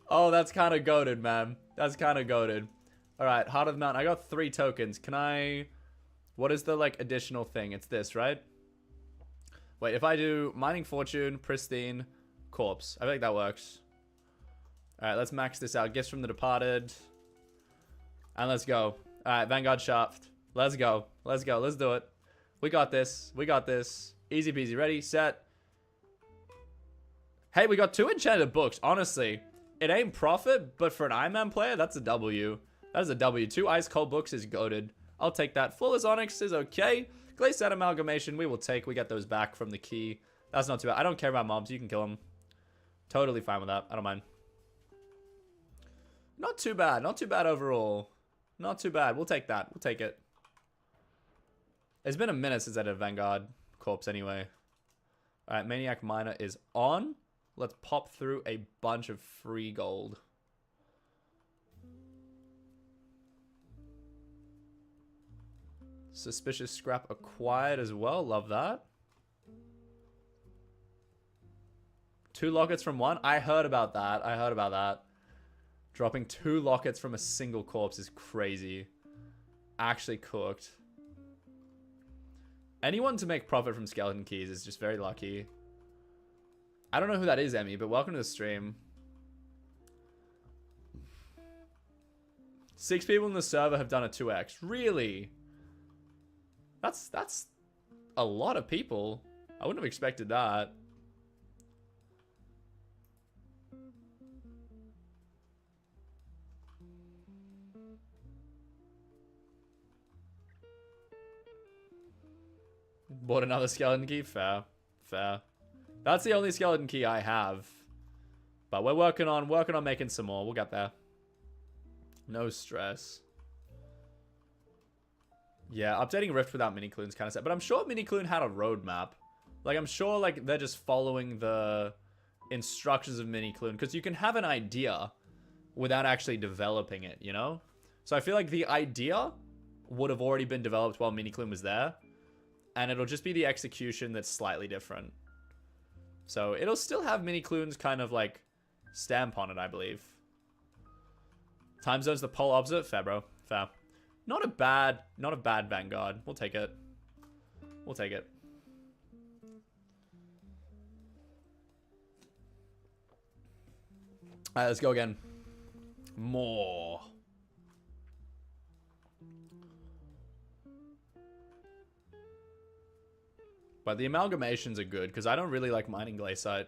Oh, that's kind of goated, man. That's kind of goated. Alright, Heart of the Mountain. I got 3 tokens. Can I... What is the, like, additional thing? It's this, right? Wait, if I do Mining Fortune, Pristine, Corpse. I think that works. Alright, let's max this out. Gifts from the Departed. And let's go. Alright, Vanguard Shaft. Let's go. Let's go. Let's do it. We got this. We got this. Easy peasy. Ready, set. Hey, we got 2 enchanted books. Honestly, it ain't profit, but for an Ironman player, that's a W. That is a W. 2 Ice Cold books is goated. I'll take that. Flawless Onyx is okay. Glaze Set Amalgamation, we will take. We get those back from the key. That's not too bad. I don't care about mobs. You can kill them. Totally fine with that. I don't mind. Not too bad. Not too bad overall. Not too bad. We'll take that. We'll take it. It's been a minute since I did a Vanguard Corpse anyway. Alright, Maniac Miner is on. Let's pop through a bunch of free gold. Suspicious Scrap acquired as well. Love that. 2 lockets from 1. I heard about that. I heard about that. Dropping 2 lockets from a single corpse is crazy. Actually cooked. Anyone to make profit from skeleton keys is just very lucky. I don't know who that is, Emmy, but welcome to the stream. 6 people in the server have done a 2x. Really? That's a lot of people. I wouldn't have expected that. Bought another skeleton key? Fair. Fair. That's the only skeleton key I have. But we're working on making some more. We'll get there. No stress. Yeah, updating Rift without mini-clunes kind of sad. But I'm sure mini-clune had a roadmap. Like, I'm sure, like, they're just following the instructions of mini-clune. Because you can have an idea without actually developing it, you know? So I feel like the idea would have already been developed while mini-clune was there. And it'll just be the execution that's slightly different. So it'll still have mini-clunes kind of, like, stamp on it, I believe. Time zone's the polar opposite? Fair, bro. Fair. Not a bad Vanguard. We'll take it. We'll take it. Alright, let's go again. More. But the amalgamations are good, because I don't really like mining Glaciite.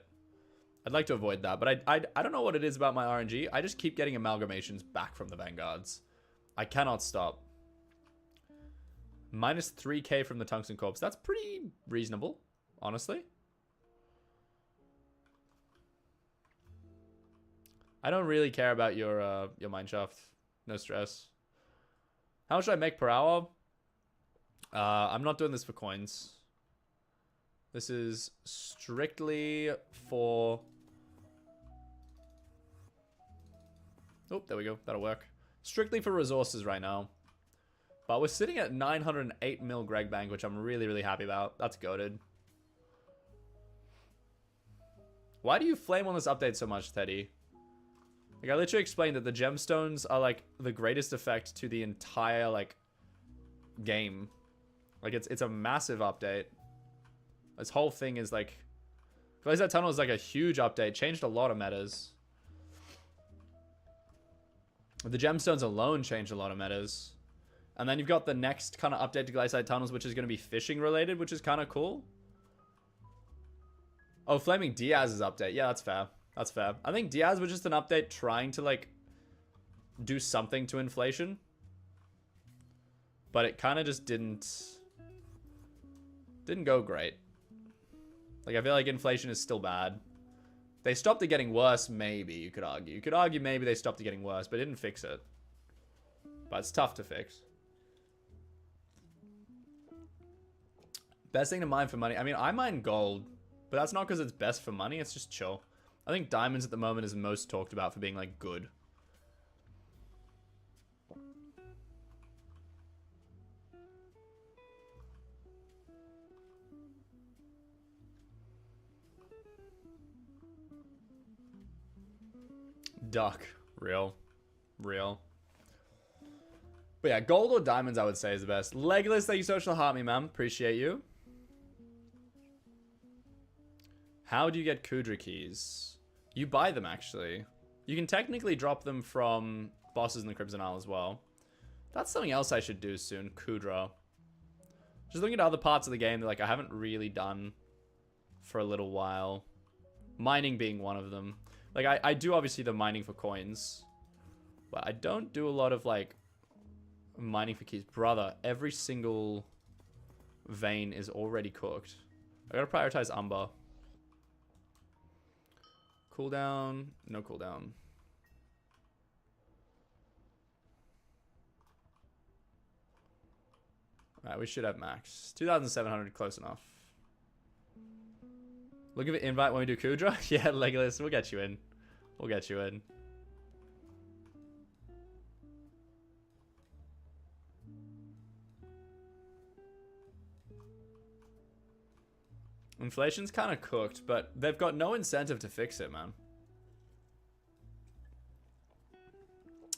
I'd like to avoid that, but I don't know what it is about my RNG. I just keep getting amalgamations back from the Vanguards. I cannot stop. Minus 3k from the Tungsten Corpse. That's pretty reasonable, honestly. I don't really care about your mineshaft. No stress. How much should I make per hour? I'm not doing this for coins. This is strictly for... Oh, there we go. That'll work. Strictly for resources right now. But we're sitting at 908 mil Greg Bank, which I'm really, really happy about. That's goated. Why do you flame on this update so much, Teddy? Like, I literally explained that the gemstones are, like, the greatest effect to the entire, like, game. Like, it's a massive update. This whole thing is, like... Glacier Tunnel is, like, a huge update. Changed a lot of metas. The gemstones alone changed a lot of metas. And then you've got the next kind of update to Glacier Tunnels, which is going to be fishing related, which is kind of cool. Oh, Flaming Diaz's update. Yeah, that's fair. That's fair. I think Diaz was just an update trying to, like, do something to inflation. But it kind of just didn't go great. Like, I feel like inflation is still bad. They stopped it getting worse, maybe, you could argue. You could argue maybe they stopped it getting worse, but it didn't fix it. But it's tough to fix. Best thing to mine for money. I mean, I mine gold, but that's not because it's best for money. It's just chill. I think diamonds at the moment is most talked about for being, like, good. Duck. Real. Real. But yeah, gold or diamonds, I would say, is the best. Legolas, thank you so much for heart me, man. Appreciate you. How do you get Kudra keys? You buy them, actually. You can technically drop them from bosses in the Crimson Isle as well. That's something else I should do soon. Kudra. Just looking at other parts of the game that, like, I haven't really done for a little while. Mining being one of them. Like, I do obviously the mining for coins. But I don't do a lot of, like, mining for keys. Brother, every single vein is already cooked. I gotta prioritize Umber. Cooldown. No cooldown. Alright, we should have max. 2,700, close enough. Looking for invite when we do Kudra? Yeah, Legolas, we'll get you in. We'll get you in. Inflation's kind of cooked, but they've got no incentive to fix it, man.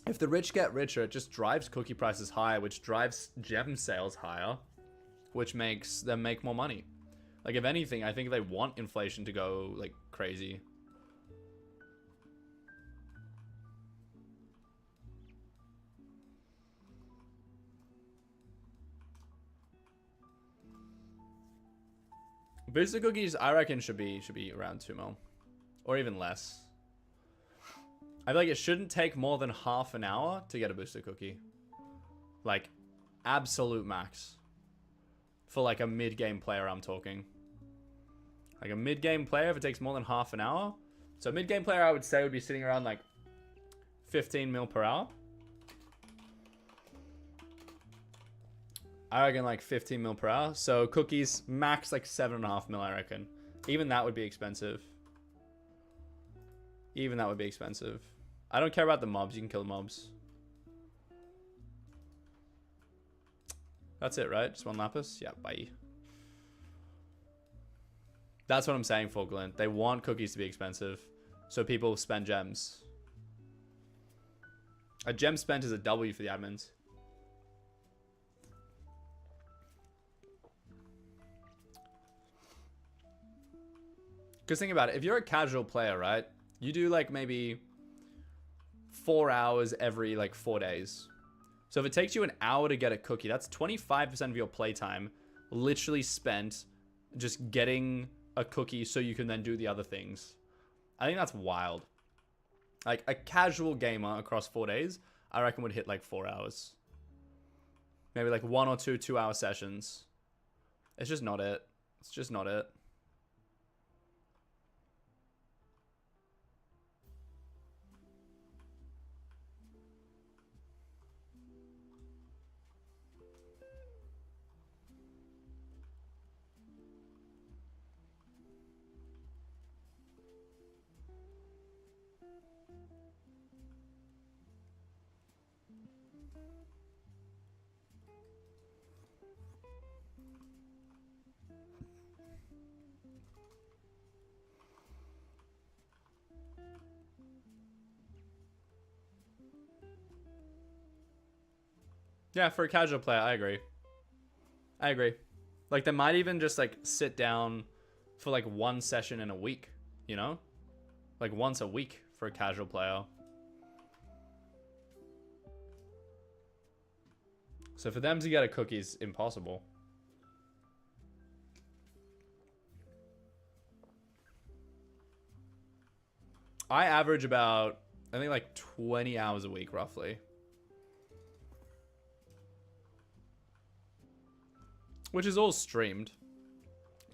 If the rich get richer, it just drives cookie prices higher, which drives gem sales higher, which makes them make more money. Like, if anything, I think they want inflation to go, like, crazy. Booster cookies, I reckon, should be around 2 mil. Or even less. I feel like it shouldn't take more than half an hour to get a booster cookie. Like, absolute max. For, like, a mid-game player, I'm talking. Like, a mid-game player, if it takes more than half an hour. So, a mid-game player, I would say, would be sitting around, like, 15 mil per hour. I reckon, like, 15 mil per hour. So, cookies, max, like, 7.5 mil, I reckon. Even that would be expensive. Even that would be expensive. I don't care about the mobs. You can kill the mobs. That's it, right? Just one lapis? Yeah, bye. That's what I'm saying, Falkland. They want cookies to be expensive. So people spend gems. A gem spent is a W for the admins. Because think about it. If you're a casual player, right? You do like maybe 4 hours every like 4 days. So if it takes you an hour to get a cookie, that's 25% of your playtime literally spent just getting a cookie so you can then do the other things. I think that's wild. Like, a casual gamer across 4 days, I reckon would hit like 4 hours. Maybe like 1 or 2 2-hour sessions. It's just not it. It's just not it. Yeah, for a casual player, I agree. I agree. Like, they might even just, like, sit down for, like, 1 session in a week, you know? Like, once a week for a casual player. So for them to get a cookie is impossible. I average about, I think, like 20 hours a week, roughly. Which is all streamed.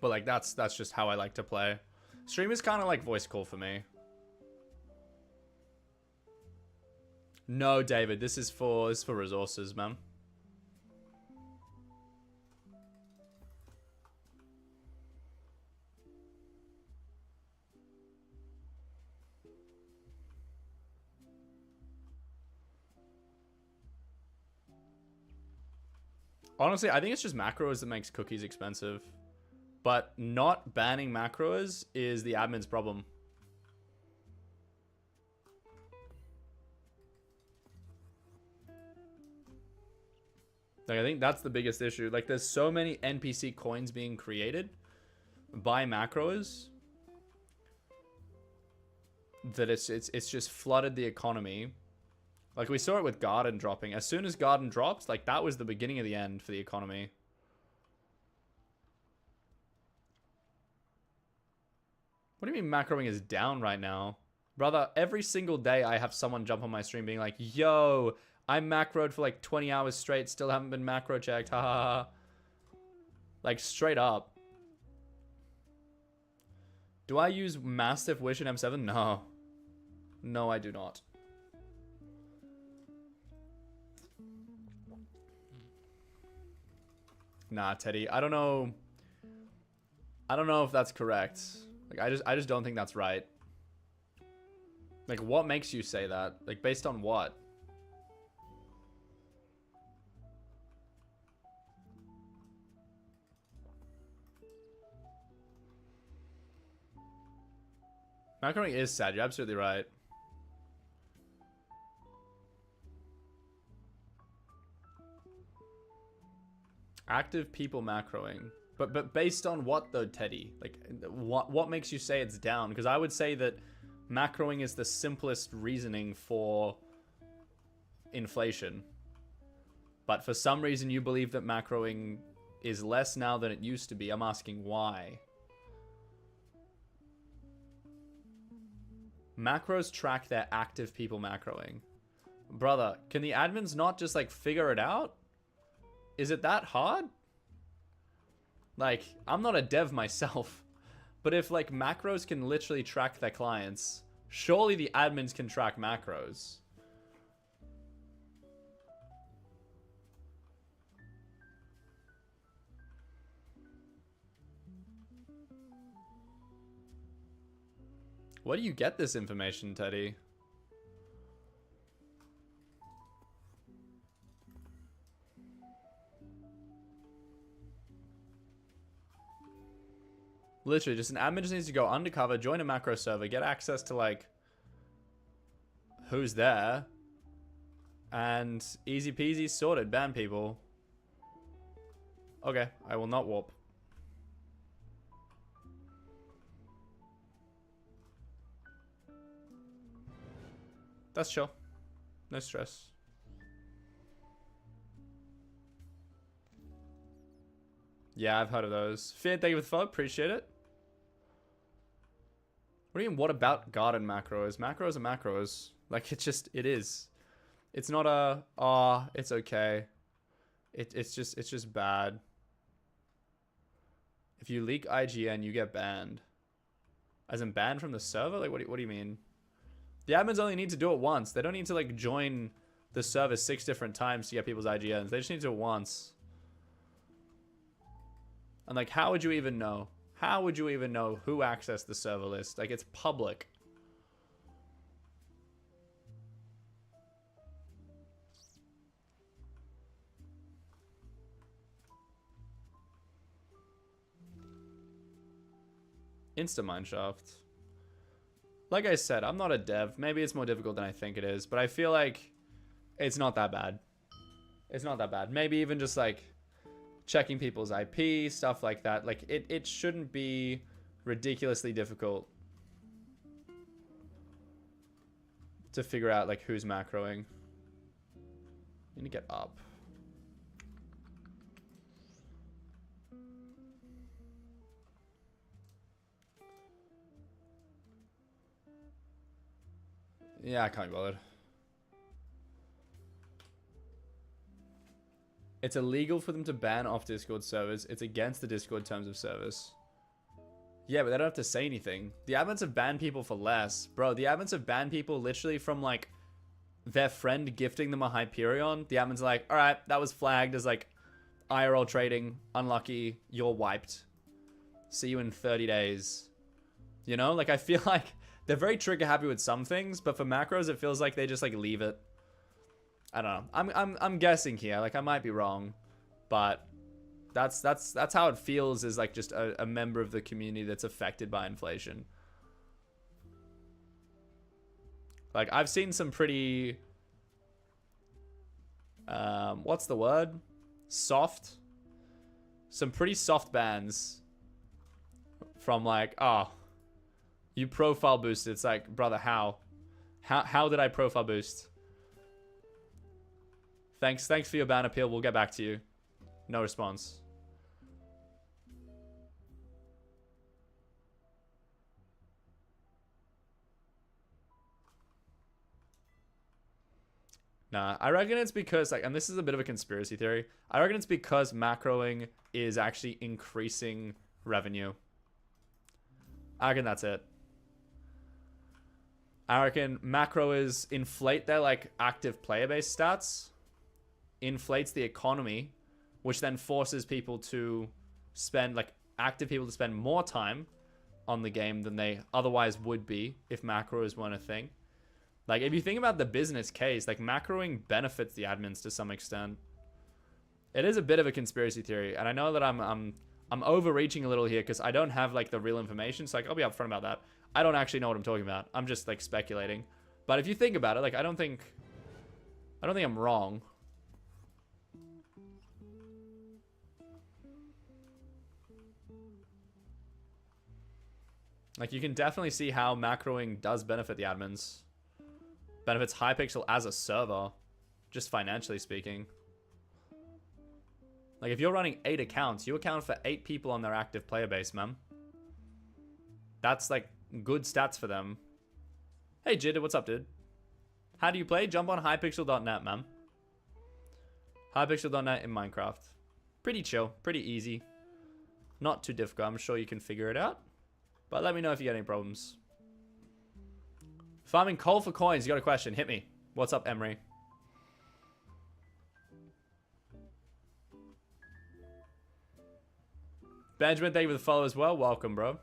But, like, that's just how I like to play. Stream is kind of like voice call for me. No, David, this is for resources, man. Honestly, I think it's just macros that makes cookies expensive. But not banning macros is the admin's problem. Like, I think that's the biggest issue. Like, there's so many NPC coins being created by macros that it's just flooded the economy. Like, we saw it with Garden dropping. As soon as Garden dropped, like, that was the beginning of the end for the economy. What do you mean macroing is down right now? Brother, every single day I have someone jump on my stream being like, yo, I macroed for like 20 hours straight, still haven't been macro checked, ha ha ha. Like, straight up. Do I use Mastiff Wish in M7? No. No, I do not. Nah, Teddy, I don't know. I don't know if that's correct. Like, I just don't think that's right. Like, what makes you say that? Like, based on what? Macroing is sad. You're absolutely right. Active people macroing. But based on what though, Teddy? Like, what makes you say it's down? Because I would say that macroing is the simplest reasoning for inflation. But for some reason you believe that macroing is less now than it used to be. I'm asking why. Macros track their active people macroing. Brother, can the admins not just like figure it out? Is it that hard? Like, I'm not a dev myself, but if like macros can literally track their clients, surely the admins can track macros. Where do you get this information, Teddy? Literally, just an admin just needs to go undercover, join a macro server, get access to, like, who's there, and easy peasy sorted, ban people. Okay, I will not warp. That's chill. No stress. Yeah, I've heard of those. Fear, thank you for the follow. Appreciate it. What do you mean, what about garden macros? Macros are macros. Like, it is. It's not a, oh, it's okay. It's just bad. If you leak IGN, you get banned. As in banned from the server? Like, what do you mean? The admins only need to do it once. They don't need to, like, join the server 6 different times to get people's IGNs. They just need to do it once. And, like, how would you even know? How would you even know who accessed the server list? Like, it's public. Insta-mineshaft. Like I said, I'm not a dev. Maybe it's more difficult than I think it is, but I feel like it's not that bad. It's not that bad. Maybe even just like checking people's IP, stuff like that. Like it shouldn't be ridiculously difficult to figure out like who's macroing. Need to get up. Yeah, I can't be bothered. It's illegal for them to ban off Discord servers. It's against the Discord terms of service. Yeah, but they don't have to say anything. The admins have banned people for less. Bro, the admins have banned people literally from, like, their friend gifting them a Hyperion. The admins are like, alright, that was flagged as, like, IRL trading. Unlucky. You're wiped. See you in 30 days. You know? Like, I feel like they're very trigger happy with some things, but for macros, it feels like they just, like, leave it. I don't know. I'm guessing here. Like, I might be wrong, but that's how it feels as like just a member of the community that's affected by inflation. Like, I've seen some pretty what's the word? Soft. Some pretty soft bans from like, oh, you profile boosted. It's like, brother, how did I profile boost? Thanks for your ban appeal. We'll get back to you. No response. Nah, I reckon it's because, like, and this is a bit of a conspiracy theory. I reckon it's because macroing is actually increasing revenue. I reckon that's it. I reckon macro is inflate their, like, active player base stats, inflates the economy, which then forces people to spend, like, active people to spend more time on the game than they otherwise would be if macros weren't a thing. Like, if you think about the business case, like, macroing benefits the admins to some extent. It is a bit of a conspiracy theory, and I know that I'm overreaching a little here because I don't have, like, the real information, so, like, I'll be upfront about that. I don't actually know what I'm talking about. I'm just, like, speculating. But if you think about it, like, I don't think I'm wrong. Like, you can definitely see how macroing does benefit the admins. Benefits Hypixel as a server, just financially speaking. Like, if you're running 8 accounts, you account for 8 people on their active player base, man. That's, like, good stats for them. Hey, Jid, what's up, dude? How do you play? Jump on hypixel.net, man. Hypixel.net in Minecraft. Pretty chill, pretty easy. Not too difficult. I'm sure you can figure it out. But let me know if you get any problems. Farming coal for coins. You got a question? Hit me. What's up, Emery? Benjamin, thank you for the follow as well. Welcome, bro.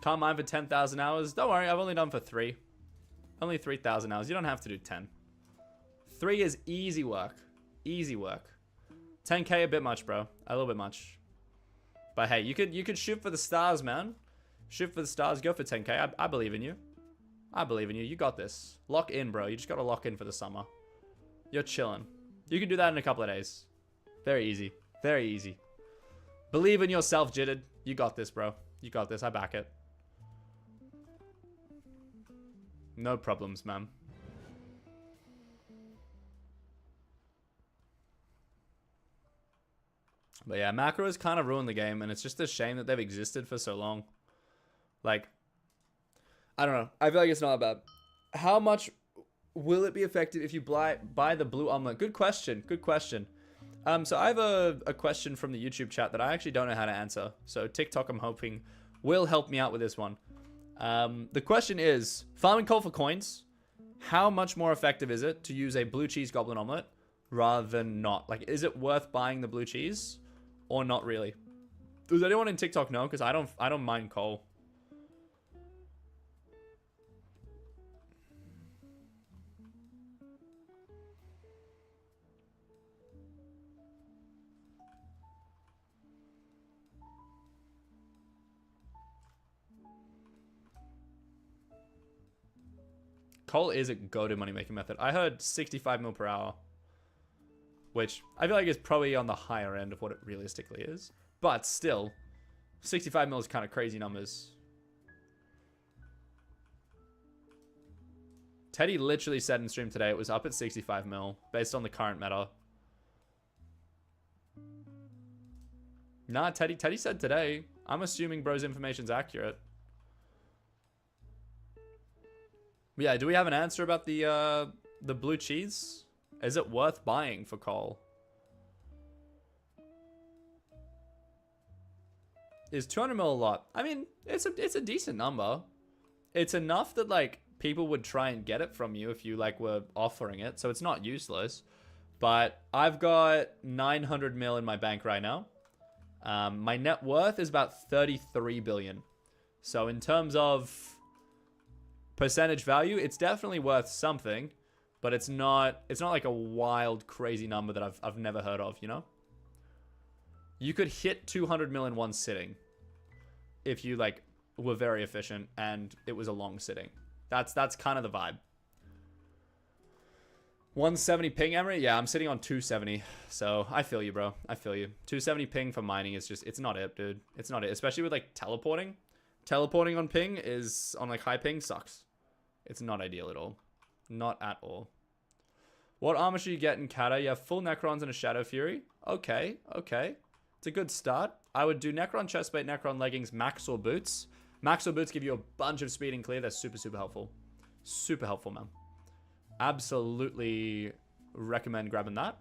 Can't mine for 10,000 hours. Don't worry, I've only done for 3. Only 3,000 hours. You don't have to do 10. 3 is easy work. Easy work. 10k a bit much, bro. A little bit much. But hey, you could shoot for the stars, man. Shoot for the stars. Go for 10k. I believe in you. I believe in you. You got this. Lock in, bro. You just got to lock in for the summer. You're chilling. You can do that in a couple of days. Very easy. Very easy. Believe in yourself, Jitted. You got this, bro. You got this. I back it. No problems, man. But yeah, macros kind of ruined the game, and it's just a shame that they've existed for so long. Like, I don't know. I feel like it's not bad. How much will it be effective if you buy the blue omelet? Good question. Good question. So I have a question from the YouTube chat that I actually don't know how to answer. So TikTok, I'm hoping, will help me out with this one. The question is, farming coal for coins, how much more effective is it to use a blue cheese goblin omelet rather than not? Like, is it worth buying the blue cheese or not really? Does anyone in TikTok know? Because I don't mind coal. Coal is a go-to money-making method. I heard 65 mil per hour, which I feel like is probably on the higher end of what it realistically is. But still, 65 mil is kind of crazy numbers. Teddy literally said in stream today it was up at 65 mil based on the current meta. Nah, Teddy said today. I'm assuming bro's information's accurate. Yeah, do we have an answer about the blue cheese? Is it worth buying for coal? Is 200 mil a lot? I mean, it's a decent number. It's enough that like people would try and get it from you if you like were offering it, so it's not useless. But I've got 900 mil in my bank right now. My net worth is about 33 billion. So in terms of percentage value, it's definitely worth something, but it's not like a wild crazy number that I've never heard of, you know? You could hit 200 mil in one sitting if you like were very efficient and it was a long sitting. That's kind of the vibe. 170 ping, Emery? Yeah, I'm sitting on 270. So I feel you, bro. I feel you. 270 ping for mining is just, it's not it, dude. It's not it. Especially with like teleporting. Teleporting on ping is, on like high ping, sucks. It's not ideal at all. Not at all. What armor should you get in Kata? You have full Necrons and a Shadow Fury. Okay, okay. It's a good start. I would do Necron chestplate, Necron leggings, Maxor boots. Maxor boots give you a bunch of speed and clear. They're super, super helpful. Super helpful, man. Absolutely recommend grabbing that.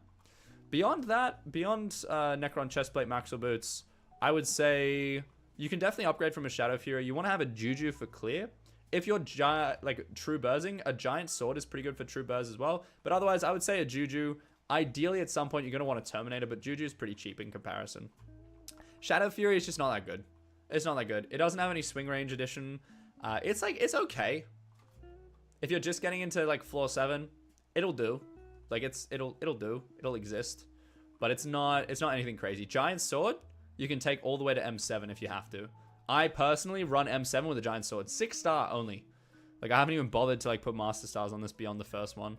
Beyond that, beyond Necron chestplate, Maxor boots, I would say you can definitely upgrade from a Shadow Fury. You want to have a Juju for clear. If you're like true bursing, a giant sword is pretty good for true burrs as well. But otherwise, I would say a Juju. Ideally, at some point, you're going to want a Terminator, but Juju is pretty cheap in comparison. Shadow Fury is just not that good. It's not that good. It doesn't have any swing range addition. It's like, it's okay. If you're just getting into like floor 7, it'll do. Like it'll do. It'll exist. But it's not anything crazy. Giant sword, you can take all the way to M7 if you have to. I personally run M7 with a giant sword. 6-star only. Like I haven't even bothered to like put master stars on this beyond the first one.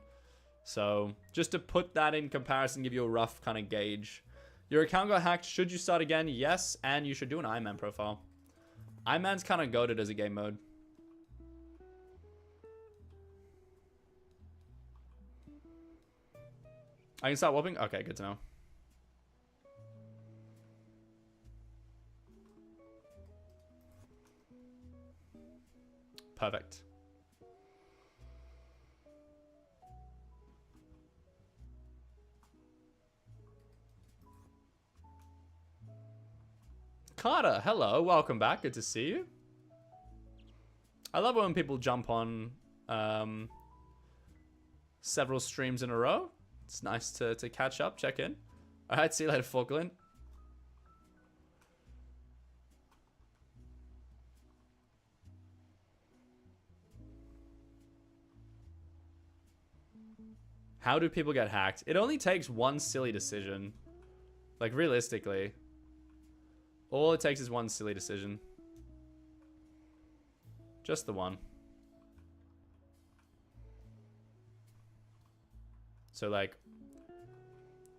So just to put that in comparison, give you a rough kind of gauge. Your account got hacked. Should you start again? Yes, and you should do an Ironman profile. Ironman's kind of goated as a game mode. I can start whopping? Okay, good to know. Perfect. Carter, hello. Welcome back. Good to see you. I love it when people jump on several streams in a row. It's nice to catch up, check in. All right, see you later, Falkland. How do people get hacked? It only takes one silly decision. Like, realistically. All it takes is one silly decision. Just the one. So, like,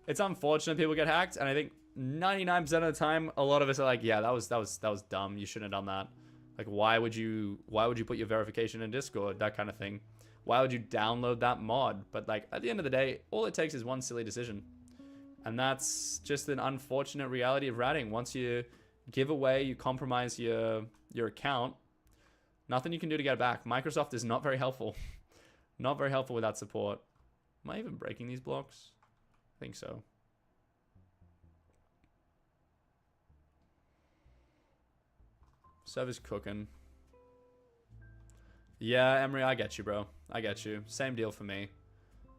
it's unfortunate people get hacked, and I think 99% of the time, a lot of us are like, yeah, that was dumb. You shouldn't have done that. Like, why would you put your verification in Discord? That kind of thing. Why would you download that mod? But like, at the end of the day, all it takes is one silly decision. And that's just an unfortunate reality of ratting. Once you give away, you compromise your account, nothing you can do to get it back. Microsoft is not very helpful. Not very helpful with that support. Am I even breaking these blocks? I think so. Server's cooking. Yeah, Emery, I get you, bro. I get you. Same deal for me.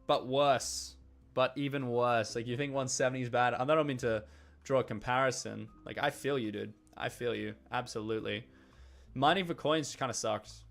But worse. But even worse. Like, you think 170 is bad? I don't mean to draw a comparison. Like, I feel you, dude. I feel you. Absolutely. Mining for coins kind of sucks.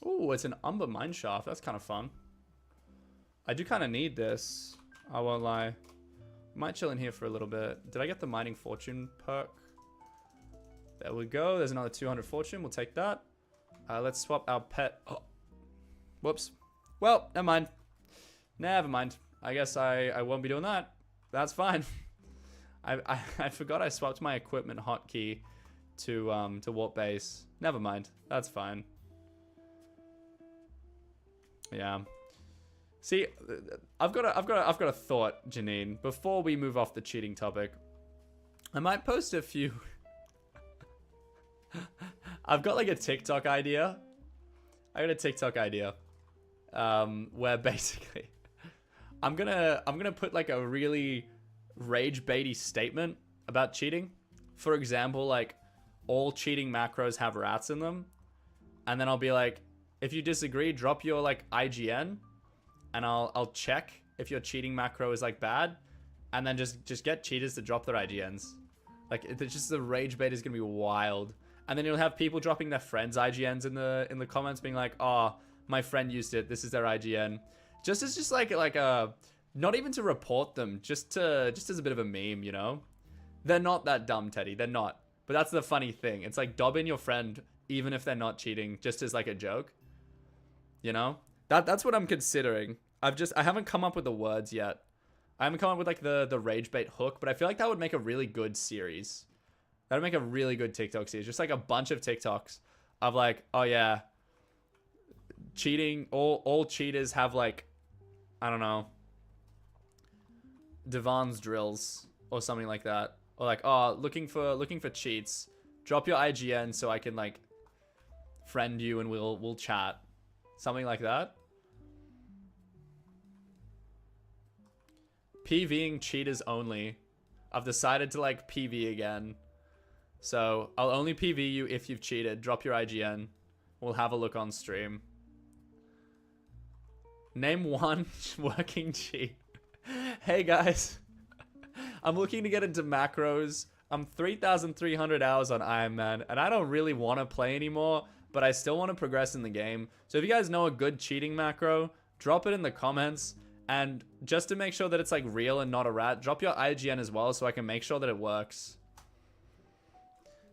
Ooh, it's an Umber mine shaft. That's kind of fun. I do kind of need this. I won't lie. Might chill in here for a little bit. Did I get the mining fortune perk? There we go. There's another 200 fortune. We'll take that. Let's swap our pet. Oh. Whoops. Well, never mind. Never mind. I guess I won't be doing that. That's fine. I forgot I swapped my equipment hotkey to warp base. Never mind. That's fine. Yeah. See, I've got a thought, Janine. Before we move off the cheating topic, I might post a few. I've got like a TikTok idea. I got a TikTok idea, where basically, I'm gonna put like a really rage baity statement about cheating. For example, like all cheating macros have rats in them, and then I'll be like, if you disagree, drop your like IGN, and I'll check if your cheating macro is like bad, and then just get cheaters to drop their IGNs. Like it's just the rage bait is gonna be wild, and then you'll have people dropping their friends' IGNs in the comments, being like, "Oh, my friend used it. This is their IGN." Just like a not even to report them, just as a bit of a meme, you know? They're not that dumb, Teddy. They're not. But that's the funny thing. It's like dob in your friend even if they're not cheating, just as like a joke. You know? That's what I'm considering. I haven't come up with the words yet. I haven't come up with like the rage bait hook, but I feel like that would make a really good series. That would make a really good TikTok series. Just like a bunch of TikToks of like, oh yeah, cheating, all cheaters have like, I don't know, Devon's drills or something like that. Or like, oh, looking for cheats. Drop your IGN so I can like friend you and we'll chat. Something like that. PVing cheaters only. I've decided to like PV again. So I'll only PV you if you've cheated. Drop your IGN. We'll have a look on stream. Name one working cheat. Hey guys. I'm looking to get into macros. I'm 3,300 hours on Ironman, and I don't really want to play anymore, but I still want to progress in the game. So if you guys know a good cheating macro, drop it in the comments. And just to make sure that it's like real and not a rat, drop your IGN as well so I can make sure that it works.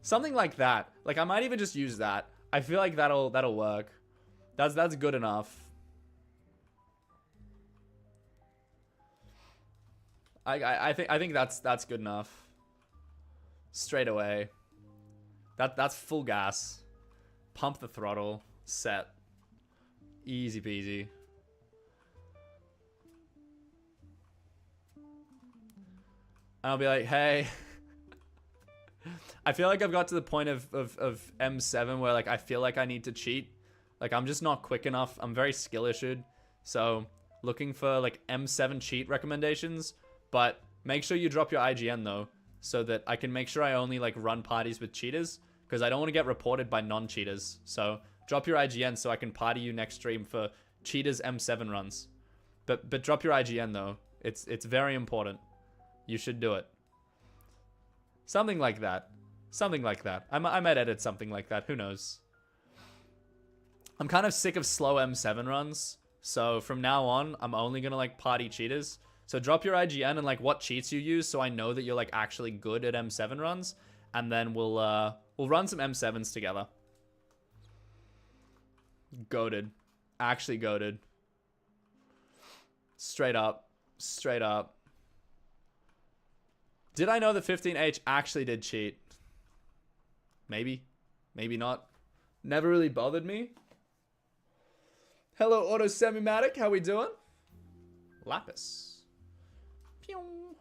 Something like that. Like I might even just use that. I feel like that'll work. That's good enough. I think that's good enough. Straight away. That's full gas. Pump the throttle. Set. Easy peasy. And I'll be like, hey. I feel like I've got to the point of M7 where like I feel like I need to cheat. Like I'm just not quick enough. I'm very skill issued. So looking for like M7 cheat recommendations. But make sure you drop your IGN though, so that I can make sure I only like run parties with cheaters, because I don't want to get reported by non-cheaters. So drop your IGN so I can party you next stream for cheaters M7 runs. But drop your IGN though. It's very important. You should do it. Something like that. Something like that. I might edit something like that. Who knows? I'm kind of sick of slow M7 runs. So from now on, I'm only gonna like party cheaters. So drop your IGN and like what cheats you use, so I know that you're like actually good at M7 runs, and then we'll run some M7s together. Goated, actually goated. Straight up, straight up. Did I know that 15H actually did cheat? Maybe, maybe not. Never really bothered me. Hello, Auto Semimatic. How we doing? Lapis. Pew.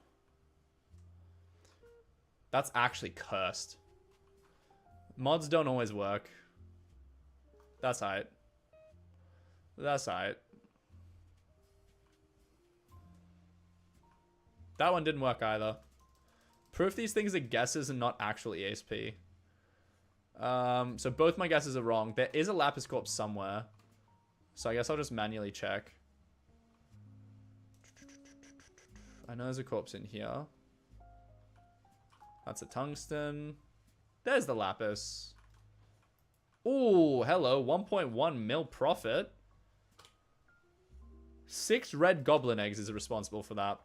That's actually cursed. Mods don't always work. That's alright. That's alright. That one didn't work either. Proof these things are guesses and not actual ESP. So both my guesses are wrong. There is a Lapis Corpse somewhere. So I guess I'll just manually check. I know there's a corpse in here. That's a tungsten. There's the Lapis. Ooh, hello. 1.1 mil profit. 6 red goblin eggs is responsible for that.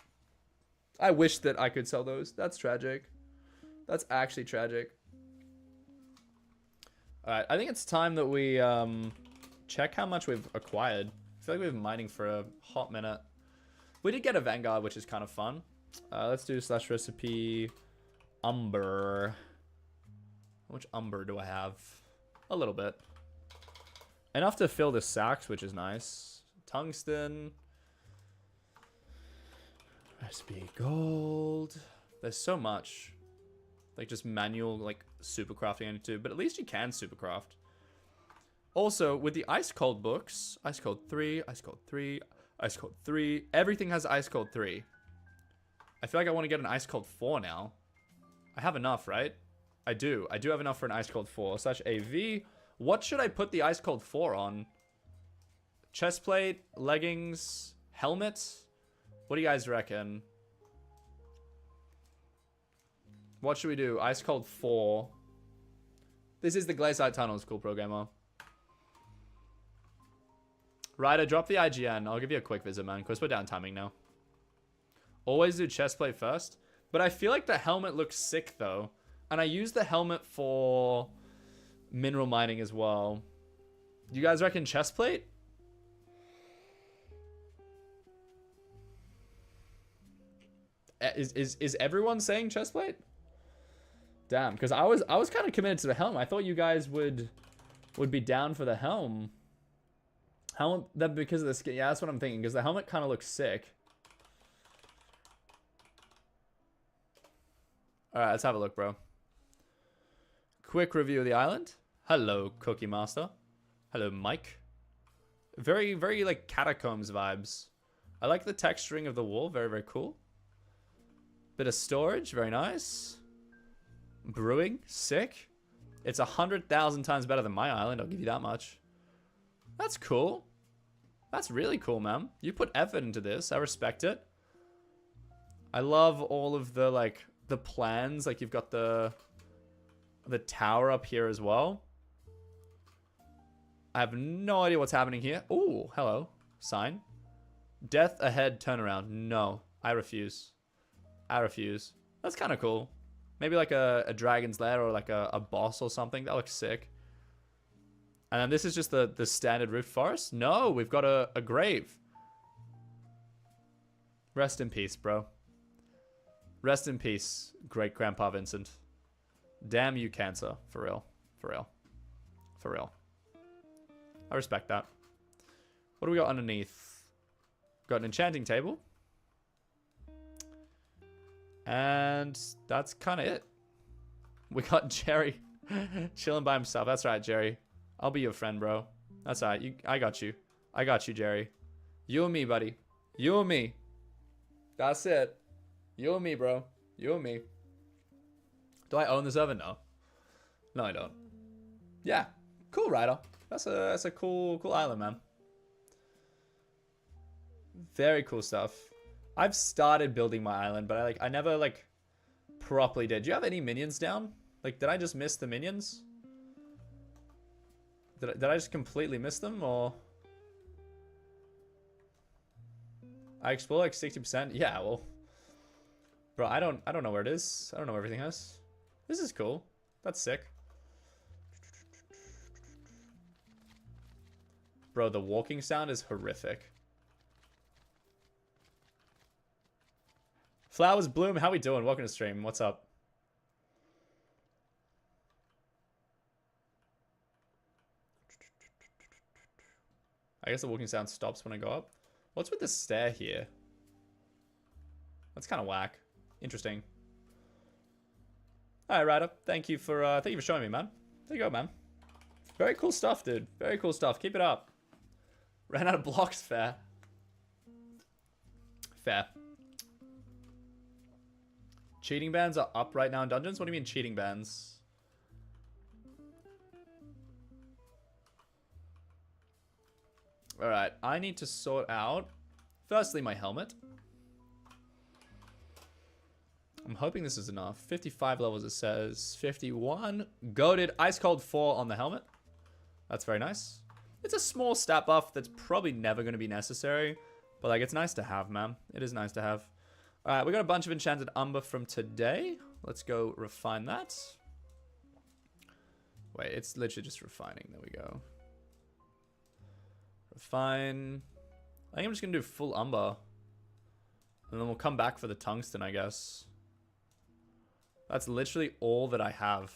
I wish that I could sell those. That's tragic. That's actually tragic. Alright, I think it's time that we check how much we've acquired. I feel like we've been mining for a hot minute. We did get a Vanguard, which is kind of fun. Let's do slash recipe umber. How much umber do I have? A little bit. Enough to fill the sacks, which is nice. Tungsten. Recipe gold. There's so much. Like just manual, like super crafting I need to. But at least you can super craft. Also, with the Ice Cold books, Ice Cold 3, Ice Cold 3, Ice Cold 3. Everything has Ice Cold 3. I feel like I want to get an Ice Cold 4 now. I have enough, right? I do. I do have enough for an Ice Cold 4. Slash AV. What should I put the Ice Cold 4 on? Chestplate, leggings, helmet? What do you guys reckon? What should we do? Ice Cold 4. This is the Glaciite Tunnels, cool programmer. Ryder, drop the IGN. I'll give you a quick visit, man, because we're down timing now. Always do chestplate first. But I feel like the helmet looks sick, though. And I use the helmet for mineral mining as well. You guys reckon chestplate? Is everyone saying chestplate? Damn, because I was kind of committed to the helm. I thought you guys would be down for the helm. Helmet, that because of the skin. Yeah, that's what I'm thinking. Because the helmet kind of looks sick. All right, let's have a look, bro. Quick review of the island. Hello, Cookie Master. Hello, Mike. Very, very like catacombs vibes. I like the texturing of the wall. Very, very cool. Bit of storage. Very nice. Brewing. Sick. It's 100,000 times better than my island. I'll give you that much. That's cool. That's really cool, man. You put effort into this. I respect it. I love all of the, like, the plans. Like, you've got the tower up here as well. I have no idea what's happening here. Oh, hello. Sign. Death ahead turnaround. No, I refuse. I refuse. That's kind of cool. Maybe like a dragon's lair or like a boss or something. That looks sick. And then this is just the standard roof forest. No, we've got a grave. Rest in peace, bro. Rest in peace, great Grandpa Vincent. Damn you, cancer. For real. For real. For real. I respect that. What do we got underneath? Got an enchanting table. And that's kind of it. We got Jerry chilling by himself. That's right, Jerry. I'll be your friend, bro. That's all right. I got you. I got you, Jerry. You and me, buddy. You and me. That's it. You and me, bro. You and me. Do I own the server? No. No, I don't. Yeah. Cool, Ryder. That's a cool island, man. Very cool stuff. I've started building my island, but I never like properly did. Do you have any minions down? Like, did I just miss the minions? Did I just completely miss them, or? I explore like 60%. Yeah, well, bro, I don't know where it is. I don't know where everything is. This is cool. That's sick. Bro, the walking sound is horrific. Flowers Bloom, how we doing? Welcome to stream. What's up? I guess the walking sound stops when I go up. What's with the stair here? That's kind of whack. Interesting. All right, Ryder. Thank you for showing me, man. There you go, man. Very cool stuff, dude. Very cool stuff. Keep it up. Ran out of blocks. Fair. Fair. Cheating bans are up right now in dungeons? What do you mean cheating bans? Alright, I need to sort out, firstly, my helmet. I'm hoping this is enough. 55 levels, it says. 51. Goated. Ice Cold 4 on the helmet. That's very nice. It's a small stat buff that's probably never going to be necessary. But, like, it's nice to have, man. It is nice to have. Alright, we got a bunch of enchanted umber from today. Let's go refine that. Wait, it's literally just refining. There we go. Refine. I think I'm just going to do full umber. And then we'll come back for the tungsten, I guess. That's literally all that I have.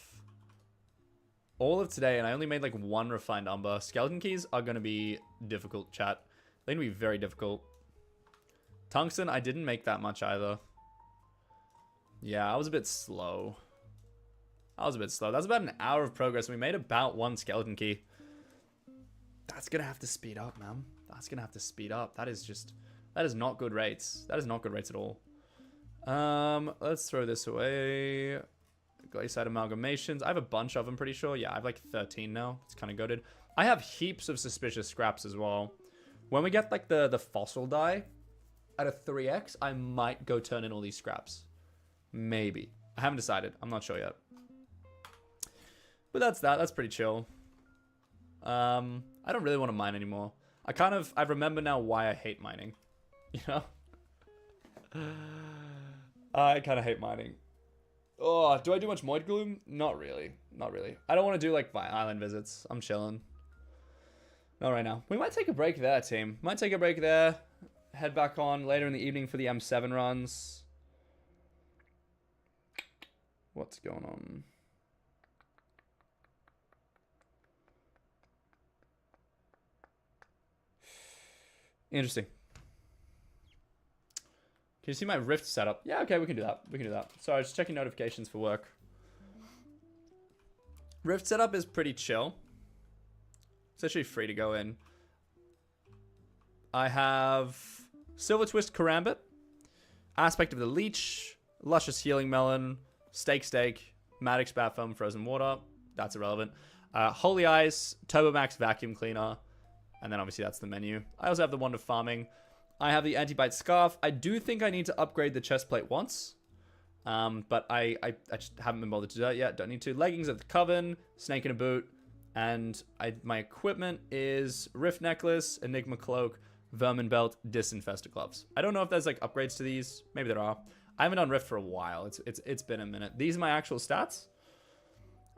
All of today, and I only made like one refined umber. Skeleton keys are going to be difficult, chat. They're going to be very difficult. Tungsten, I didn't make that much either. Yeah, I was a bit slow. That's about an hour of progress. We made about one skeleton key. That's going to have to speed up, man. That's going to have to speed up. That is not good rates. That is not good rates at all. Let's throw this away. Glaciate amalgamations. I have a bunch of them, pretty sure. Yeah, I have like 13 now. It's kind of goated. I have heaps of suspicious scraps as well. When we get like the fossil dye at a 3x, I might go turn in all these scraps. Maybe. I haven't decided. I'm not sure yet. But that's that. That's pretty chill. I don't really want to mine anymore. I remember now why I hate mining. You know? I kind of hate mining. Oh, do I do much Moid Gloom? Not really. Not really. I don't want to do like island visits. I'm chilling. Not right now. We might take a break there, team. Might take a break there. Head back on later in the evening for the M7 runs. What's going on? Interesting. Can you see my Rift setup? Yeah, okay, we can do that. We can do that. Sorry, just checking notifications for work. Rift setup is pretty chill. It's actually free to go in. I have Silver Twist Karambit, Aspect of the Leech, Luscious Healing Melon, Steak, Maddox Bat Foam, Frozen Water. That's irrelevant. Holy Ice, Turbo Max Vacuum Cleaner. And then obviously that's the menu. I also have the Wand of Farming. I have the Anti-Bite Scarf. I do think I need to upgrade the chest plate once. But I just haven't been bothered to do that yet. Don't need to. Leggings of the Coven, Snake in a Boot. And my equipment is Rift Necklace, Enigma Cloak, Vermin Belt, Disinfestor Gloves. I don't know if there's like upgrades to these. Maybe there are. I haven't done Rift for a while. It's been a minute. These are my actual stats.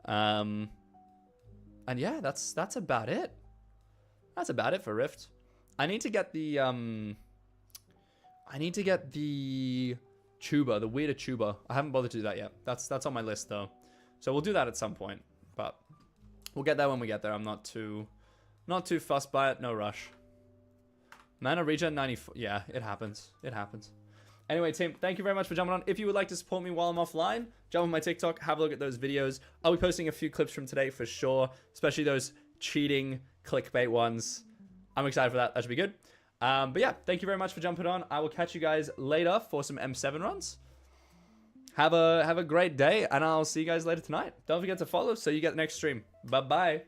And yeah, that's about it. That's about it for Rift. I need to get the tuba, the weirder tuba. I haven't bothered to do that yet. That's on my list though. So we'll do that at some point. But we'll get there when we get there. I'm not too fussed by it. No rush. Mana regen 94. Yeah, it happens. It happens. Anyway, team, thank you very much for jumping on. If you would like to support me while I'm offline, jump on my TikTok, have a look at those videos. I'll be posting a few clips from today for sure, especially those cheating clickbait ones. I'm excited for that. That should be good. But yeah, thank you very much for jumping on. I will catch you guys later for some M7 runs. Have a great day, and I'll see you guys later tonight. Don't forget to follow so you get the next stream. Bye-bye.